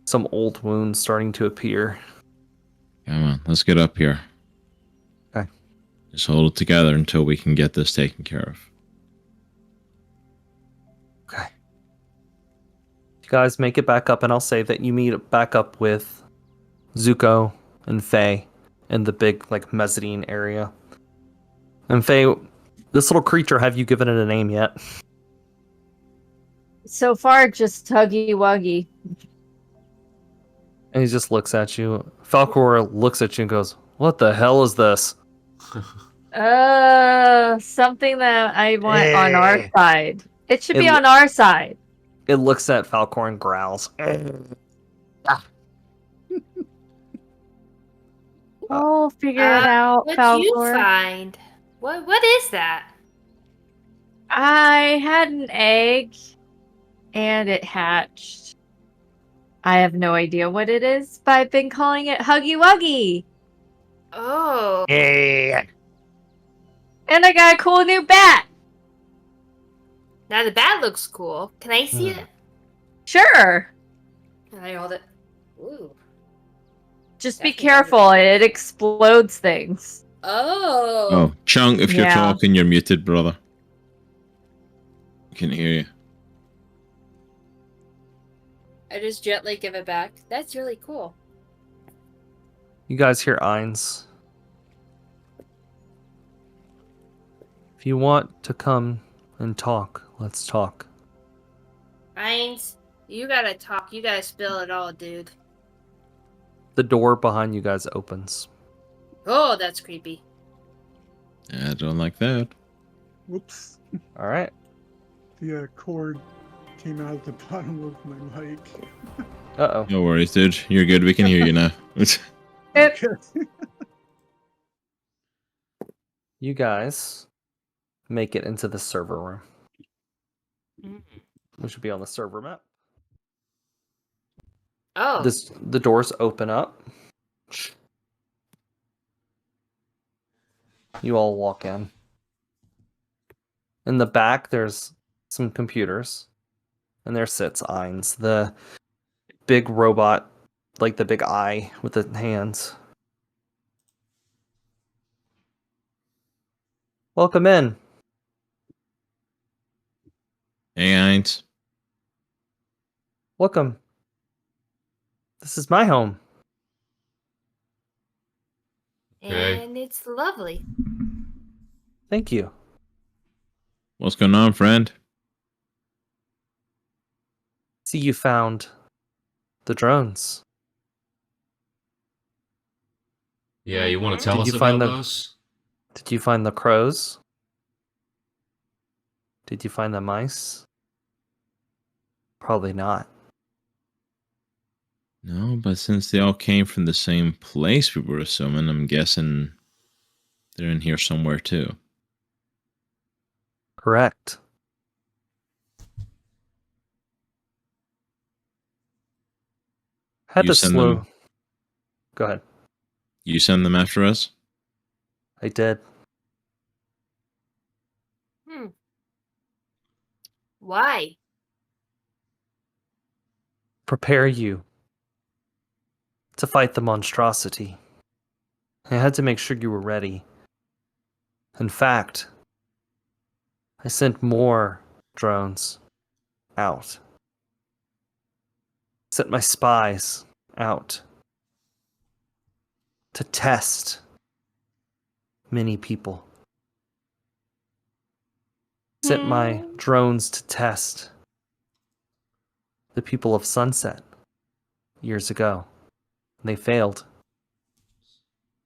some old wounds starting to appear. Come on, let's get up here. Okay. Just hold it together until we can get this taken care of. Okay. You guys make it back up, and I'll say that you meet back up with Zuko and Faye in the big, like, mezzanine area. And Faye, this little creature, have you given it a name yet? So far, just Huggy Wuggy. And he just looks at you. Falcor looks at you and goes, "What the hell is this?" Something that I want on our Eh. side. It should be It- on our side. It looks at Falcor and growls. We'll figure it out, What'd you Falcor. find? What is that? I had an egg, and it hatched. I have no idea what it is, but I've been calling it Huggy Wuggy. Oh. And I got a cool new bat. Now the bat looks cool. Can I see it? Sure. Can I hold it? Ooh. Just be Definitely careful. It explodes things. Oh. Oh, Chunk, if you're Yeah. talking, you're muted, brother. I can hear you. I just gently give it back. That's really cool. You guys hear Eins. If you want to come and talk, let's talk. Eins, you gotta talk. You gotta spill it all, dude. The door behind you guys opens. Oh, that's creepy. I don't like that. Whoops. All right. The cord came out the bottom of my mic. Uh-oh. No worries, dude. You're good. We can hear you now. You guys make it into the server room. We should be on the server map. Oh. The doors open up. You all walk in. In the back, there's some computers. And there sits Eins, the big robot, like the big eye with the hands. Welcome in. night. Welcome. This is my home. Okay. And it's lovely. Thank you. What's going on, friend? See, you found the drones. Yeah, you want to tell Did us you find about the- those? Did you find the crows? Did you find the mice? Probably not. No, but since they all came from the same place, we were assuming, I'm guessing they're in here somewhere too. Correct. Had You to send slow. them- Go ahead. You send them after us? I did. Why? Prepare you to fight the monstrosity. I had to make sure you were ready. In fact, I sent more drones out. Sent my spies out to test many people. Sent my drones to test the people of Sunset years ago. They failed.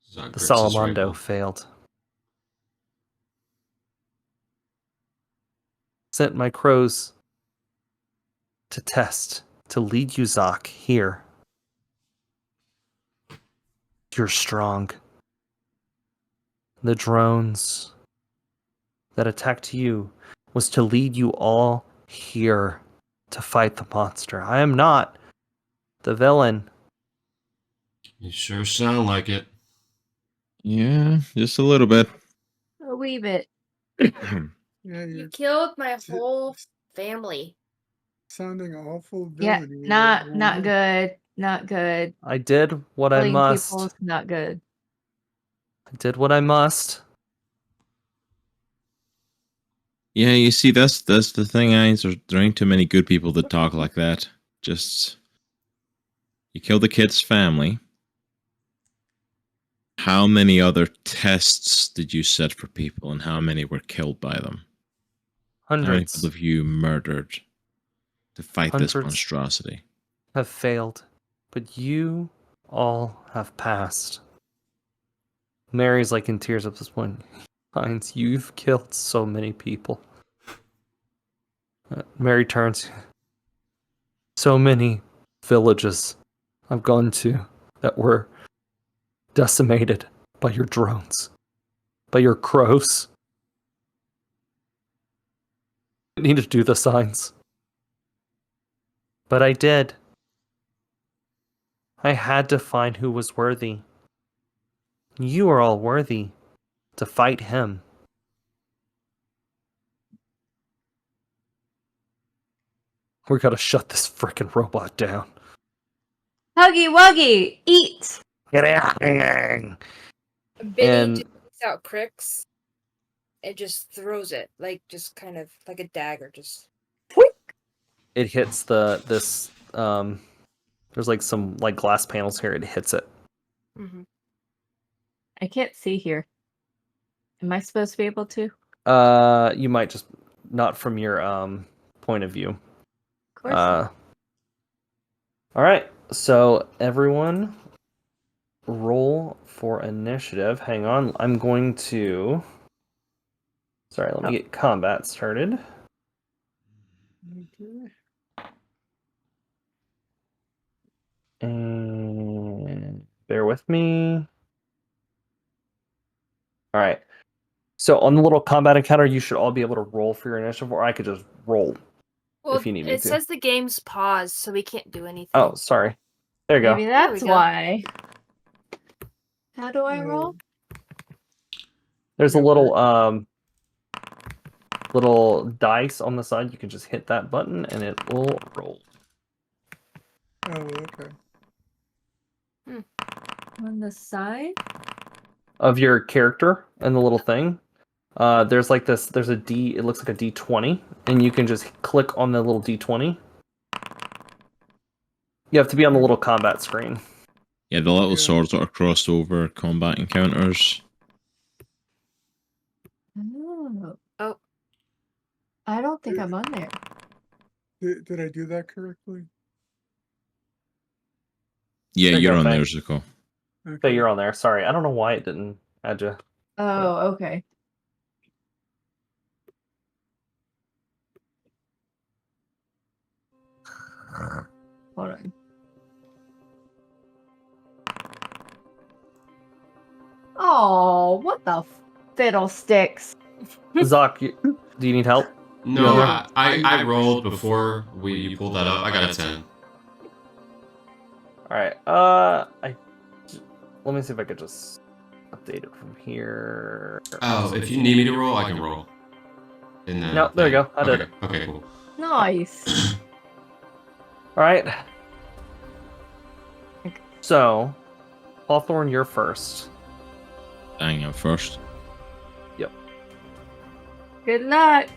This is not The great. This is right Salamando well. failed. Sent my crows to test, to lead you, Zok, here. You're strong. The drones that attacked you was to lead you all here to fight the monster. I am not the villain. You sure sound like it. Yeah, just a little bit. A wee bit. Yeah, You you're killed my s- whole family. sounding awful Yeah, villainy. not good. Not good. I did what I Killing must. people is not good. I did what I must. Yeah, you see, that's the thing, guys. There ain't too many good people that talk like that. Just you kill the kid's family. How many other tests did you set for people, and how many were killed by them? How many Hundreds people have you murdered to fight this Hundreds. monstrosity? have failed, but you all have passed. Mary's like in tears at this point. Hines, you've killed so many people. Mary turns. So many villages I've gone to that were decimated by your drones, by your crows. I need to do the signs. But I did. I had to find who was worthy. You are all worthy to fight him. We gotta shut this frickin' robot down. Huggy Wuggy, eat! Get out of here! Binnie And- just takes out Crix and just throws it, like just kind of like a dagger, just. It hits this there's like some like glass panels here, it hits it. Mm-hmm. I can't see here. Am I supposed to be able to? You might just not from your point of view. Of course. not. All right, so everyone roll for initiative. Hang on, I'm going to. Sorry, let me get combat started. Okay. And bear with me. All right. So on the little combat encounter, you should all be able to roll for your initiative, or I could just roll. Well, If you need me it to. says the game's paused, so we can't do anything. Oh, sorry. There you go. Maybe There we that's go. why. How do I roll? There's a Yeah, little dice on the side. You can just hit that button and it will roll. Oh, okay. On the side? Of your character and the little thing. There's like this. There's a D. It looks like a D20, and you can just click on the little D20. You have to be on the little combat screen. Yeah, the little Yeah. swords that are crossed over combat encounters. Oh. I don't think I'm on there. Did I do that correctly? Yeah, There you you're go, on Faye. there, Zuko. So Okay. you're on there. Sorry, I don't know why it didn't add you. Oh, okay. Hold on. Oh, what the fiddlesticks? Zok, do you need help? No, Yeah. I rolled before you pulled that up. I got a 10. All right. Let me see if I could just update it from here. Oh, if you need me to roll, I can roll. In the No, there you go. I did okay. it. Okay, cool. Nice. All right. So, Hawthorne, you're first. Dang, I'm first. Good luck.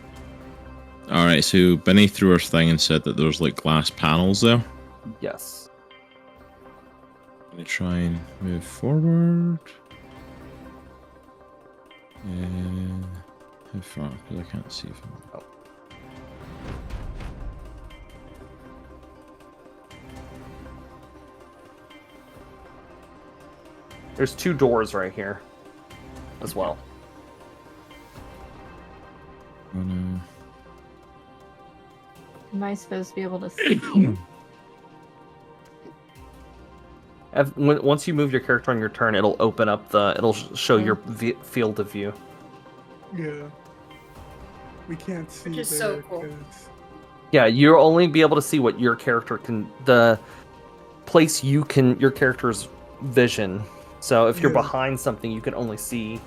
Alright, so Binnie threw her thing and said that there's like glass panels there. Yes. Let me try and move forward. How far? Because I can't see from. There's 2 doors right here as well. Am I supposed to be able to see? Once you move your character on your turn, it'll open up it'll show your field of view. Yeah. We can't see Which is there so cool. 'cause- Yeah, you'll only be able to see what your character can, the place your character's vision. So if you're Yeah. behind something, you can only see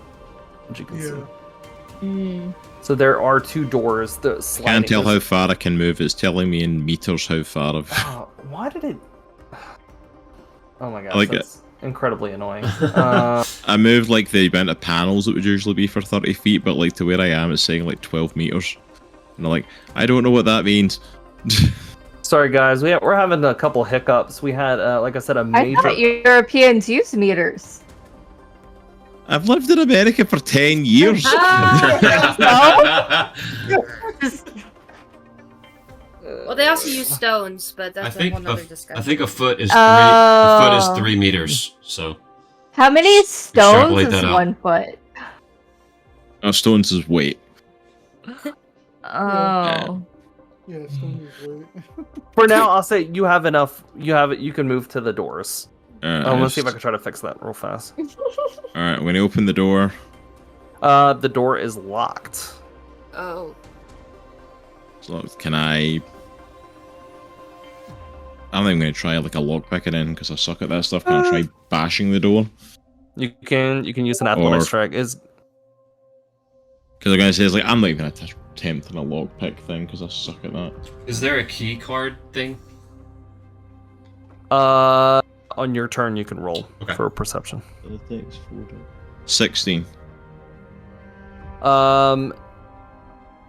what you can see. Yeah. So there are 2 doors that sliding. Can't tell how far I can move. It's telling me in meters how far I've. Why did it? Oh my gosh, like that's incredibly annoying. I moved like the amount of panels that would usually be for 30 feet, but like to where I am, it's saying like 12 meters. And I'm like, I don't know what that means. Sorry guys, we're having a couple hiccups. We had, like I said, a I major. thought Europeans use meters. I've lived in America for 10 years. Well, they also use stones, but I that's a think whole other discussion. I think a foot is a foot is 3 meters. So How many stones Extrapolate is that out. 1 foot? Stones is weight. Oh. Yeah, stone is weight. For now, I'll say you have enough. You can move to the doors. Let's see if I can try to fix that real fast. Alright, when I open the door. The door is locked. Oh. So can I don't think I'm going to try like a lockpick it in because I suck at that stuff. Can I try bashing the door? You can use an athletics check. Because I'm going to say, it's like, I'm not even going to attempt a lockpick thing because I suck at that. is there a key card thing? On your turn, you can roll for perception. 16.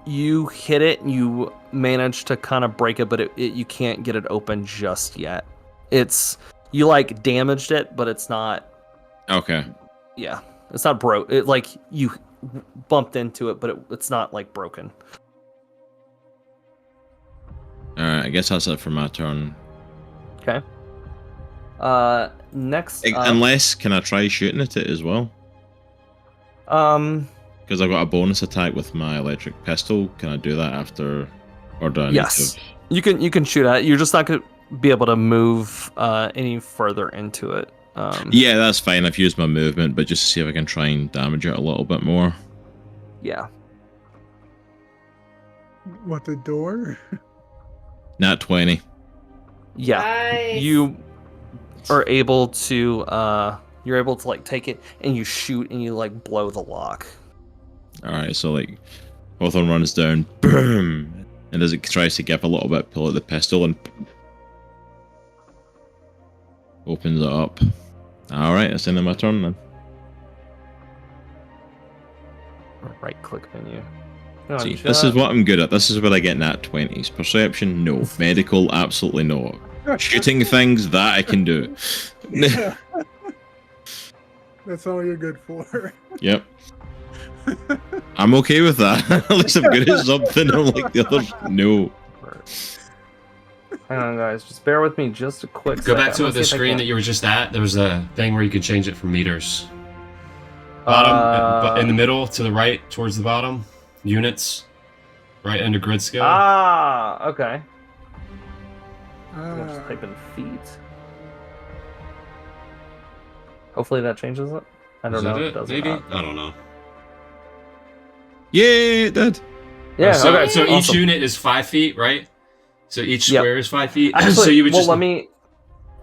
You hit it and you manage to kind of break it, but you can't get it open just yet. You like damaged it, but it's not. Okay. Yeah, it's not broke. It like you bumped into it, but it's not like broken. Alright, I guess that's it for my turn. Okay. Next. Unless, can I try shooting at it as well? Because I've got a bonus attack with my electric pistol. Can I do that after? Or do I need Yes. to? You can shoot at it. You're just not going to be able to move any further into it. Yeah, that's fine. I've used my movement, but just to see if I can try and damage it a little bit more. Yeah. What, the door? Nat 20. Yeah. Nice. You are able to you're able to like take it and you shoot and you like blow the lock. Alright, so like Hawthorne runs down, boom, and as it tries to give a little bit, pull out the pistol and opens it up. Alright, that's the end of my turn then. right click menu. Come on, See, this is chat. what I'm good at. This is where I get nat 20s. Perception, no. Medical, absolutely no. Shooting things, that I can do. Yeah. That's all you're good for. Yep. I'm okay with that. At least I'm good at something, unlike the others. No. Hang on, guys. Just bear with me just a quick Go second. back to I'm gonna the see if I screen can- that you were just at. There was a thing where you could change it for meters. Bottom, in the middle, to the right, towards the bottom. Units. Right under grid scale. Ah, okay. I'm just Ah, type in feet. Hopefully that changes it. I don't Is know that if it it? does or Maybe? not. I don't know. Yay, it did. Yeah, so okay. so each Awesome. unit is 5 feet, right? So each Yep. square is 5 feet. Actually, so you would well, just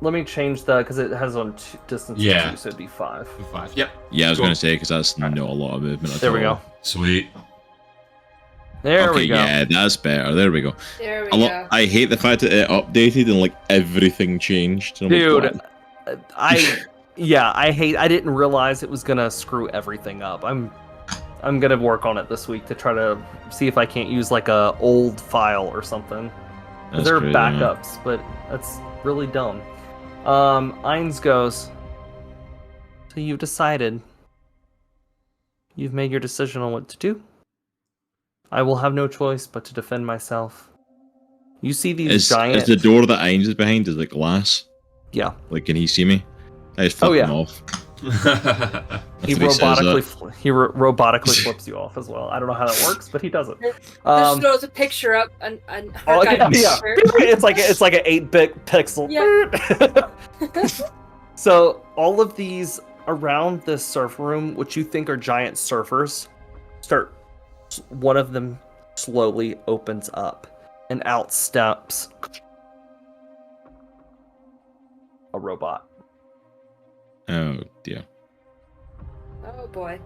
let me change the because it has on distance Yeah. 2, so it'd be 5. 5. Yep. Yeah, I was Cool. going to say, because that's not a lot of movement at There we all. go. Sweet. There Okay, we go. yeah, that's better. There we go. There we I hate the fact that it updated and like everything changed. And I'm like, Dude, "What?" I didn't realize it was gonna screw everything up. I'm gonna work on it this week to try to see if I can't use like a old file or something. 'Cause That's there are crazy, man. backups, but that's really dumb. Eins goes. So you've decided. You've made your decision on what to do. I will have no choice but to defend myself. You see these giant. Is the door that Ainz is behind, is it glass? Yeah. Like, can he see me? I just flip Oh, him yeah. off. He After says robotically flips you off as well. I don't know how that works, but he does it. Just throws a picture up on her Oh, yeah, guidance yeah. picture. It's like an 8-bit pixel. So all of these around this surf room, which you think are giant surfers, one of them slowly opens up, and out steps a robot. Oh, dear. Oh boy.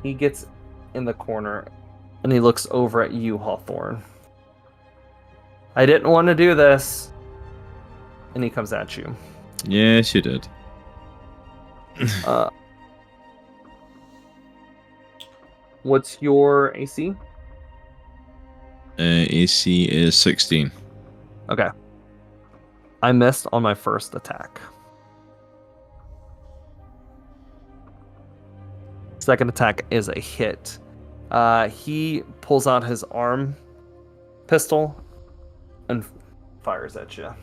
He gets in the corner, and he looks over at you, Hawthorne. I didn't want to do this. And he comes at you. Yes, you did. What's your AC? AC is 16. Okay. I missed on my first attack. Second attack is a hit. He pulls out his arm pistol and fires at you.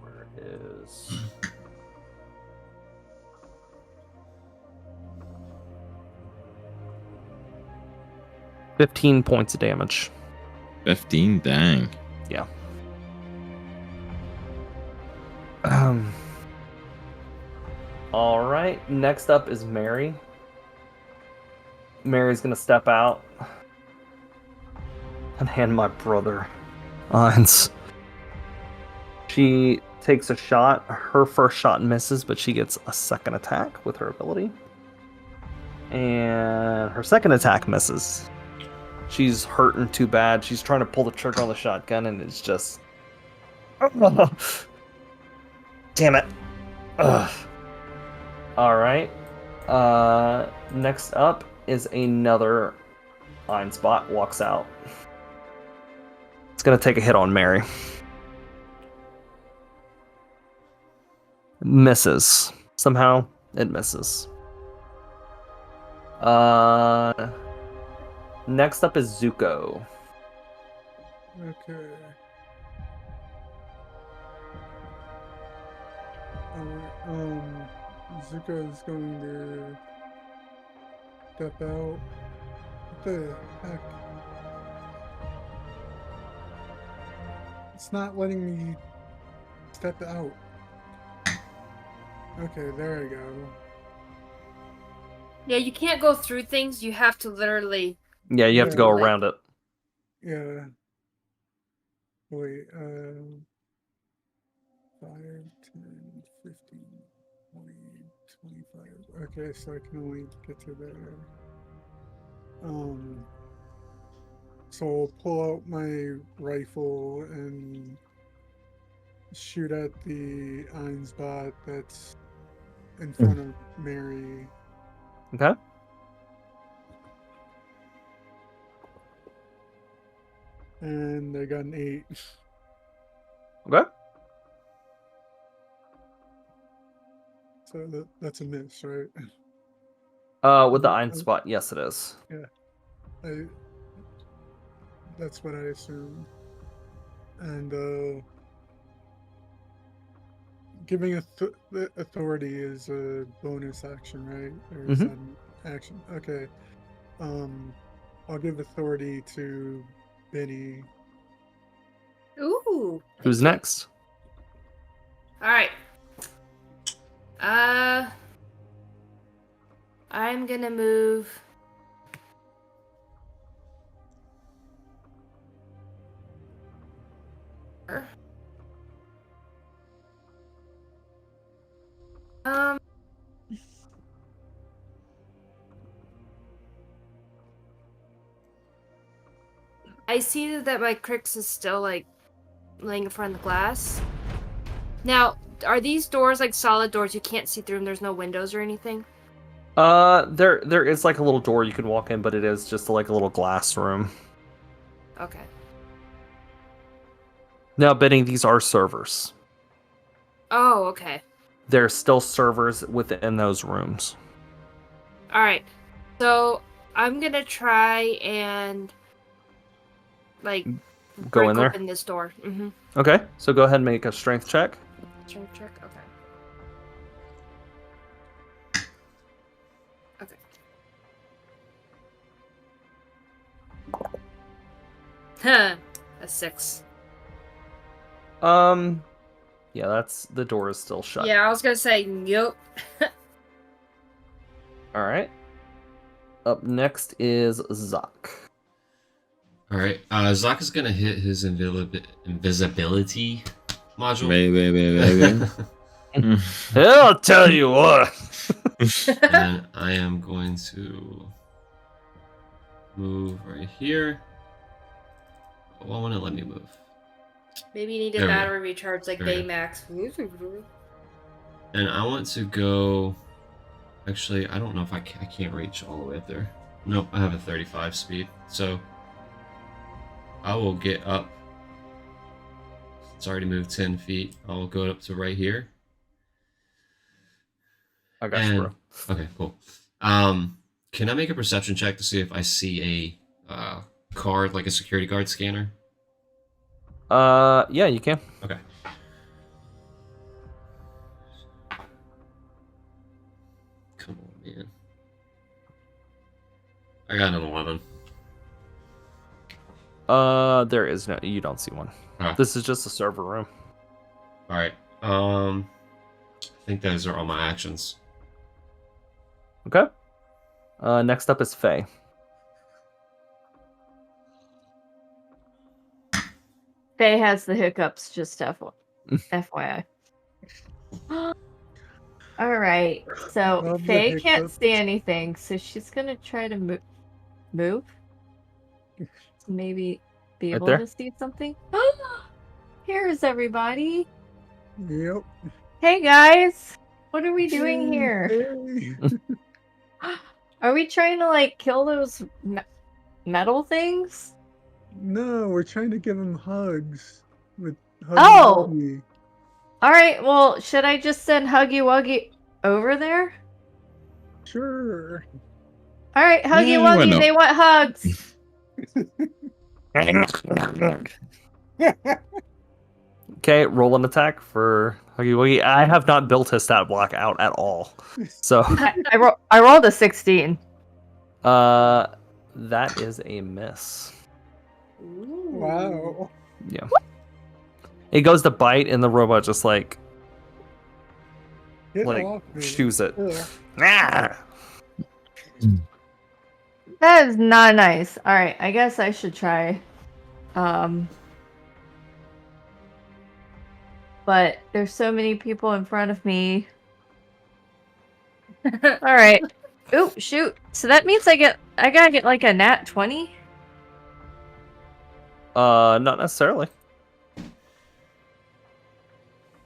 Where is... 15 points of damage. 15? Dang. Yeah. All right. Next up is Mary. Mary's gonna step out and hand my brother Hans. She takes a shot. Her first shot misses, but she gets a second attack with her ability. And her second attack misses. She's hurting too bad. She's trying to pull the trigger on the shotgun, and it's just... Damn it. Ugh. Alright. Next up is another line spot. Walks out. It's going to take a hit on Mary. Misses. Somehow, it misses. Next up is Zuko. okay. Zuko is going to step out. What the heck? It's not letting me step out. Okay, there I go. Yeah, you can't go through things. You have to literally. Yeah, you have to go Yeah. around it. Yeah. Wait, 5, 10, 15, 20, 25. Okay, so I can only get to there. So I'll pull out my rifle and shoot at the Ein's bot that's in front of Mary. Okay. And I got an 8. Okay. So that's a miss, right? With the iron spot, yes, it is. That's what I assumed. And giving authority is a bonus action, right? Or is that an action? Okay. I'll give authority to Binnie. Ooh. Who's next? All right. I'm gonna move. I see that my Crix is still like laying in front of the glass. Now, are these doors like solid doors? You can't see through them. There's no windows or anything. There is like a little door you can walk in, but it is just like a little glass room. Okay. Now, Binnie, these are servers. Oh, okay. There's still servers within those rooms. All right. So I'm gonna try and like Go break in there. open this door. Mm-hmm. Okay, so go ahead and make a strength check. Strength check. Okay. Huh. A 6. Yeah, the door is still shut. Yeah, I was gonna say yup. All right. Up next is Zok. All right. Zok is gonna hit his invisibility module. Maybe. I'll tell you what. And I am going to move right here. Well, won't it let me move? Maybe you need a There we go. battery recharge like There we Baymax. And I want to go. Actually, I don't know if I can't reach all the way up there. Nope, I have a 35 speed, so I will get up. It's already moved 10 feet. I'll go up to right here. I got you, bro. Okay, cool. Can I make a perception check to see if I see a card, like a security guard scanner? Yeah, you can. Okay. Come on, man. I got an 11. There is no. You don't see one. Ah. This is just a server room. All right. I think those are all my actions. Okay. Next up is Faye. Faye has the hiccups, just FYI. All right, so Love the Faye can't hiccups. see anything, so she's gonna try to move. Maybe be Right able there. to see something. Here's everybody. Yep. Hey guys, what are we doing here? Hey. Are we trying to like kill those metal things? No, we're trying to give him hugs with Huggy Oh! Wuggy. All right, well, should I just send Huggy Wuggy over there? Sure. All right, Huggy Yeah, why Wuggy, not? they want hugs. Okay, roll an attack for Huggy Wuggy. I have not built his stat block out at all, so I rolled a 16. that is a miss. Wow. Yeah. It goes to bite, and the robot just like Get off me. chews it. Ugh. Ah! That is not nice. All right, I guess I should try. But there's so many people in front of me. All right. Ooh, shoot. So that means I gotta get like a nat 20. Not necessarily.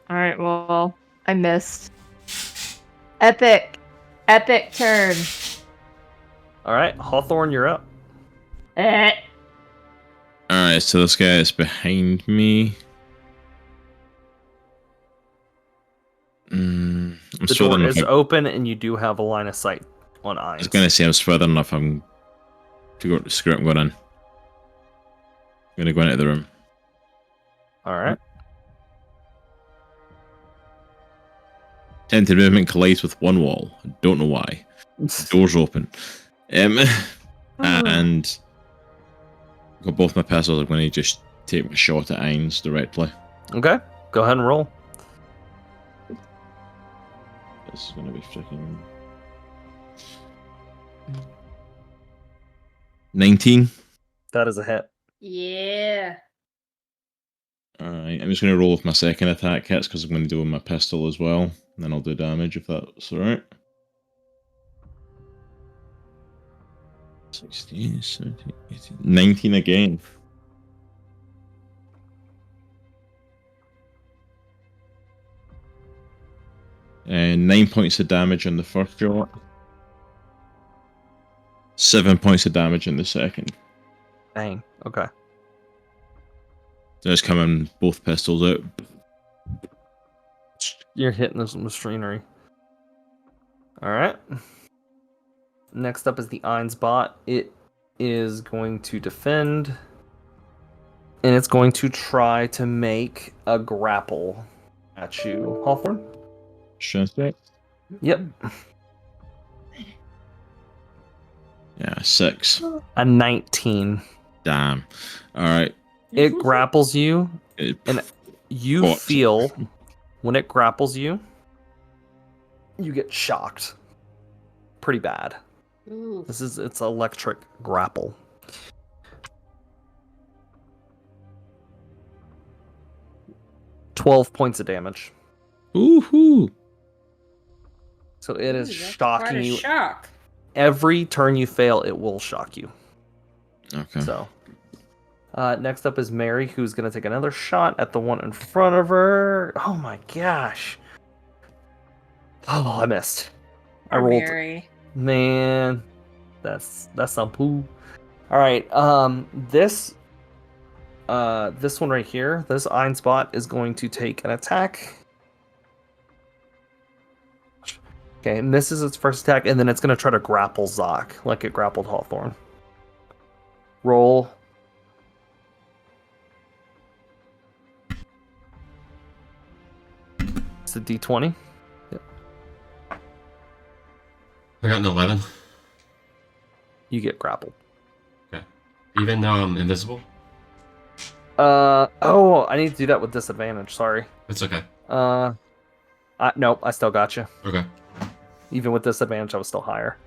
All right. Well, I missed. Epic turn. All right, Hawthorne, you're up. Alright, so this guy is behind me. I'm The still door in is open, and you do have a line of sight on I eyes. was gonna say I'm further enough. I'm to go. Screw it, I'm going in. I'm gonna go into the room. All right. Tentative movement collides with one wall. I don't know why. Doors open. And got both my pistols. I'm going to just take my shot at Ainz directly. Okay, go ahead and roll. This is going to be freaking 19. That is a hit. Yeah. Alright, I'm just going to roll with my second attack hits because I'm going to do with my pistol as well. And then I'll do damage if that's alright. 16, 17, 18, 19 again. And 9 points of damage on the first shot. 7 points of damage in the second. Dang. Okay. Just coming both pistols out. You're hitting this machinery. All right. Next up is the Ainz bot. It is going to defend, and it's going to try to make a grapple at you, Hawthorne. Should I say? Yep. Yeah, 6. A 19. Damn. Alright. It grapples you, and you What? feel when it grapples you, you get shocked. Pretty bad. Ooh. It's electric grapple. $12 points of damage. Woohoo! So it is Ooh, that's shocking quite a you. shock. Every turn you fail, it will shock you. Okay. So, next up is Mary, who's going to take another shot at the one in front of her. Oh my gosh. Oh, I missed. I Poor rolled. Mary. Man, that's some poo. All right, this one right here, this Ainz bot is going to take an attack. Okay, it misses its first attack, and then it's going to try to grapple Zok, like it grappled Hawthorne. Roll. It's a D20. I got an 11. You get grappled. Even though I'm invisible? Oh, I need to do that with disadvantage. Sorry. It's okay. Nope, I still got you. Okay. Even with disadvantage, I was still higher.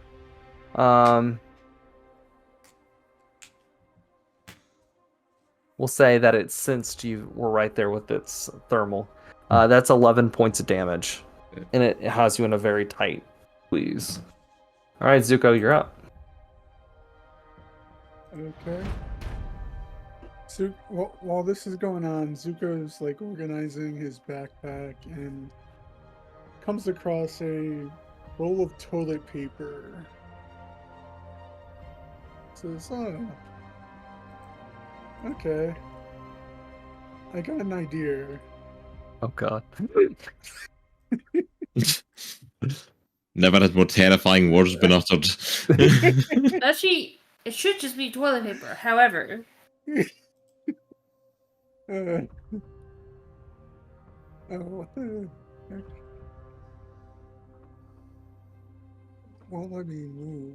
We'll say that it sensed you were right there with its thermal. That's 11 points of damage, and it has you in a very tight squeeze. All right, Zuko, you're up. Okay. So while this is going on, Zuko's like organizing his backpack and comes across a roll of toilet paper. Says, "Oh, okay. I got an idea." Oh God. Never had more terrifying words been uttered. Actually, it should just be toilet paper. However, Oh, won't let me move.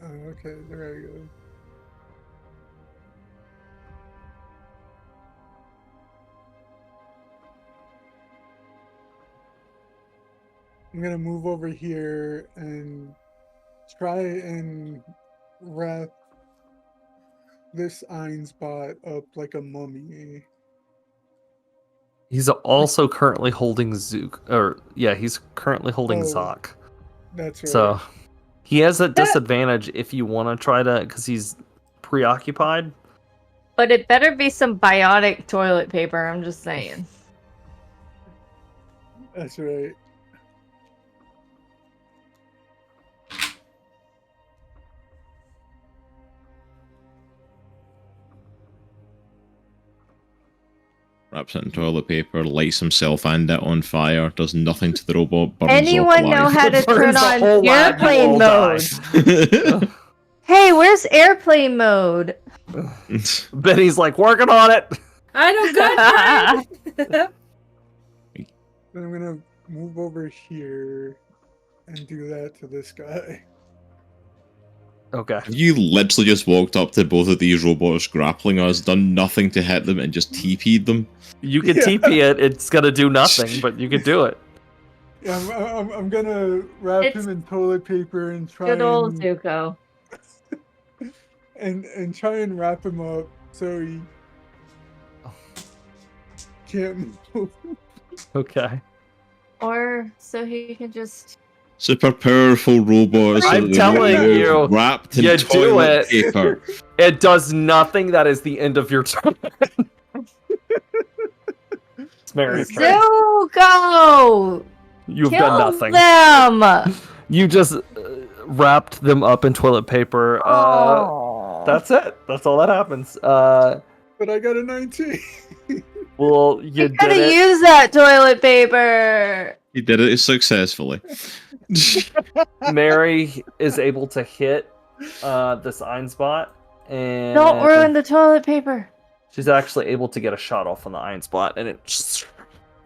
Oh, okay, there I go. I'm gonna move over here and try and wrap this Ainz bot up like a mummy. He's also currently holding he's currently holding Oh. Zok. That's right. So he has a disadvantage if you want to try to, because he's preoccupied. but it better be some biotic toilet paper. I'm just saying. That's right. wraps it in toilet paper, lights himself and it on fire, does nothing to the robot, burns Anyone off know alive. how to turn Burns the on whole lab, you airplane all mode? die. Hey, where's airplane mode? Benny's like working on it. I know good. Then I'm gonna move over here and do that to this guy. Okay. Have you literally just walked up to both of these robots grappling us, done nothing to hit them, and just TP'd them? You can Yeah. TP it. It's gonna do nothing, but you can do it. Yeah, I'm gonna wrap It's him in toilet paper and try Good old and, Zuko. and try and wrap him up so he can't move. Okay. Or so he can just. Super powerful robots. I'm telling you, wrapped in you do toilet it. paper. It does nothing. That is the end of your turn. It's Mary's turn. Zuko! You've Kill done nothing. them! You just wrapped them up in toilet paper. Oh. That's it. That's all that happens. But I got a 19. Well, you You did could have it. used that toilet paper. He did it successfully. Mary is able to hit this iron spot, and Don't ruin the toilet paper. she's actually able to get a shot off on the iron spot, and it just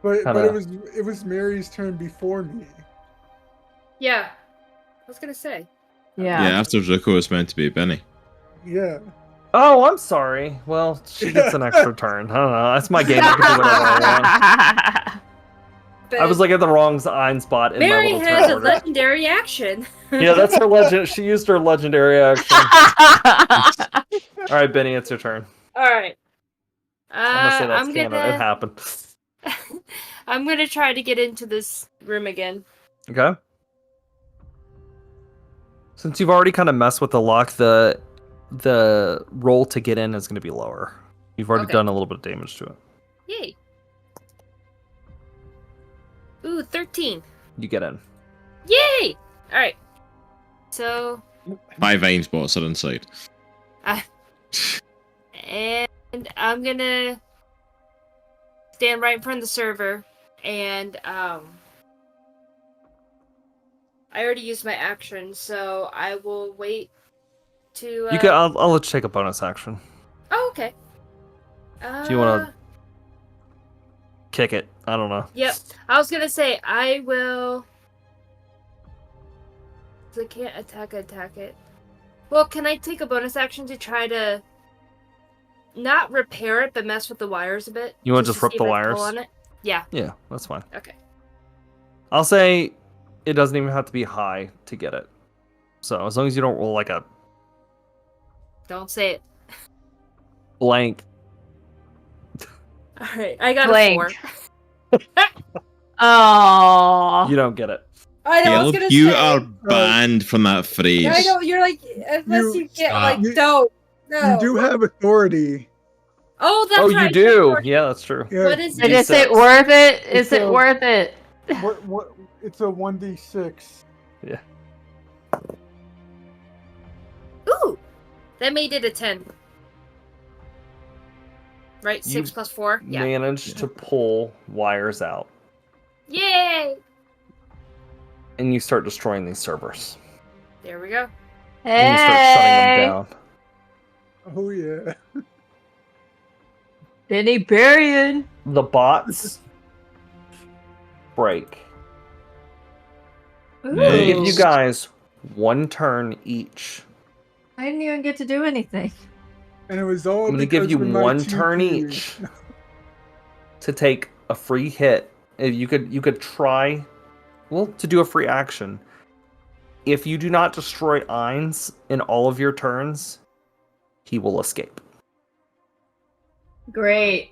But Kinda- it was Mary's turn before me. Yeah. I was gonna say. Yeah, Yeah. after Zuko is meant to be Binnie. Yeah. Oh, I'm sorry. Well, she gets an extra turn. I don't know. That's my game. I can do whatever I want. I was looking at the wrong iron spot in Mary my little has turn a order. legendary action. Yeah, that's her legend. She used her legendary action. All right, Benny, it's your turn. All right. I'm gonna say that's I'm canon. It gonna. happened. I'm gonna try to get into this room again. Okay. Since you've already kind of messed with the lock, the roll to get in is going to be lower. You've already Okay. done a little bit of damage to it. Yay. Ooh, 13. You get in. Yay! All right. So, 5 iron spots are inside. and I'm gonna stand right in front of the server, and I already used my action, so I will wait to. You can. I'll let you take a bonus action. Oh, okay. Do you wanna- Kick it. I don't know. Yep. I was gonna say I will. 'Cause I can't attack it. Well, can I take a bonus action to try to not repair it, but mess with the wires a bit? You wanna just to rip see the if I can wires? pull on it? Yeah. Yeah, that's fine. Okay. I'll say it doesn't even have to be high to get it. So as long as you don't roll like a Don't say it. blank. All right. I got Blank. a 4. Oh. You don't get it. I know. I was Caleb, gonna you say. are banned from that phrase. I know. You're like, unless you get Stop. like, don't. No. You do have authority. Oh, that's Oh, right. you do. Yeah, that's true. Yeah. What is And it? is it worth it? Is it So- worth it? What? It's a 1d6. Ooh, that made it a 10. Right, You 6 plus 4. Yeah. Managed to pull wires out, Yay! and you start destroying these servers. There we go. And you start shutting Hey, them down. Oh yeah. Binnie Berrien. The bots break. Ooh. I'm gonna give you Nice. guys one turn each. I didn't even get to do anything. And it was all. I'm gonna give because you of my one 2 turn Ps. each to take a free hit. You could try, well, to do a free action. If you do not destroy Ainz in all of your turns, he will escape. Great.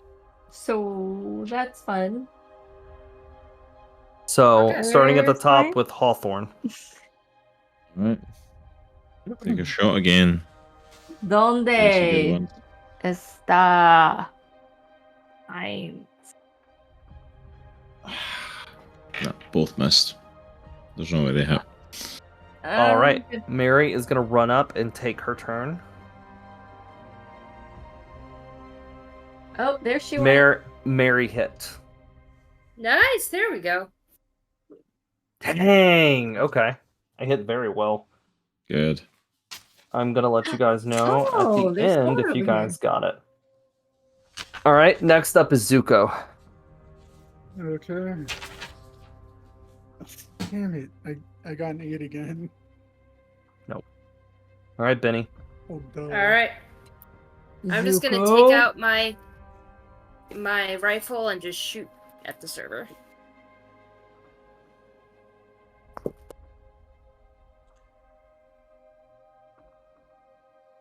So that's fun. So Okay. starting at the Where's top mine? with Hawthorne. Right. Take a shot again. That's a good ¿Dónde one. está? I'm. No, both missed. There's no way they hit. All right, Mary is gonna run up and take her turn. Oh, there she went. Mary hit. Nice. There we go. Dang. Okay. I hit very well. Good. I'm gonna let you guys know Oh, at the there's end more if you over here. guys got it. All right. Next up is Zuko. Okay. Damn it! I got an 8 again. All right, Binnie. Oh, duh. All right. I'm just gonna Zuko? take out my rifle and just shoot at the server.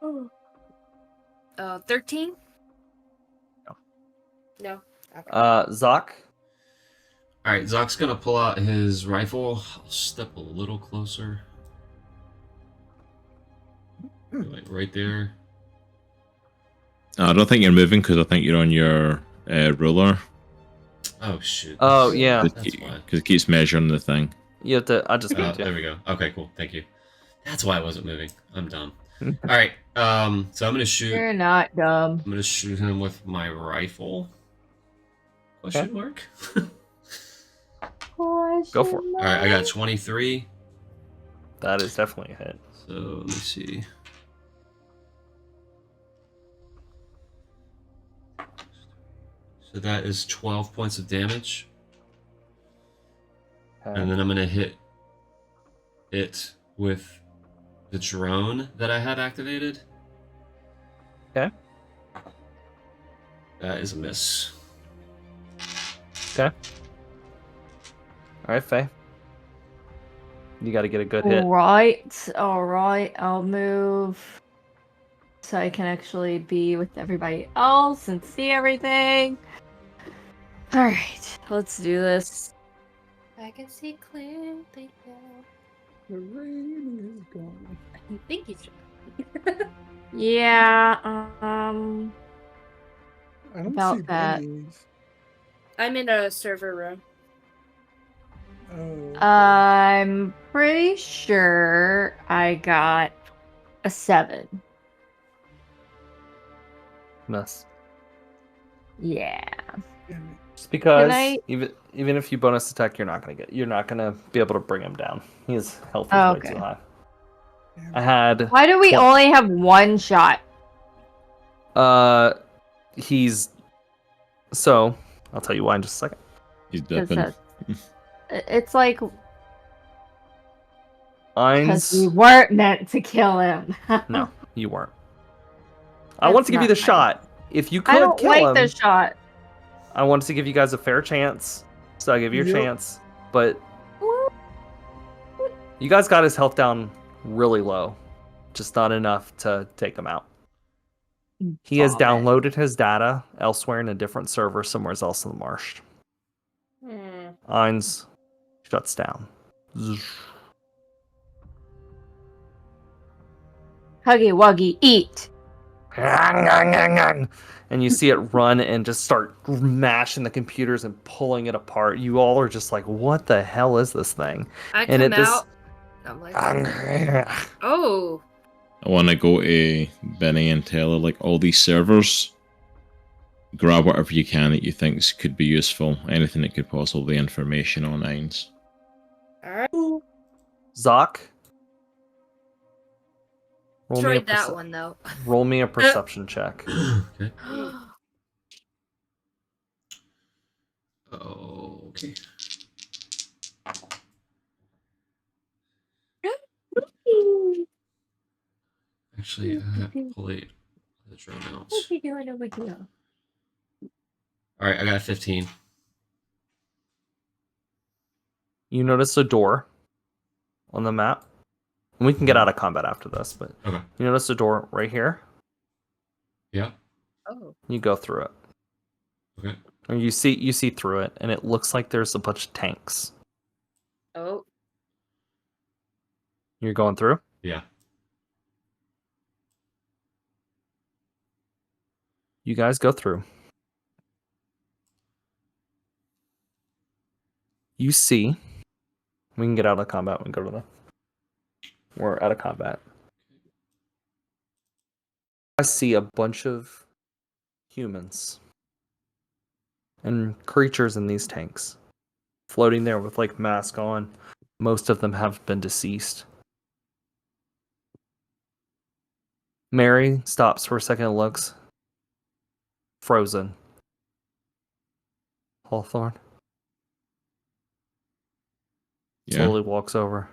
Oh. 13? No. No. Okay. Zok. All right, Zok's gonna pull out his rifle. I'll step a little closer. Like right there. I don't think you're moving because I think you're on your ruler. Oh shoot. Oh yeah. That's why. Because it keeps measuring the thing. You have to. I just moved There you. we go. Okay, cool. Thank you. That's why I wasn't moving. I'm dumb. All right. So I'm gonna shoot. You're not dumb. I'm gonna shoot him with my rifle. Question mark. Go for it. All right, I got 23. That is definitely a hit. So let me see. So that is 12 points of damage. Okay. And then I'm going to hit it with the drone that I had activated. Okay. That is a miss. Okay. All right, Faye. You got to get a good hit. All right. I'll move so I can actually be with everybody else and see everything. All right, let's do this. I can see clearly now. The rain is gone. Thank you, Yeah. I don't About see that. Bennies. I'm in a server room. Oh. I'm pretty sure I got a 7. Miss. Yeah. Damn it. Just because I- even if you bonus attack, you're not gonna be able to bring him down. His health is Oh, way okay. too high. Damn I it. had Why do we Twen- only have one shot? he's so I'll tell you why in just a second. He's 'Cause dipping. it's like because we Eins, weren't meant to kill him. no, you weren't. I want That's to give you not the nice. shot. If you could I don't kill like him, the shot. I wanted to give you guys a fair chance. So I give you a Yep. chance, but you guys got his health down really low, just not enough to take him out. He has Vomit. downloaded his data elsewhere in a different server somewhere else in the marsh. Eins shuts down. Huggy Wuggy, eat. And you see it run and just start mashing the computers and pulling it apart. You all are just like, what the hell is this thing? I And come at this- out. I'm like, oh, I want to go to Benny and tell her, like, all these servers, grab whatever you can that you think could be useful. Anything that could possibly information on Nines. all right. Zok. Roll me, a Destroyed that one though. roll me a perception check. Okay. Okay. Actually, pull the drone out. What's he doing over here? All right, I got a 15. You notice a door on the map. And we can get out of combat after this, but Okay. you notice a door right here. Yeah. Oh, You go through it. Okay. Or you see through it, and it looks like there's a bunch of tanks. oh, You're going through? Yeah. You guys go through. You see, we can get out of combat. We can go to the. We're out of combat. I see a bunch of humans and creatures in these tanks, floating there with like mask on. Most of them have been deceased. Mary stops for a second and looks. Frozen. Hawthorne Yeah. slowly walks over.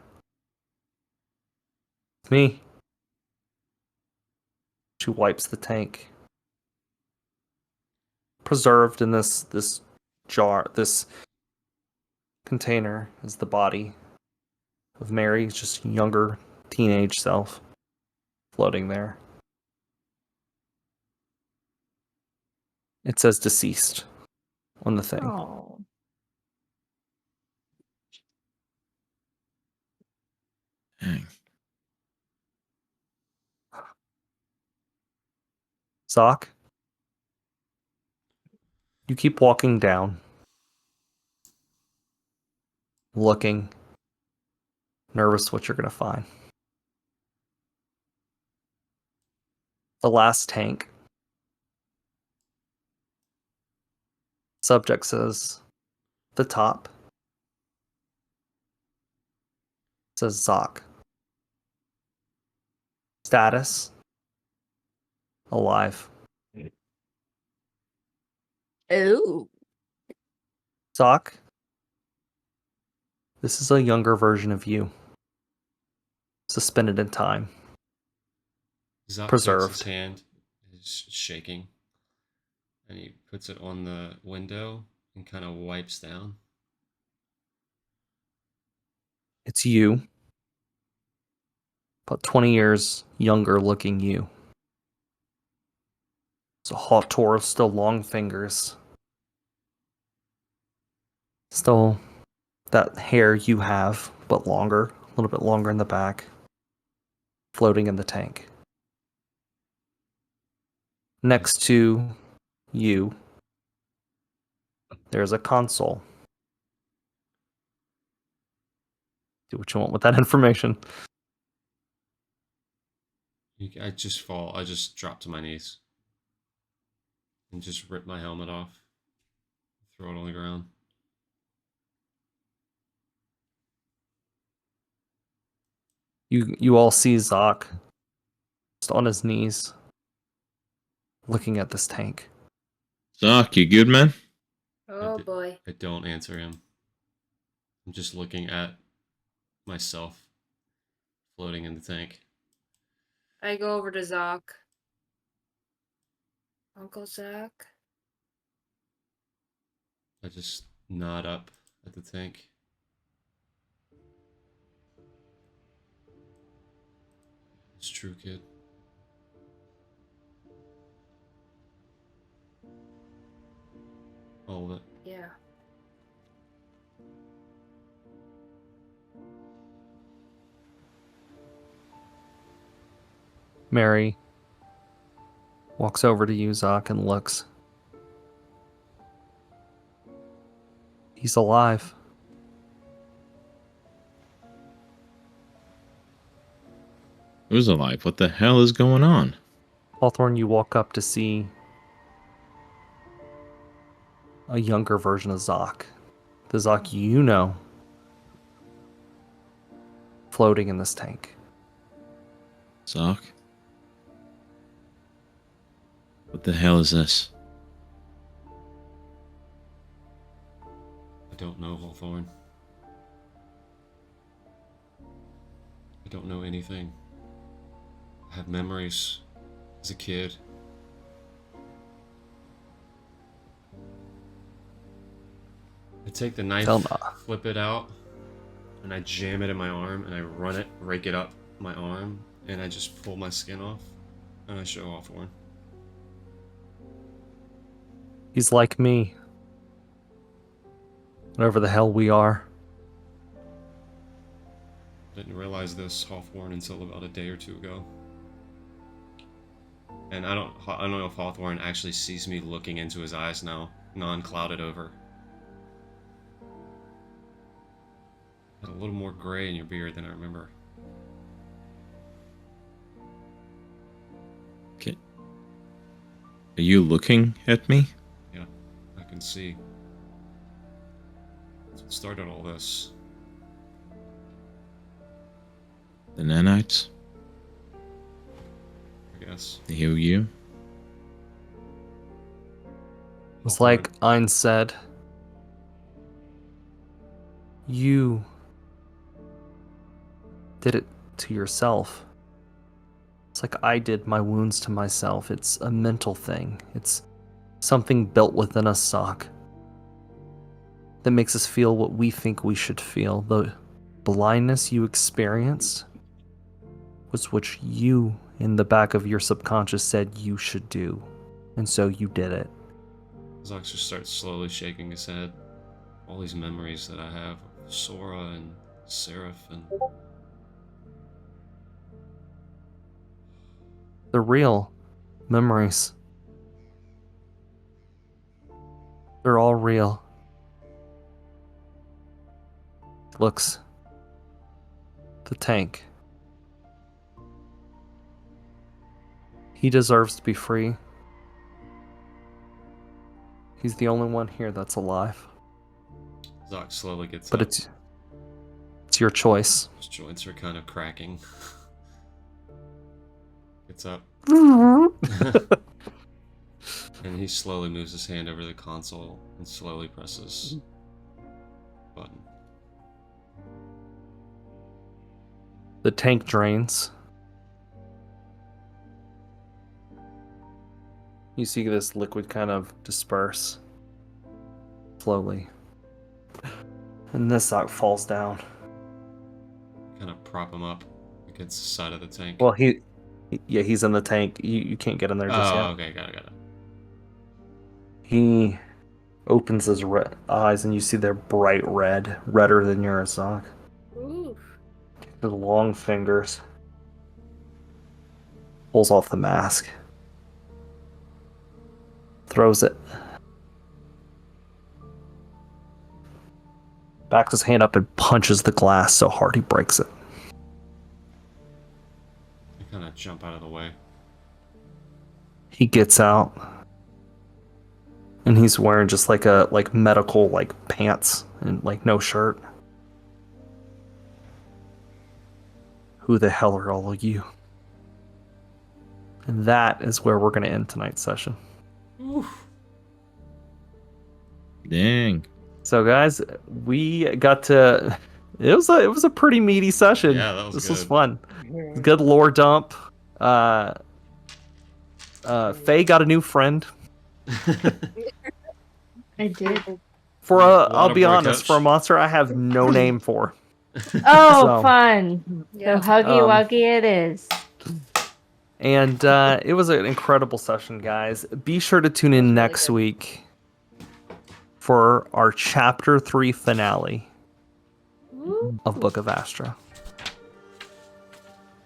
It's me. She wipes the tank. Preserved in this jar, this container, is the body of Mary's just younger teenage self floating there. It says deceased on the thing. Oh. Dang. Zok, you keep walking down, looking, nervous what you're going to find. The last tank. Subject says the top. Says Zok. Status alive. Ooh. Zok, this is a younger version of you. Suspended in time. Zok Preserved. takes his hand, is shaking, and he puts it on the window and kind of wipes down. It's you. About 20 years younger looking you. It's a Hawtor, still long fingers. Still that hair you have, but longer. A little bit longer in the back. Floating in the tank. Next to you, there's a console. Do what you want with that information. I just fall. I just drop to my knees and just rip my helmet off, throw it on the ground. You all see Zok just on his knees, looking at this tank. Zok, you good, man? Oh boy. I don't answer him. I'm just looking at myself floating in the tank. I go over to Zok. Uncle Zach. I just nod up at the tank. It's true, kid. All of it. Yeah. Mary walks over to you, Zok, and looks. He's alive. Who's alive? What the hell is going on? Hawthorne, you walk up to see a younger version of Zok. The Zok you know floating in this tank. Zok? What the hell is this? I don't know, Hawthorne. I don't know anything. I have memories as a kid. I take the knife, Tell nah. flip it out, and I jam it in my arm, and I run it, rake it up my arm, and I just pull my skin off, and I show Hawthorne. He's like me. Whatever the hell we are. Didn't realize this, Hawthorne, until about a day or two ago. And I don't know if Hawthorne actually sees me looking into his eyes now, non-clouded over. Had a little more gray in your beard than I remember. Okay. Are you looking at me? Yeah, I can and see. That's what started all this. The nanites? I guess. You? It's like Ein said. You did it to yourself. It's like I did my wounds to myself. It's a mental thing. It's something built within us, Zok, that makes us feel what we think we should feel. The blindness you experienced was what you, in the back of your subconscious, said you should do. And so you did it. Zok just starts slowly shaking his head. All these memories that I have of Sora and Seraph and... The real memories. They're all real. Looks. The tank. He deserves to be free. He's the only one here that's alive. Zok slowly gets But up. it's your choice. His joints are kind of cracking. Gets up. And he slowly moves his hand over the console and slowly presses button. The tank drains. You see this liquid kind of disperse slowly. And this Zok falls down. Kind of prop him up against the side of the tank. Well, he's in the tank. You can't get in there just yet. Okay, got it. He opens his eyes and you see they're bright red, redder than yours, Zok. Ooh. His long fingers. Pulls off the mask. Throws it. Backs his hand up and punches the glass so hard he breaks it. I kind of jump out of the way. He gets out. And he's wearing just like medical pants and no shirt. Who the hell are all of you? And that is where we're going to end tonight's session. Oof. Dang. So guys, we got to. It was a pretty meaty session. Yeah, that was This good. was fun. Yeah. Good lore dump. Faye got a new friend. I did. I'll be Waterboy honest, coach. for a monster I have no name for. Oh, So- fun. Yeah. So huggy wuggy it is. And it was an incredible session, guys. Be sure to tune in really next good. week for our Chapter 3 finale of Book of Astra.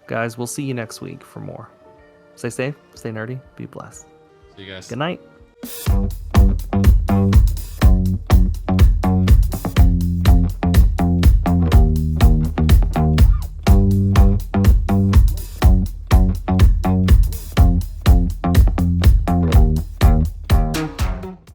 Guys, we'll see you next week for more. Stay safe, stay nerdy, be blessed. See you guys. Good night.